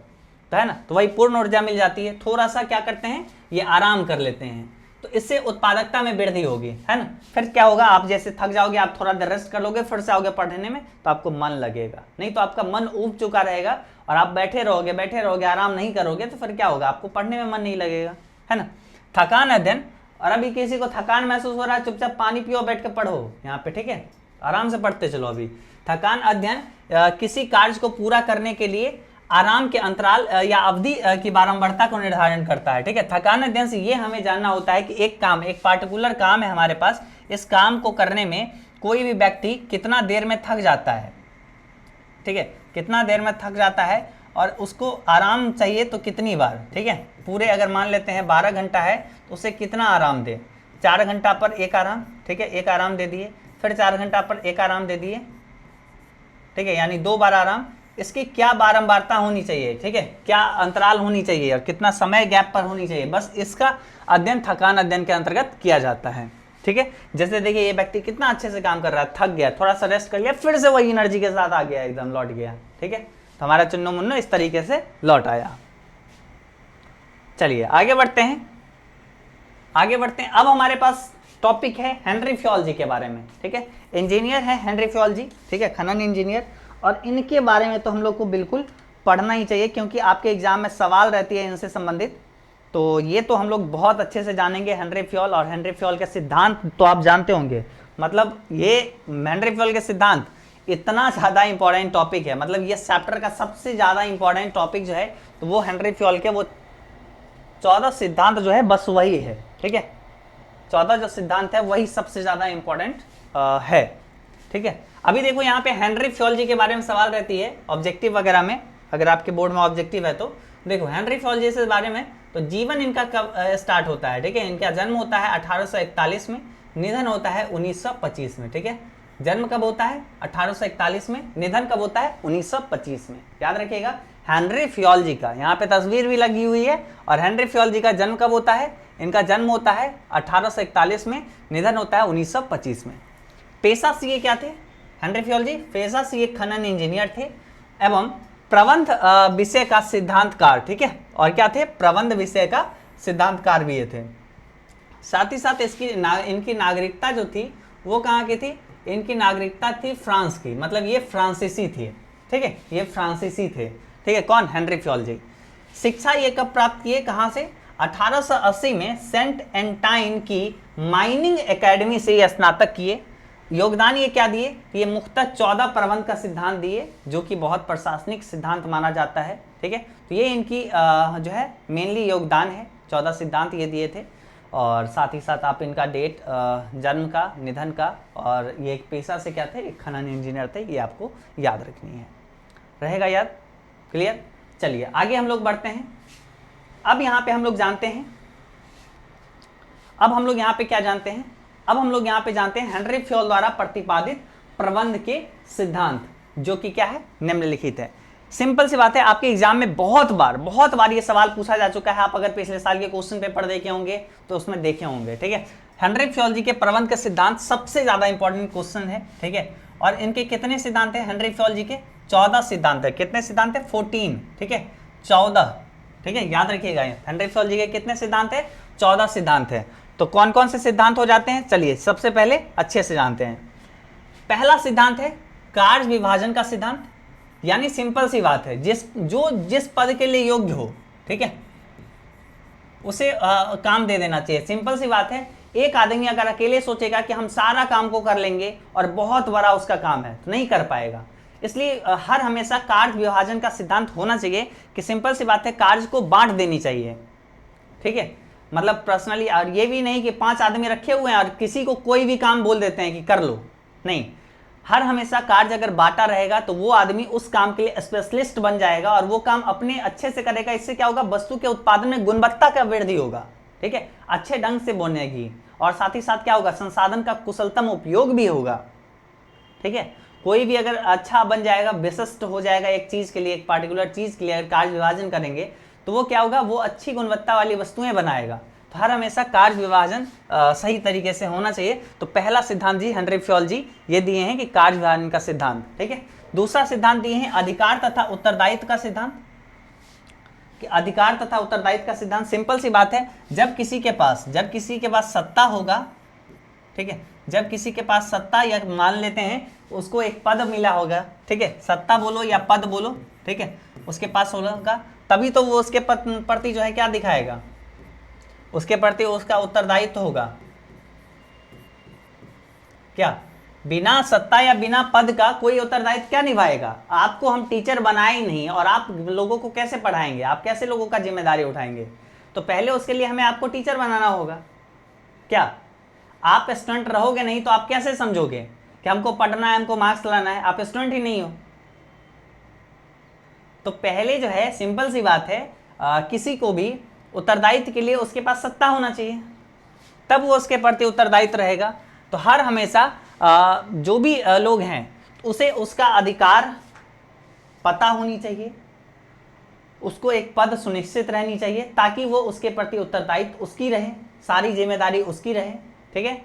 तो है ना, तो वही पूर्ण ऊर्जा मिल जाती है। थोड़ा सा क्या करते हैं, ये आराम कर लेते हैं, तो इससे उत्पादकता में वृद्धि होगी, है ना। फिर क्या होगा, आप जैसे थक जाओगे, आप थोड़ा देर रेस्ट कर लोगे, फिर से आओगे पढ़ने में तो आपको मन लगेगा। नहीं तो आपका मन ऊब चुका रहेगा और आप बैठे रहोगे आराम नहीं करोगे तो फिर क्या होगा, आपको पढ़ने में मन नहीं लगेगा, है ना। थकान अध्ययन और अभी किसी को थकान महसूस हो रहा है, चुपचाप पानी पियो, बैठ के पढ़ो यहाँ पे, ठीक है, आराम से पढ़ते चलो। अभी थकान अध्ययन किसी कार्य को पूरा करने के लिए आराम के अंतराल या अवधि की बारंबारता को निर्धारण करता है, ठीक है। थकान अध्ययन से ये हमें जानना होता है कि एक काम, एक पार्टिकुलर काम है हमारे पास, इस काम को करने में कोई भी व्यक्ति कितना देर में थक जाता है, ठीक है, कितना देर में थक जाता है और उसको आराम चाहिए तो कितनी बार, ठीक है। पूरे अगर मान लेते हैं 12 घंटा है तो उसे कितना आराम दे, 4 घंटा पर एक आराम, ठीक है, एक आराम दे दिए, फिर 4 घंटा पर एक आराम दे दिए, ठीक है, यानी 2 बार आराम। इसकी क्या बारंबारता होनी चाहिए, ठीक है, क्या अंतराल होनी चाहिए और कितना समय गैप पर होनी चाहिए, बस इसका अध्ययन थकान अध्ययन के अंतर्गत किया जाता है, ठीक है। जैसे देखिए ये व्यक्ति कितना अच्छे से काम कर रहा है, थक गया, थोड़ा सा रेस्ट कर लिया, फिर से वही एनर्जी के साथ आ गया, एकदम लौट गया, ठीक है। तो हमारा चुन्नू मुन्नू इस तरीके से लौट आया। चलिए आगे बढ़ते हैं, आगे बढ़ते हैं। अब हमारे पास टॉपिक है हेनरी फ्योल के बारे में, ठीक है। इंजीनियर है हेनरी फ्योल, ठीक है, खनन इंजीनियर, और इनके बारे में तो हम लोग को बिल्कुल पढ़ना ही चाहिए क्योंकि आपके एग्जाम में सवाल रहती है इनसे संबंधित। तो ये तो हम लोग बहुत अच्छे से जानेंगे हेनरी फ्योल, और हेनरी फ्योल के सिद्धांत तो आप जानते होंगे। मतलब ये हेनरी फ्योल के सिद्धांत इतना ज़्यादा इंपॉर्टेंट टॉपिक है, मतलब ये चैप्टर का सबसे ज़्यादा इंपॉर्टेंट टॉपिक जो है तो वो हेनरी फ्योल के वो 14 सिद्धांत जो है बस वही है, ठीक है। 14 जो सिद्धांत है वही सबसे ज़्यादा इंपॉर्टेंट है, ठीक है। अभी देखो यहाँ पे हेनरी फ्योल के बारे में सवाल रहती है ऑब्जेक्टिव वगैरह में, अगर आपके बोर्ड में ऑब्जेक्टिव है तो देखो हेनरी फ्योल के बारे में। तो जीवन इनका कब स्टार्ट होता है, ठीक है, इनका जन्म होता है 1841 में, निधन होता है 1925 में, ठीक है। जन्म कब होता है 1841 में, निधन कब होता है 1925 में, याद रखिएगा। हेनरी फ्योल का यहाँ पे तस्वीर भी लगी हुई है, और हेनरी फ्योल का जन्म कब होता है, इनका जन्म होता है 1841 में, निधन होता है 1925 में। पेशा से ये क्या थे हेनरी फ्योल पेशा से ये खनन इंजीनियर थे एवं प्रबंध विषय का सिद्धांतकार, ठीक है, और क्या थे, प्रबंध विषय का सिद्धांतकार भी ये थे। साथ ही साथ इनकी नागरिकता जो थी वो कहाँ की थी, इनकी नागरिकता थी फ्रांस की, मतलब ये फ्रांसीसी थे, ठीक है, ये फ्रांसीसी थे, ठीक है। कौन, हेनरी फ्योल। शिक्षा ये कब प्राप्त किए, कहाँ से, 1880 में सेंट एंटाइन की माइनिंग एकेडमी से ये स्नातक किए। योगदान ये क्या दिए, ये मुख्यतः 14 प्रबंध का सिद्धांत दिए, जो कि बहुत प्रशासनिक सिद्धांत माना जाता है, ठीक है। तो ये इनकी जो है मेनली योगदान है, 14 सिद्धांत ये दिए थे। और साथ ही साथ आप इनका डेट, जन्म का, निधन का, और ये एक पेशा से क्या थे, एक खनन इंजीनियर थे, ये आपको याद रखनी है, रहेगा याद, क्लियर। चलिए आगे हम लोग बढ़ते हैं। अब यहाँ पे हम लोग जानते हैं, अब हम लोग यहाँ पे क्या जानते हैं, अब हम लोग यहाँ पे जानते हैं हेनरी फ्योल द्वारा प्रतिपादित प्रबंध के सिद्धांत, जो कि क्या है, निम्नलिखित है। सिंपल सी बात है, आपके एग्जाम में बहुत बार ये सवाल पूछा जा चुका है। आप अगर पिछले साल के क्वेश्चन पेपर देखे होंगे तो उसमें देखे होंगे, ठीक है। हेनरी फ्योल के प्रबंध के सिद्धांत सबसे ज्यादा इंपॉर्टेंट क्वेश्चन है, ठीक है। और इनके कितने सिद्धांत है, हेनरी फ्योल के 14 सिद्धांत है। कितने सिद्धांत है, 14, ठीक है, 14, ठीक है, याद रखिएगा। हेनरी फ्योल के कितने सिद्धांत है, 14 सिद्धांत है। तो कौन कौन से सिद्धांत हो जाते हैं, चलिए सबसे पहले अच्छे से जानते हैं। पहला सिद्धांत है कार्य विभाजन का सिद्धांत, यानी सिंपल सी बात है, जिस पद के लिए योग्य हो, ठीक है, उसे काम दे देना चाहिए। सिंपल सी बात है, एक आदमी अगर अकेले सोचेगा कि हम सारा काम को कर लेंगे और बहुत बड़ा उसका काम है तो नहीं कर पाएगा। इसलिए हर हमेशा कार्य विभाजन का सिद्धांत होना चाहिए कि सिंपल सी बात है, कार्य को बांट देनी चाहिए, ठीक है। मतलब पर्सनली, और ये भी नहीं कि 5 आदमी रखे हुए हैं और किसी को कोई भी काम बोल देते हैं कि कर लो, नहीं। हर हमेशा कार्य अगर बांटा रहेगा तो वो आदमी उस काम के लिए स्पेशलिस्ट बन जाएगा और वो काम अपने अच्छे से करेगा। इससे क्या होगा, वस्तु के उत्पादन में गुणवत्ता का वृद्धि होगा, ठीक है, अच्छे ढंग से बनेगी, और साथ ही साथ क्या होगा, संसाधन का कुशलतम उपयोग भी होगा, ठीक है। कोई भी अगर अच्छा बन जाएगा, विशिष्ट हो जाएगा एक चीज के लिए, एक पार्टिकुलर चीज के लिए अगर कार्य विभाजन करेंगे तो वो क्या होगा, वो अच्छी गुणवत्ता वाली वस्तुएं बनाएगा। तो हर हमेशा कार्य विभाजन सही तरीके से होना चाहिए। तो पहला सिद्धांत जी हेनरी फ्योल ये दिए हैं कि कार्य विभाजन का सिद्धांत, ठीक है। दूसरा सिद्धांत दिए हैं अधिकार तथा उत्तरदायित्व का सिद्धांत, कि अधिकार तथा उत्तरदायित्व का सिद्धांत सिंपल सी बात है, जब किसी के पास सत्ता होगा, ठीक है, जब किसी के पास सत्ता, या मान लेते हैं उसको एक पद मिला होगा, ठीक है, सत्ता बोलो या पद बोलो, ठीक है, उसके पास होगा, तभी तो वो उसके प्रति जो है क्या दिखाएगा, उसके प्रति उसका उत्तरदायित्व होगा। क्या बिना सत्ता या बिना पद का कोई उत्तरदायित्व क्या निभाएगा? आपको हम टीचर बनाए ही नहीं और आप लोगों को कैसे पढ़ाएंगे? आप कैसे लोगों का जिम्मेदारी उठाएंगे? तो पहले उसके लिए हमें आपको टीचर बनाना होगा। क्या आप स्टूडेंट रहोगे नहीं तो आप कैसे समझोगे कि हमको पढ़ना है, हमको मार्क्स लाना है? आप स्टूडेंट ही नहीं हो। तो पहले जो है सिंपल सी बात है, किसी को भी उत्तरदायित्व के लिए उसके पास सत्ता होना चाहिए, तब वो उसके प्रति उत्तरदायित्व रहेगा। तो हर हमेशा जो भी लोग हैं उसे उसका अधिकार पता होनी चाहिए, उसको एक पद सुनिश्चित रहनी चाहिए ताकि वो उसके प्रति उत्तरदायित्व उसकी रहे, सारी जिम्मेदारी उसकी रहे। ठीक है,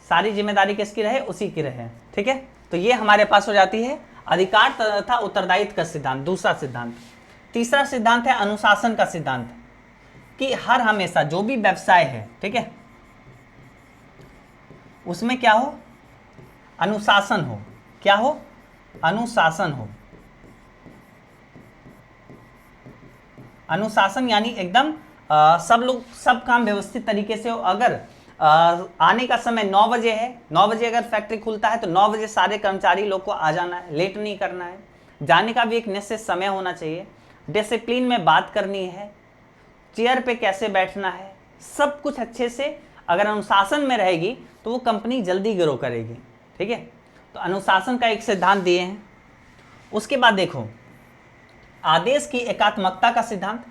सारी जिम्मेदारी किसकी रहे? उसी की रहे। ठीक है, तो ये हमारे पास हो जाती है अधिकार तथा उत्तरदायित्व का सिद्धांत, दूसरा सिद्धांत। तीसरा सिद्धांत है अनुशासन का सिद्धांत, कि हर हमेशा जो भी व्यवसाय है, ठीक है, उसमें क्या हो? अनुशासन हो। क्या हो? अनुशासन हो। अनुशासन यानी एकदम सब लोग सब काम व्यवस्थित तरीके से हो। अगर आने का समय 9 बजे है, 9 बजे अगर फैक्ट्री खुलता है तो 9 बजे सारे कर्मचारी लोग को आ जाना है, लेट नहीं करना है। जाने का भी एक निश्चित समय होना चाहिए। डिसिप्लिन में बात करनी है, चेयर पे कैसे बैठना है, सब कुछ अच्छे से अगर अनुशासन में रहेगी तो वो कंपनी जल्दी ग्रो करेगी। ठीक है, तो अनुशासन का एक सिद्धांत दिए हैं। उसके बाद देखो आदेश की एकात्मकता का सिद्धांत,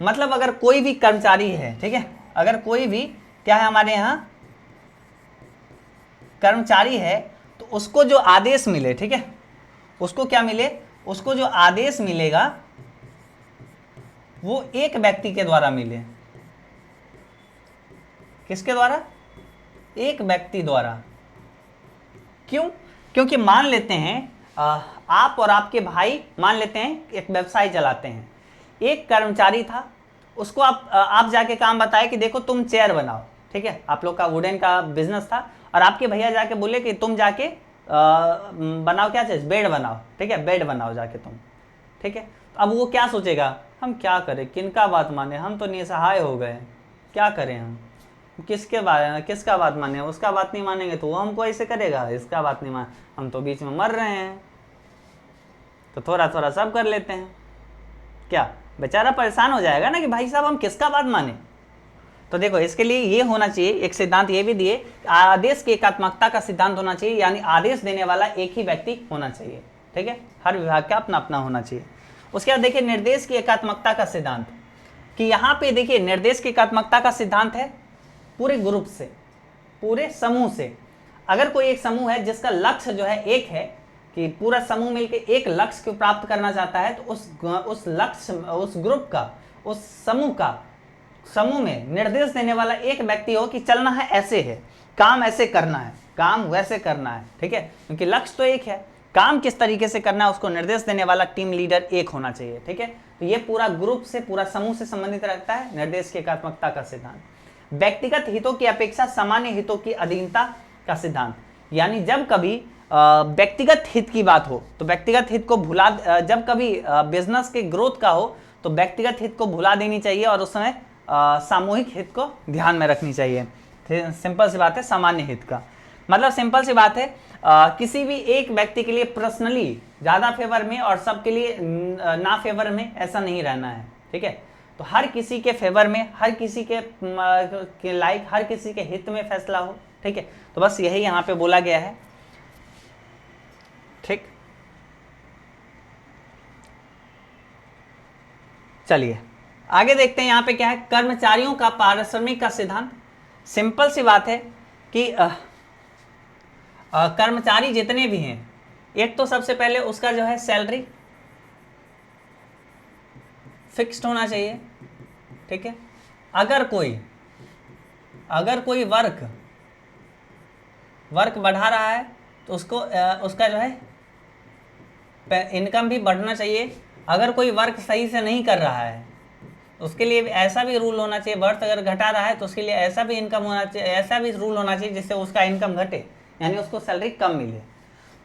मतलब अगर कोई भी कर्मचारी है, ठीक है, अगर कोई भी क्या है हमारे यहाँ कर्मचारी है, तो उसको जो आदेश मिले, ठीक है, उसको क्या मिले? उसको जो आदेश मिलेगा वो एक व्यक्ति के द्वारा मिले। किसके द्वारा? एक व्यक्ति द्वारा। क्यों? क्योंकि मान लेते हैं आप और आपके भाई मान लेते हैं एक व्यवसाय चलाते हैं, एक कर्मचारी था, उसको आप जाके काम बताए कि देखो तुम चेयर बनाओ, ठीक है, आप लोग का वुडन का बिजनेस था, और आपके भैया जाके बोले कि तुम जाके बनाओ क्या चीज? बेड बनाओ, ठीक है, बेड बनाओ जाके तुम। ठीक है, अब वो क्या सोचेगा? हम क्या करें, किनका बात माने, हम तो निसहाय हो गए, क्या करें हम, किसका बात माने? उसका बात नहीं मानेंगे तो वो हमको ऐसे करेगा, इसका बात नहीं मान, हम तो बीच में मर रहे हैं, तो थोड़ा थोड़ा सब कर लेते हैं। क्या बेचारा परेशान हो जाएगा ना कि भाई साहब हम किसका बात माने? तो देखो इसके लिए ये होना चाहिए, एक सिद्धांत ये भी दिए, आदेश की एकात्मकता का सिद्धांत होना चाहिए, यानी आदेश देने वाला एक ही व्यक्ति होना चाहिए। ठीक है, हर विभाग का अपना अपना होना चाहिए। उसके बाद देखिए निर्देश की एकात्मकता का सिद्धांत, कि यहाँ पे देखिए निर्देश की एकात्मकता का सिद्धांत है पूरे ग्रुप से, पूरे समूह से। अगर कोई एक समूह है जिसका लक्ष्य जो है एक है, कि पूरा समूह मिलकर एक लक्ष्य को प्राप्त करना चाहता है, तो उस लक्ष्य, उस ग्रुप का, उस समूह में निर्देश देने वाला एक व्यक्ति हो कि चलना है ऐसे है, काम ऐसे करना है, काम वैसे करना है। ठीक है, क्योंकि लक्ष्य तो एक है, काम किस तरीके से करना है उसको निर्देश देने वाला टीम लीडर एक होना चाहिए। ठीक है, तो ये पूरा ग्रुप से, पूरा समूह से संबंधित रहता है निर्देश की एकात्मकता का सिद्धांत। व्यक्तिगत हितों की अपेक्षा सामान्य हितों की अधीनता का सिद्धांत, यानी जब कभी व्यक्तिगत हित की बात हो तो व्यक्तिगत हित को भुला, जब कभी बिजनेस के ग्रोथ का हो तो व्यक्तिगत हित को भुला देनी चाहिए और उस समय सामूहिक हित को ध्यान में रखनी चाहिए। सिंपल सी बात है, सामान्य हित का मतलब सिंपल सी बात है, किसी भी एक व्यक्ति के लिए पर्सनली ज्यादा फेवर में और सबके लिए ना फेवर में ऐसा नहीं रहना है। ठीक है, तो हर किसी के फेवर में, हर किसी के लाइक, हर किसी के हित में फैसला हो। ठीक है, तो बस यही यहाँ पे बोला गया है। ठीक, चलिए आगे देखते हैं यहाँ पे क्या है, कर्मचारियों का पारिश्रमिक का सिद्धांत। सिंपल सी बात है कि कर्मचारी जितने भी हैं, एक तो सबसे पहले उसका जो है सैलरी फिक्स्ड होना चाहिए। ठीक है, अगर कोई वर्क बढ़ा रहा है तो उसको उसका जो है इनकम भी बढ़ना चाहिए। अगर कोई वर्क सही से नहीं कर रहा है उसके लिए ऐसा भी रूल होना चाहिए, वर्क अगर घटा रहा है तो उसके लिए ऐसा भी इनकम होना चाहिए, ऐसा भी रूल होना चाहिए जिससे उसका इनकम घटे, यानी उसको सैलरी कम मिले।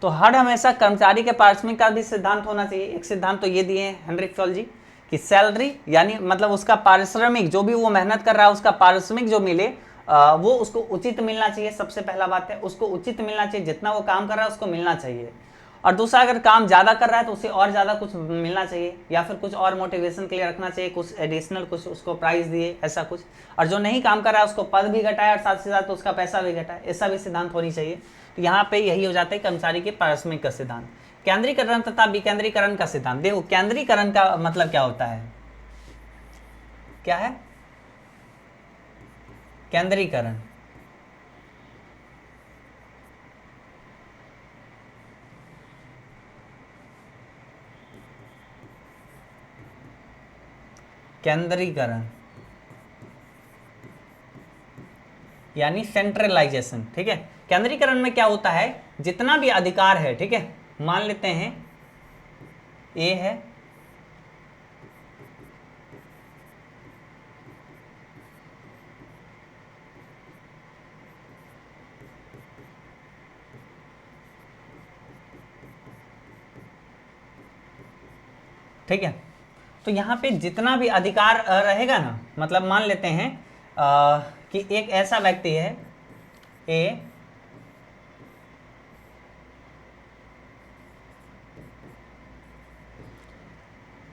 तो हर हमेशा कर्मचारी के पारिश्रमिक का भी सिद्धांत होना चाहिए। एक सिद्धांत तो ये दिए हैं हेनरिक फॉल जी कि सैलरी यानी मतलब उसका पारिश्रमिक, जो भी वो मेहनत कर रहा है उसका पारिश्रमिक जो मिले वो उसको उचित मिलना चाहिए। सबसे पहला बात है उसको उचित मिलना चाहिए, जितना वो काम कर रहा है उसको मिलना चाहिए। और दूसरा, अगर काम ज़्यादा कर रहा है तो उसे और ज़्यादा कुछ मिलना चाहिए, या फिर कुछ और मोटिवेशन के लिए रखना चाहिए, कुछ एडिशनल कुछ उसको प्राइस दिए, ऐसा कुछ। और जो नहीं काम कर रहा है उसको पद भी घटाए और साथ ही साथ उसका पैसा भी घटाए, ऐसा भी सिद्धांत होनी चाहिए। तो यहाँ पे यही हो जाता है कर्मचारी के पारिश्रमिक का सिद्धांत। केंद्रीकरण तथा विकेंद्रीकरण का सिद्धांत। देखो केंद्रीकरण का मतलब क्या होता है, क्या है केंद्रीकरण? केंद्रीकरण यानी सेंट्रलाइजेशन, ठीक है। केंद्रीकरण में क्या होता है, जितना भी अधिकार है, ठीक है, मान लेते हैं ए है, ठीक है। तो यहाँ पे जितना भी अधिकार रहेगा ना, मतलब मान लेते हैं कि एक ऐसा व्यक्ति है ए,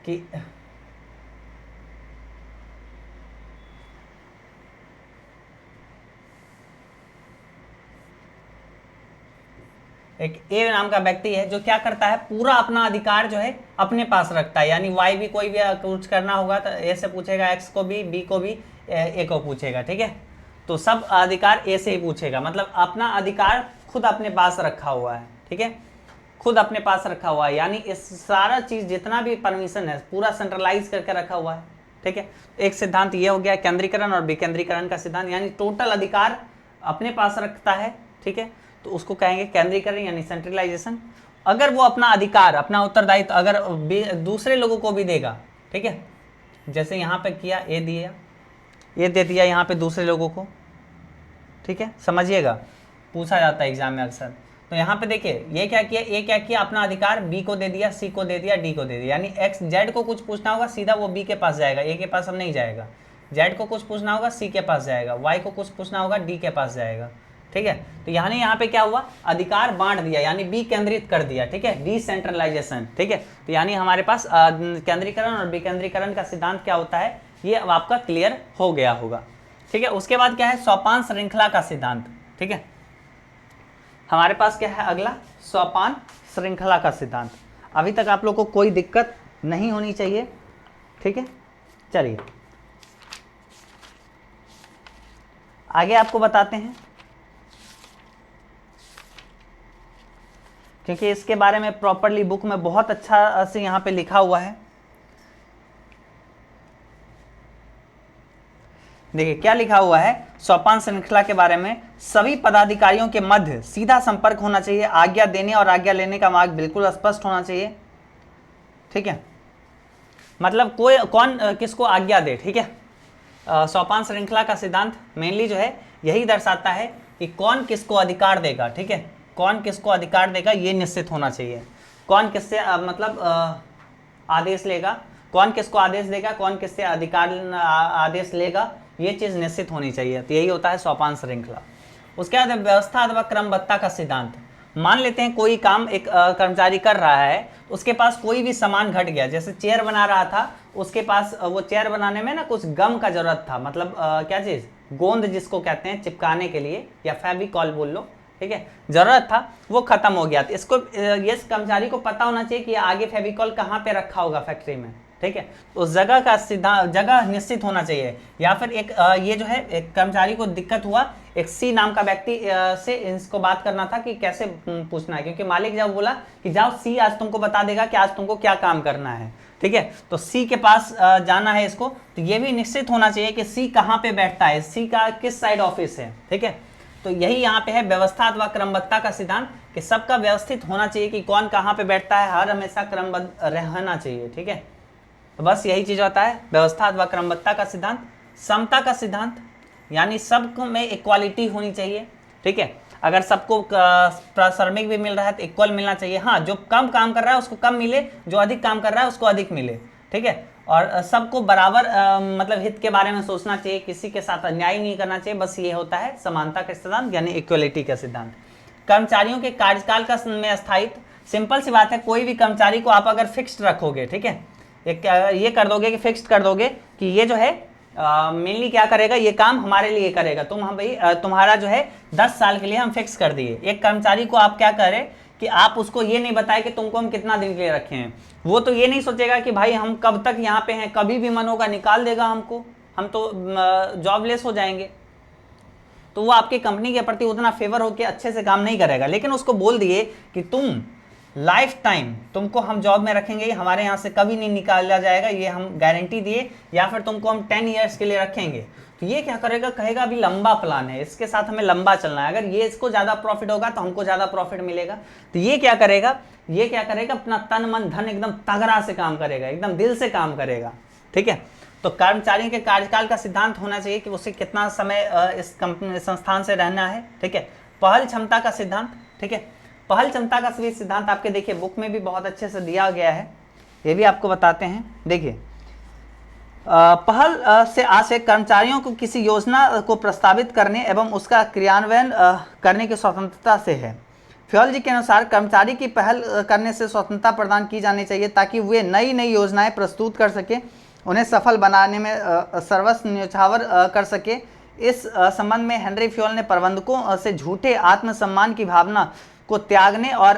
कि एक ए नाम का व्यक्ति है जो क्या करता है, पूरा अपना अधिकार जो है अपने पास रखता है। यानी वाई भी कोई भी कुछ करना होगा तो ए से पूछेगा, एक्स को भी, बी को भी, ए को पूछेगा, ठीक है। तो सब अधिकार ए से ही पूछेगा, मतलब अपना अधिकार खुद अपने पास रखा हुआ है, ठीक है, खुद अपने पास रखा हुआ है। यानी इस सारा चीज जितना भी परमिशन है पूरा सेंट्रलाइज करके रखा हुआ है, ठीक है। एक सिद्धांत ये हो गया केंद्रीकरण और विकेंद्रीकरण का सिद्धांत, यानी टोटल अधिकार अपने पास रखता है, ठीक है, तो उसको कहेंगे केंद्रीकरण यानी सेंट्रलाइजेशन। अगर वो अपना अधिकार, अपना उत्तरदायित्व अगर दूसरे लोगों को भी देगा, ठीक है, जैसे यहाँ पे किया, ए दिया, ये दे दिया यहाँ पे दूसरे लोगों को, ठीक है, समझिएगा, पूछा जाता है एग्जाम में अक्सर। तो यहाँ पे देखिए ये क्या किया, ए क्या किया, अपना अधिकार बी को दे दिया, सी को दे दिया, डी को दे दिया। यानी एक्स जेड को कुछ पूछना होगा सीधा वो बी के पास जाएगा, ए के पास अब नहीं जाएगा। जेड को कुछ पूछना होगा सी के पास जाएगा, वाई को कुछ पूछना होगा डी के पास जाएगा, ठीक है। तो यानी यहाँ पे क्या हुआ, अधिकार बांट दिया, यानी बी केंद्रित कर दिया, ठीक है, डिसेंट्रलाइजेशन, ठीक है। तो यानी हमारे पास केंद्रीकरण और विकेंद्रीकरण का सिद्धांत क्या होता है, ये अब आपका क्लियर हो गया होगा, ठीक है। उसके बाद क्या है, सोपान श्रृंखला का सिद्धांत, ठीक है। हमारे पास क्या है अगला, सोपान श्रृंखला का सिद्धांत। अभी तक आप लोग को कोई दिक्कत नहीं होनी चाहिए, ठीक है। चलिए आगे आपको बताते हैं, क्योंकि इसके बारे में प्रॉपरली बुक में बहुत अच्छा से यहाँ पे लिखा हुआ है। देखिए क्या लिखा हुआ है, सोपान श्रृंखला के बारे में, सभी पदाधिकारियों के मध्य सीधा संपर्क होना चाहिए, आज्ञा देने और आज्ञा लेने का मार्ग बिल्कुल स्पष्ट होना चाहिए, ठीक है। मतलब कोई कौन किसको आज्ञा दे, ठीक है। सोपान श्रृंखला का सिद्धांत मेनली जो है यही दर्शाता है कि कौन किसको अधिकार देगा, ठीक है, कौन किसको अधिकार देगा ये निश्चित होना चाहिए। कौन किससे मतलब आदेश लेगा, कौन किसको आदेश देगा, कौन किससे अधिकार आदेश लेगा, ये चीज़ निश्चित होनी चाहिए। तो यही होता है सोपान श्रृंखला। उसके बाद व्यवस्था अथवा क्रमबद्धता का सिद्धांत। मान लेते हैं कोई काम एक कर्मचारी कर रहा है, उसके पास कोई भी सामान घट गया, जैसे चेयर बना रहा था, उसके पास वो चेयर बनाने में ना कुछ गम का जरूरत था, मतलब क्या चीज़, गोंद जिसको कहते हैं चिपकाने के लिए, या फेविकॉल बोल लो, ठीक है, जरूरत था, वो खत्म हो गया। तो इसको ये कर्मचारी को पता होना चाहिए कि आगे फेविकॉल कहाँ पे रखा होगा फैक्ट्री में, ठीक है। तो उस जगह का सिद्धांत, जगह निश्चित होना चाहिए। या फिर एक ये जो है एक कर्मचारी को दिक्कत हुआ, एक सी नाम का व्यक्ति से इसको बात करना था कि कैसे पूछना है, क्योंकि मालिक जब बोला कि जाओ सी आज तुमको बता देगा कि आज तुमको क्या काम करना है, ठीक है। तो सी के पास जाना है इसको, तो ये भी निश्चित होना चाहिए कि सी कहाँ पे बैठता है, सी का किस साइड ऑफिस है, ठीक है। तो यही यहाँ पे है व्यवस्था अथवा क्रमबद्धता का सिद्धांत, कि सबका व्यवस्थित होना चाहिए कि कौन कहाँ पे बैठता है, हर हमेशा क्रमबद्ध रहना चाहिए, ठीक है। तो बस यही चीज होता है व्यवस्था अथवा क्रमबद्धता का सिद्धांत। समता का सिद्धांत, यानी सबको में इक्वालिटी होनी चाहिए, ठीक है। अगर सबको श्रमिक भी मिल रहा है तो इक्वल मिलना चाहिए। हाँ, जो कम काम कर रहा है उसको कम मिले, जो अधिक काम कर रहा है उसको अधिक मिले, ठीक है। और सबको बराबर मतलब हित के बारे में सोचना चाहिए, किसी के साथ अन्याय नहीं करना चाहिए। बस ये होता है समानता का सिद्धांत यानी इक्वलिटी का सिद्धांत। कर्मचारियों के कार्यकाल का में स्थायित्व, सिंपल सी बात है, कोई भी कर्मचारी को आप अगर फिक्स्ड रखोगे, ठीक है, ये कर दोगे कि फिक्स्ड कर दोगे कि ये जो है मेनली क्या करेगा, ये काम हमारे लिए करेगा, तुम हम भाई तुम्हारा जो है 10 साल के लिए हम फिक्स कर दिए। एक कर्मचारी को आप क्या करें कि आप उसको ये नहीं बताए कि तुमको हम कितना दिन के लिए रखे हैं। वो तो ये नहीं सोचेगा कि भाई हम कब तक यहाँ पे हैं, कभी भी मन होगा निकाल देगा हमको, हम तो जॉबलेस हो जाएंगे। तो वो आपकी कंपनी के प्रति उतना फेवर होकर अच्छे से काम नहीं करेगा। लेकिन उसको बोल दिए कि तुम लाइफ टाइम तुमको हम जॉब में रखेंगे, हमारे यहाँ से कभी नहीं निकाला जाएगा, ये हम गारंटी दिए, या फिर तुमको हम 10 ईयर्स के लिए रखेंगे। तो ये क्या करेगा, कहेगा अभी लंबा प्लान है, इसके साथ हमें लंबा चलना है, अगर ये इसको ज़्यादा प्रॉफिट होगा तो हमको ज़्यादा प्रॉफिट मिलेगा। तो ये क्या करेगा, अपना तन मन धन एकदम तगड़ा से काम करेगा, एकदम दिल से काम करेगा, ठीक है। तो कर्मचारियों के कार्यकाल का सिद्धांत होना चाहिए कि उसे कितना समय इस कंपनी संस्थान से रहना है, ठीक है। पहल क्षमता का सिद्धांत, ठीक है, पहल क्षमता का सभी सिद्धांत आपके देखिए बुक में भी बहुत अच्छे से दिया गया है, ये भी आपको बताते हैं। देखिए पहल से आशय कर्मचारियों को किसी योजना को प्रस्तावित करने एवं उसका क्रियान्वयन करने की स्वतंत्रता से है। फ्योल जी के अनुसार कर्मचारी की पहल करने से स्वतंत्रता प्रदान की जानी चाहिए ताकि वे नई नई योजनाएं प्रस्तुत कर सके, उन्हें सफल बनाने में सर्वस्व न्यौछावर कर सके। इस संबंध में हेनरी फ्योल ने प्रबंधकों से झूठे आत्मसम्मान की भावना को त्यागने और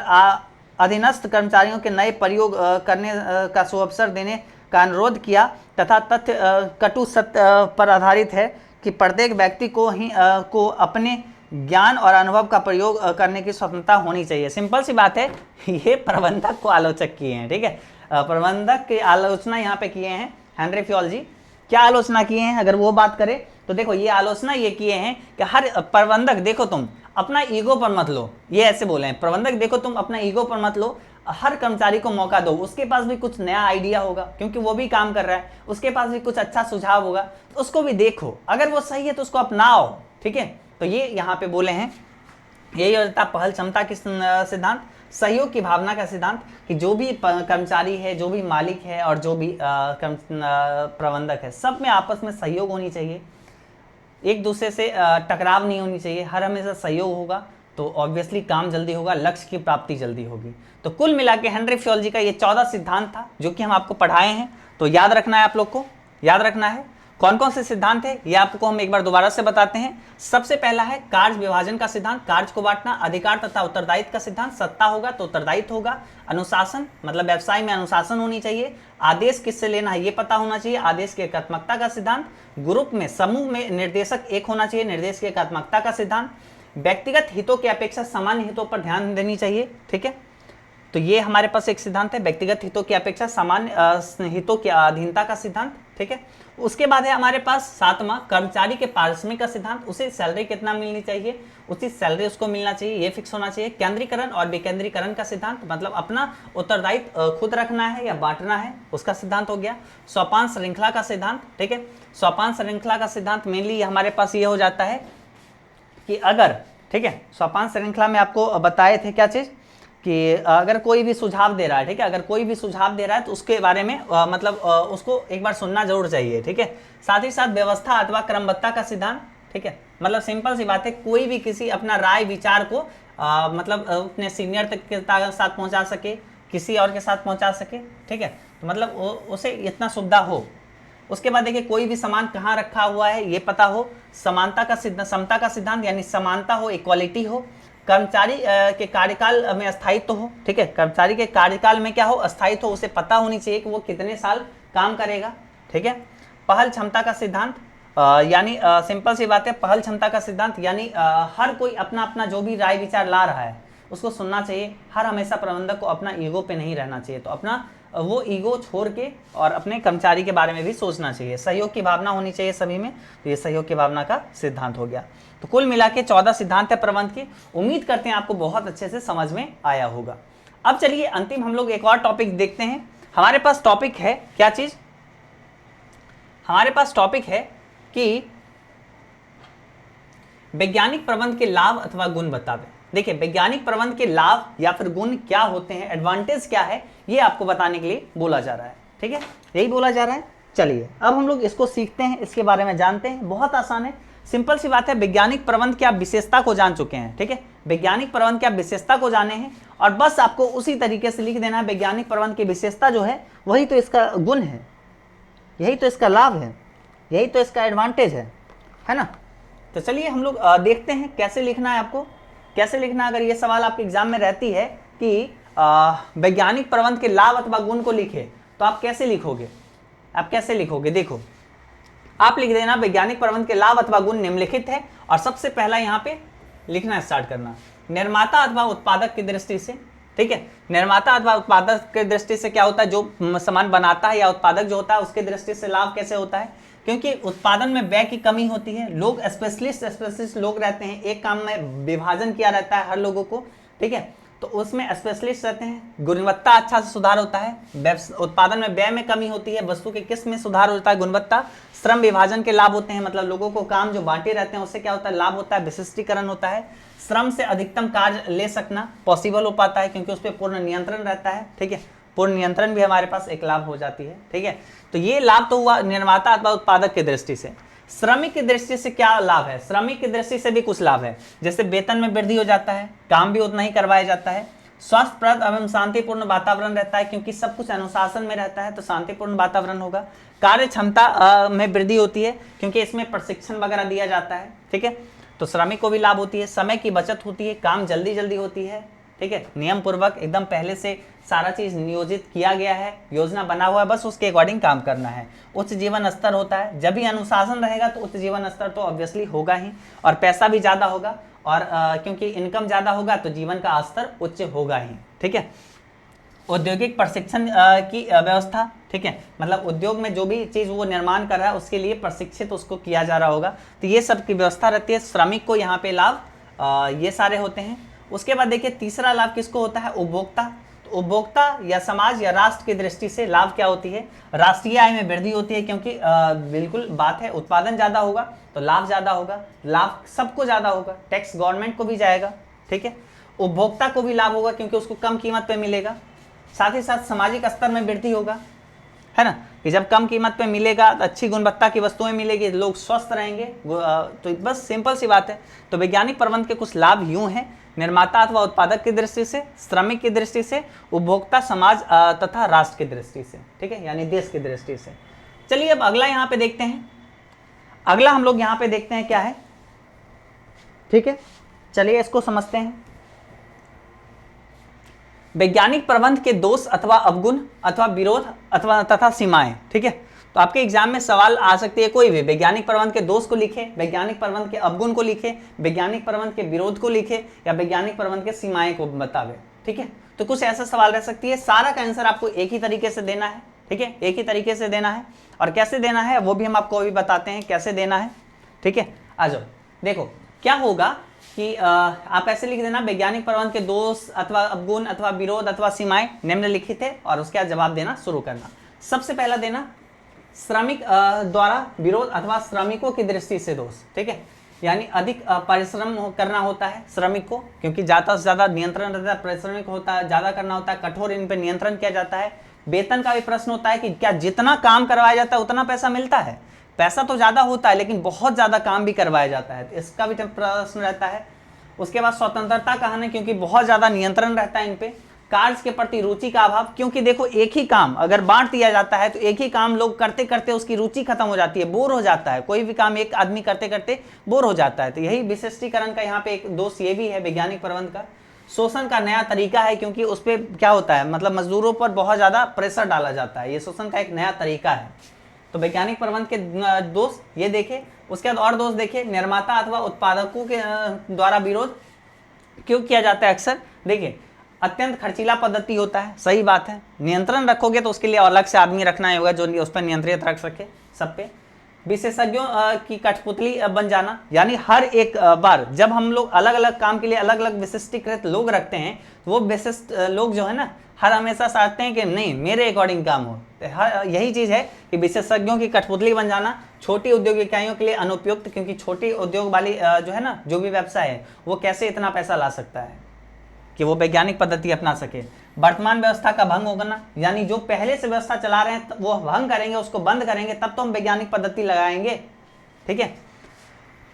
अधीनस्थ कर्मचारियों के नए प्रयोग करने का सुअवसर देने का अनुरोध किया तथा तथ्य कटु सत्य पर आधारित है कि प्रत्येक व्यक्ति को अपने ज्ञान और अनुभव का प्रयोग करने की स्वतंत्रता होनी चाहिए। सिंपल सी बात है, ये प्रबंधक को आलोचक किए हैं, ठीक है, प्रबंधक की आलोचना यहाँ पे किए हैं हेनरी फ्योल जी। क्या आलोचना किए हैं अगर वो बात करें तो देखो ये आलोचना ये किए हैं कि हर प्रबंधक देखो तुम अपना ईगो पर मत लो, ये ऐसे बोले हैं, प्रबंधक देखो तुम अपना ईगो पर मत लो, हर कर्मचारी को मौका दो, उसके पास भी कुछ नया आइडिया होगा क्योंकि वो भी काम कर रहा है, उसके पास भी कुछ अच्छा सुझाव होगा, तो उसको भी देखो, अगर वो सही है तो उसको अपनाओ, ठीक है। तो ये यहाँ पे बोले हैं, यही होता पहल क्षमता की सिद्धांत। सहयोग की भावना का सिद्धांत कि जो भी कर्मचारी है, जो भी मालिक है और जो भी प्रबंधक है, सब में आपस में सहयोग होनी चाहिए, एक दूसरे से टकराव नहीं होनी चाहिए, हर हमेशा सहयोग होगा तो ऑब्वियसली काम जल्दी होगा, लक्ष्य की प्राप्ति जल्दी होगी। तो कुल मिला के हेनरी फ्योल जी का ये 14 सिद्धांत था जो कि हम आपको पढ़ाए हैं, तो याद रखना है, आप लोग को याद रखना है। कौन कौन से सिद्धांत है ये आपको हम एक बार दोबारा से बताते हैं। सबसे पहला है कार्य विभाजन का सिद्धांत, कार्य को बांटना, अधिकार तथा उत्तरदायित्व का सिद्धांत, सत्ता होगा तो उत्तरदायित्व होगा, अनुशासन मतलब व्यवसाय में अनुशासन होनी चाहिए, आदेश किससे लेना है ये पता होना चाहिए, आदेश की एकात्मकता का सिद्धांत, ग्रुप में समूह में निर्देशक एक होना चाहिए, निर्देश की एकात्मकता का सिद्धांत, व्यक्तिगत हितों की अपेक्षा सामान्य हितों पर ध्यान देनी चाहिए, ठीक है। तो ये हमारे पास एक सिद्धांत है, व्यक्तिगत हितों की अपेक्षा सामान्य हितों की अधीनता का सिद्धांत, ठीक है। उसके बाद है हमारे पास 7वां कर्मचारी के पारिश्रमिक का सिद्धांत, उसे सैलरी कितना मिलनी चाहिए, उचित सैलरी उसको मिलना चाहिए, ये फिक्स होना चाहिए। केंद्रीकरण और विकेंद्रीकरण का सिद्धांत मतलब अपना उत्तरदायित्व खुद रखना है या बांटना है, उसका सिद्धांत हो गया। सोपान श्रृंखला का सिद्धांत, ठीक है, सोपान श्रृंखला का सिद्धांत मेनली हमारे पास ये हो जाता है कि अगर, ठीक है, सोपान श्रृंखला में आपको बताए थे क्या चीज कि अगर कोई भी सुझाव दे रहा है, ठीक है, अगर कोई भी सुझाव दे रहा है तो उसके बारे में मतलब उसको एक बार सुनना जरूर चाहिए, ठीक है। साथ ही साथ व्यवस्था अथवा क्रमबद्धता का सिद्धांत, ठीक है, मतलब सिंपल सी बात है, कोई भी किसी अपना राय विचार को मतलब अपने सीनियर तक के साथ पहुंचा सके, किसी और के साथ पहुंचा सके, ठीक है, तो मतलब उसे इतना सुविधा हो। उसके बाद देखिए कोई भी सामान कहाँ रखा हुआ है ये पता हो, समानता का सिद्धांत, समता का सिद्धांत यानी समानता हो, इक्वालिटी हो, कर्मचारी के कार्यकाल में अस्थायित्व हो, ठीक है, कर्मचारी के कार्यकाल में क्या हो, अस्थायित्व हो, उसे पता होनी चाहिए कि वो कितने साल काम करेगा, ठीक है। पहल क्षमता का सिद्धांत यानी सिंपल सी बात है, पहल क्षमता का सिद्धांत यानी हर कोई अपना अपना जो भी राय विचार ला रहा है उसको सुनना चाहिए, हर हमेशा प्रबंधक को अपना ईगो पे नहीं रहना चाहिए, तो अपना वो ईगो छोड़ के और अपने कर्मचारी के बारे में भी सोचना चाहिए। सहयोग की भावना होनी चाहिए सभी में, तो ये सहयोग की भावना का सिद्धांत हो गया। तो कुल मिला के 14 सिद्धांत है प्रबंध की, उम्मीद करते हैं आपको बहुत अच्छे से समझ में आया होगा। अब चलिए अंतिम हम लोग एक और टॉपिक देखते हैं। हमारे पास टॉपिक है क्या चीज, हमारे पास टॉपिक है कि वैज्ञानिक प्रबंध के लाभ अथवा गुण बतावे। देखिए वैज्ञानिक प्रबंध के लाभ या फिर गुण क्या होते हैं, एडवांटेज क्या है, ये आपको बताने के लिए बोला जा रहा है। ठीक है, यही बोला जा रहा है। चलिए अब हम लोग इसको सीखते हैं, इसके बारे में जानते हैं। बहुत आसान है, सिंपल सी बात है। वैज्ञानिक प्रबंध की आप विशेषता को जान चुके हैं, ठीक है, वैज्ञानिक प्रबंध की आप विशेषता को जाने हैं और बस आपको उसी तरीके से लिख देना है। वैज्ञानिक प्रबंध की विशेषता जो है वही तो इसका गुण है, यही तो इसका लाभ है, यही तो इसका एडवांटेज है ना। तो चलिए हम लोग देखते हैं कैसे लिखना है आपको, कैसे लिखना। अगर ये सवाल आपके एग्जाम में रहती है कि वैज्ञानिक प्रबंध के लाभ अथवा गुण को लिखे, तो आप कैसे लिखोगे, आप कैसे लिखोगे? देखो, आप लिख देना वैज्ञानिक प्रबंध के लाभ अथवा गुण निम्नलिखित है और सबसे पहला यहाँ पे लिखना स्टार्ट करना निर्माता अथवा उत्पादक की दृष्टि से, ठीक है। निर्माता अथवा उत्पादक की दृष्टि से क्या होता है, जो सामान बनाता है या उत्पादक जो होता है उसके दृष्टि से लाभ कैसे होता है? क्योंकि उत्पादन में व्यय की कमी होती है, लोग स्पेशलिस्ट लोग रहते हैं, एक काम में विभाजन किया रहता है हर लोगों को, ठीक है, तो उसमें स्पेशलिस्ट रहते हैं। गुणवत्ता अच्छा से सुधार होता है, उत्पादन में व्यय में कमी होती है, वस्तु के किस में सुधार होता है, गुणवत्ता। श्रम विभाजन के लाभ होते हैं, मतलब लोगों को काम जो बांटे रहते हैं उससे क्या होता है, लाभ होता है, विशिष्टीकरण होता है। श्रम से अधिकतम कार्य ले सकना पॉसिबल हो पाता है क्योंकि उस पर पूर्ण नियंत्रण रहता है, ठीक है, पूर्ण नियंत्रण भी हमारे पास एक लाभ हो जाती है, ठीक है। तो ये लाभ तो हुआ निर्माता अथवा उत्पादक की दृष्टि से। श्रमिक की दृष्टि से क्या लाभ है? श्रमिक की दृष्टि से भी कुछ लाभ है, जैसे वेतन में वृद्धि हो जाता है, काम भी उतना ही करवाया जाता है, स्वास्थ्यप्रद एवं शांतिपूर्ण वातावरण रहता है क्योंकि सब कुछ अनुशासन में रहता है तो शांतिपूर्ण वातावरण होगा। कार्य क्षमता में वृद्धि होती है क्योंकि इसमें प्रशिक्षण वगैरह दिया जाता है, ठीक है, तो श्रमिक को भी लाभ होती है। समय की बचत होती है, काम जल्दी होती है, ठीक है, नियम पूर्वक एकदम पहले से सारा चीज नियोजित किया गया है, योजना बना हुआ है, बस उसके अकॉर्डिंग काम करना है। उच्च जीवन स्तर होता है, जब भी अनुशासन रहेगा तो उच्च जीवन स्तर तो ऑब्वियसली होगा ही, और पैसा भी ज्यादा होगा, और क्योंकि इनकम ज्यादा होगा तो जीवन का स्तर उच्च होगा ही, ठीक है। औद्योगिक प्रशिक्षण की व्यवस्था, ठीक है, मतलब उद्योग में जो भी चीज वो निर्माण कर रहा है उसके लिए प्रशिक्षित उसको किया जा रहा होगा, तो ये सब की व्यवस्था रहती है। श्रमिक को यहाँ पे लाभ ये सारे होते हैं। उसके बाद देखिए तीसरा लाभ किसको होता है, उपभोक्ता। तो उपभोक्ता या समाज या राष्ट्र की दृष्टि से लाभ क्या होती है, राष्ट्रीय आय में वृद्धि होती है क्योंकि बिल्कुल बात है, उत्पादन ज्यादा होगा तो लाभ ज्यादा होगा, लाभ सबको ज्यादा होगा, टैक्स गवर्नमेंट को भी जाएगा, ठीक है। उपभोक्ता को भी लाभ होगा क्योंकि उसको कम कीमत पे मिलेगा, साथ ही साथ सामाजिक स्तर में वृद्धि होगा, है ना, कि जब कम कीमत पे मिलेगा तो अच्छी गुणवत्ता की वस्तुएं मिलेगी, लोग स्वस्थ रहेंगे, तो बस सिंपल सी बात है। तो वैज्ञानिक प्रबंध के कुछ लाभ यूं हैं, निर्माता अथवा उत्पादक की दृष्टि से, श्रमिक की दृष्टि से, उपभोक्ता, समाज तथा राष्ट्र की दृष्टि से, ठीक है, यानी देश की दृष्टि से। चलिए अब अगला यहाँ पे देखते हैं, अगला हम लोग यहाँ पे देखते हैं क्या है, ठीक है, चलिए इसको समझते हैं। वैज्ञानिक प्रबंध के दोष अथवा अवगुण अथवा विरोध अथवा तथा सीमाएं, ठीक है, तो आपके एग्जाम में सवाल आ सकती है कोई भी, वैज्ञानिक प्रबंध के दोष को लिखे, वैज्ञानिक प्रबंध के अवगुण को लिखे, वैज्ञानिक प्रबंध के विरोध को लिखे, या वैज्ञानिक प्रबंध के सीमाएं को बतावे, ठीक है। तो कुछ ऐसा सवाल रह सकती है, सारा का आंसर आपको एक ही तरीके से देना है, ठीक है, एक ही तरीके से देना है, और कैसे देना है वो भी हम आपको अभी बताते हैं कैसे देना है, ठीक है। आ जाओ, देखो क्या होगा कि आप ऐसे लिख देना, वैज्ञानिक प्रबंध के दोष अथवा अवगुण अथवा विरोध अथवा सीमाएं निम्नलिखित है, और उसके बाद जवाब देना शुरू करना। सबसे पहला देना श्रमिक द्वारा विरोध अथवा श्रमिकों की दृष्टि से दोष, ठीक है, यानी अधिक परिश्रम करना होता है श्रमिक को, क्योंकि ज्यादा से ज्यादा नियंत्रण रहता है, परिश्रमिक होता है, ज्यादा करना होता है, कठोर इन पे नियंत्रण किया जाता है। वेतन का भी प्रश्न होता है कि क्या जितना काम करवाया जाता है उतना पैसा मिलता है, पैसा तो ज्यादा होता है लेकिन बहुत ज्यादा काम भी करवाया जाता है, तो इसका भी प्रश्न रहता है। उसके बाद स्वतंत्रता का हानि, क्योंकि बहुत ज्यादा नियंत्रण रहता है इन पे। कार्य के प्रति रुचि का अभाव, क्योंकि देखो एक ही काम अगर बांट दिया जाता है तो एक ही काम लोग करते करते उसकी रुचि खत्म हो जाती है, बोर हो जाता है, कोई भी काम एक आदमी करते करते बोर हो जाता है, तो यही विशिष्टीकरण का यहाँ पे एक दोष ये भी है वैज्ञानिक प्रबंध का। शोषण का नया तरीका है, क्योंकि उस पर क्या होता है, मतलब मजदूरों पर बहुत ज्यादा प्रेशर डाला जाता है, ये शोषण का एक नया तरीका है। तो वैज्ञानिक प्रबंध के दोष ये देखे। उसके बाद और दोष देखे, निर्माता अथवा उत्पादकों के द्वारा विरोध क्यों किया जाता है अक्सर, देखिए अत्यंत खर्चीला पद्धति होता है, सही बात है, नियंत्रण रखोगे तो उसके लिए अलग से आदमी रखना होगा जो उस पर नियंत्रित रख सके सब पे। विशेषज्ञों की कठपुतली बन जाना, यानी हर एक बार जब हम लोग अलग अलग काम के लिए अलग अलग विशिष्टीकृत लोग रखते हैं तो वो विशिष्ट लोग जो है ना हर हमेशा चाहते हैं कि नहीं मेरे अकॉर्डिंग काम हो, यही चीज है कि विशेषज्ञों की कठपुतली बन जाना। छोटी उद्योग इकाइयों के लिए अनुपयुक्त, क्योंकि छोटी उद्योग वाली जो है ना जो भी व्यवसाय है वो कैसे इतना पैसा ला सकता है, कि वो वैज्ञानिक पद्धति अपना सके। वर्तमान व्यवस्था का भंग होना, यानी जो पहले से व्यवस्था चला रहे हैं वो भंग करेंगे, उसको बंद करेंगे, तब तो हम वैज्ञानिक पद्धति लगाएंगे। ठीक है।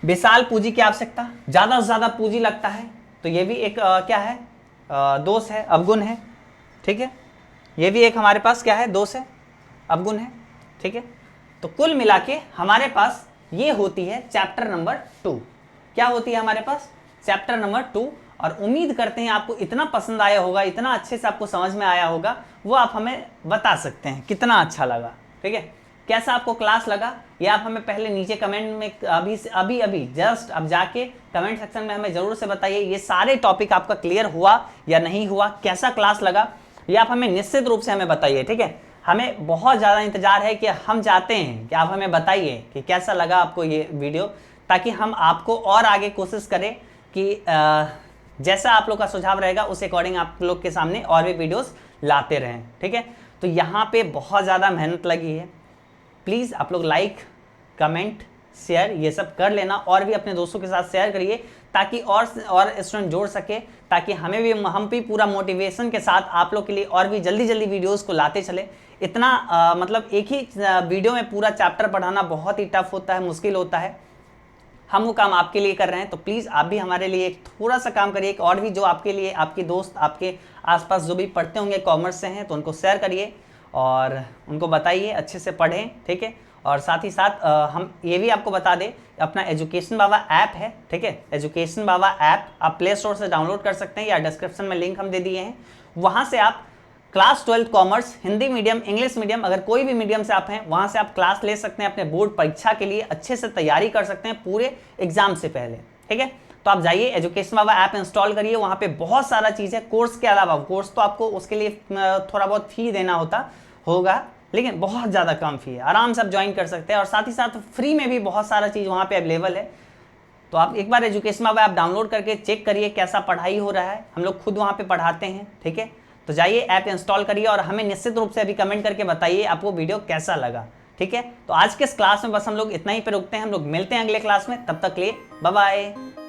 विशाल पूंजी की आवश्यकता, ज्यादा से ज्यादा पूंजी लगता है, तो ये भी एक क्या है, दोष है, अवगुण है। ठीक है, ये भी एक हमारे पास क्या है, दोष है, अवगुण है। ठीक है, तो कुल मिला के हमारे पास ये होती है चैप्टर नंबर 2। क्या होती है हमारे पास, चैप्टर नंबर 2। और उम्मीद करते हैं आपको इतना पसंद आया होगा, इतना अच्छे से आपको समझ में आया होगा, वो आप हमें बता सकते हैं कितना अच्छा लगा। ठीक है, कैसा आपको क्लास लगा ये आप हमें पहले नीचे कमेंट में अभी जस्ट अब जाके कमेंट सेक्शन में हमें जरूर से बताइए ये सारे टॉपिक आपका क्लियर हुआ या नहीं हुआ, कैसा क्लास लगा ये आप हमें निश्चित रूप से हमें बताइए। ठीक है, हमें बहुत ज़्यादा इंतजार है कि हम चाहते हैं कि आप हमें बताइए कि कैसा लगा आपको ये वीडियो, ताकि हम आपको और आगे कोशिश करें कि जैसा आप लोग का सुझाव रहेगा उस अकॉर्डिंग आप लोग के सामने और भी वीडियोस लाते रहें। ठीक है, तो यहाँ पे बहुत ज़्यादा मेहनत लगी है, प्लीज़ आप लोग लाइक, कमेंट, शेयर ये सब कर लेना, और भी अपने दोस्तों के साथ शेयर करिए ताकि और स्टूडेंट जोड़ सके, ताकि हम भी पूरा मोटिवेशन के साथ आप लोग के लिए और भी जल्दी वीडियोस को लाते चले। इतना मतलब एक ही वीडियो में पूरा चैप्टर पढ़ाना बहुत ही टफ होता है, मुश्किल होता है। हम वो काम आपके लिए कर रहे हैं, तो प्लीज़ आप भी हमारे लिए एक थोड़ा सा काम करिए, और भी जो आपके लिए आपके दोस्त आपके आसपास जो भी पढ़ते होंगे कॉमर्स से हैं तो उनको शेयर करिए और उनको बताइए अच्छे से पढ़ें। ठीक है, और साथ ही साथ हम ये भी आपको बता दें, अपना एजुकेशन बाबा ऐप है। ठीक है, एजुकेशन बाबा ऐप आप प्ले स्टोर से डाउनलोड कर सकते हैं या डिस्क्रिप्शन में लिंक हम दे दिए हैं, वहाँ से आप class 12 commerce, Hindi medium, English medium, अगर कोई भी मीडियम से आप हैं वहाँ से आप क्लास ले सकते हैं, अपने बोर्ड परीक्षा के लिए अच्छे से तैयारी कर सकते हैं पूरे एग्जाम से पहले। ठीक है, तो आप जाइए एजुकेशन बाबा ऐप इंस्टॉल करिए, वहाँ पे बहुत सारा चीज़ है। कोर्स के अलावा, कोर्स तो आपको उसके लिए थोड़ा बहुत फी देना होगा, लेकिन बहुत ज़्यादा कम फी है, आराम से आप ज्वाइन कर सकते हैं। और साथ ही साथ फ्री में भी बहुत सारा चीज़ वहाँ पे अवेलेबल है। तो आप एक बार एजुकेशन बाबा ऐप डाउनलोड करके चेक करिए कैसा पढ़ाई हो रहा है, हम लोग खुद वहाँ पे पढ़ाते हैं। ठीक है, तो जाइए ऐप इंस्टॉल करिए और हमें निश्चित रूप से अभी कमेंट करके बताइए आपको वीडियो कैसा लगा। ठीक है, तो आज के इस क्लास में बस हम लोग इतना ही पे रुकते हैं, हम लोग मिलते हैं अगले क्लास में, तब तक के लिए बाय बाय।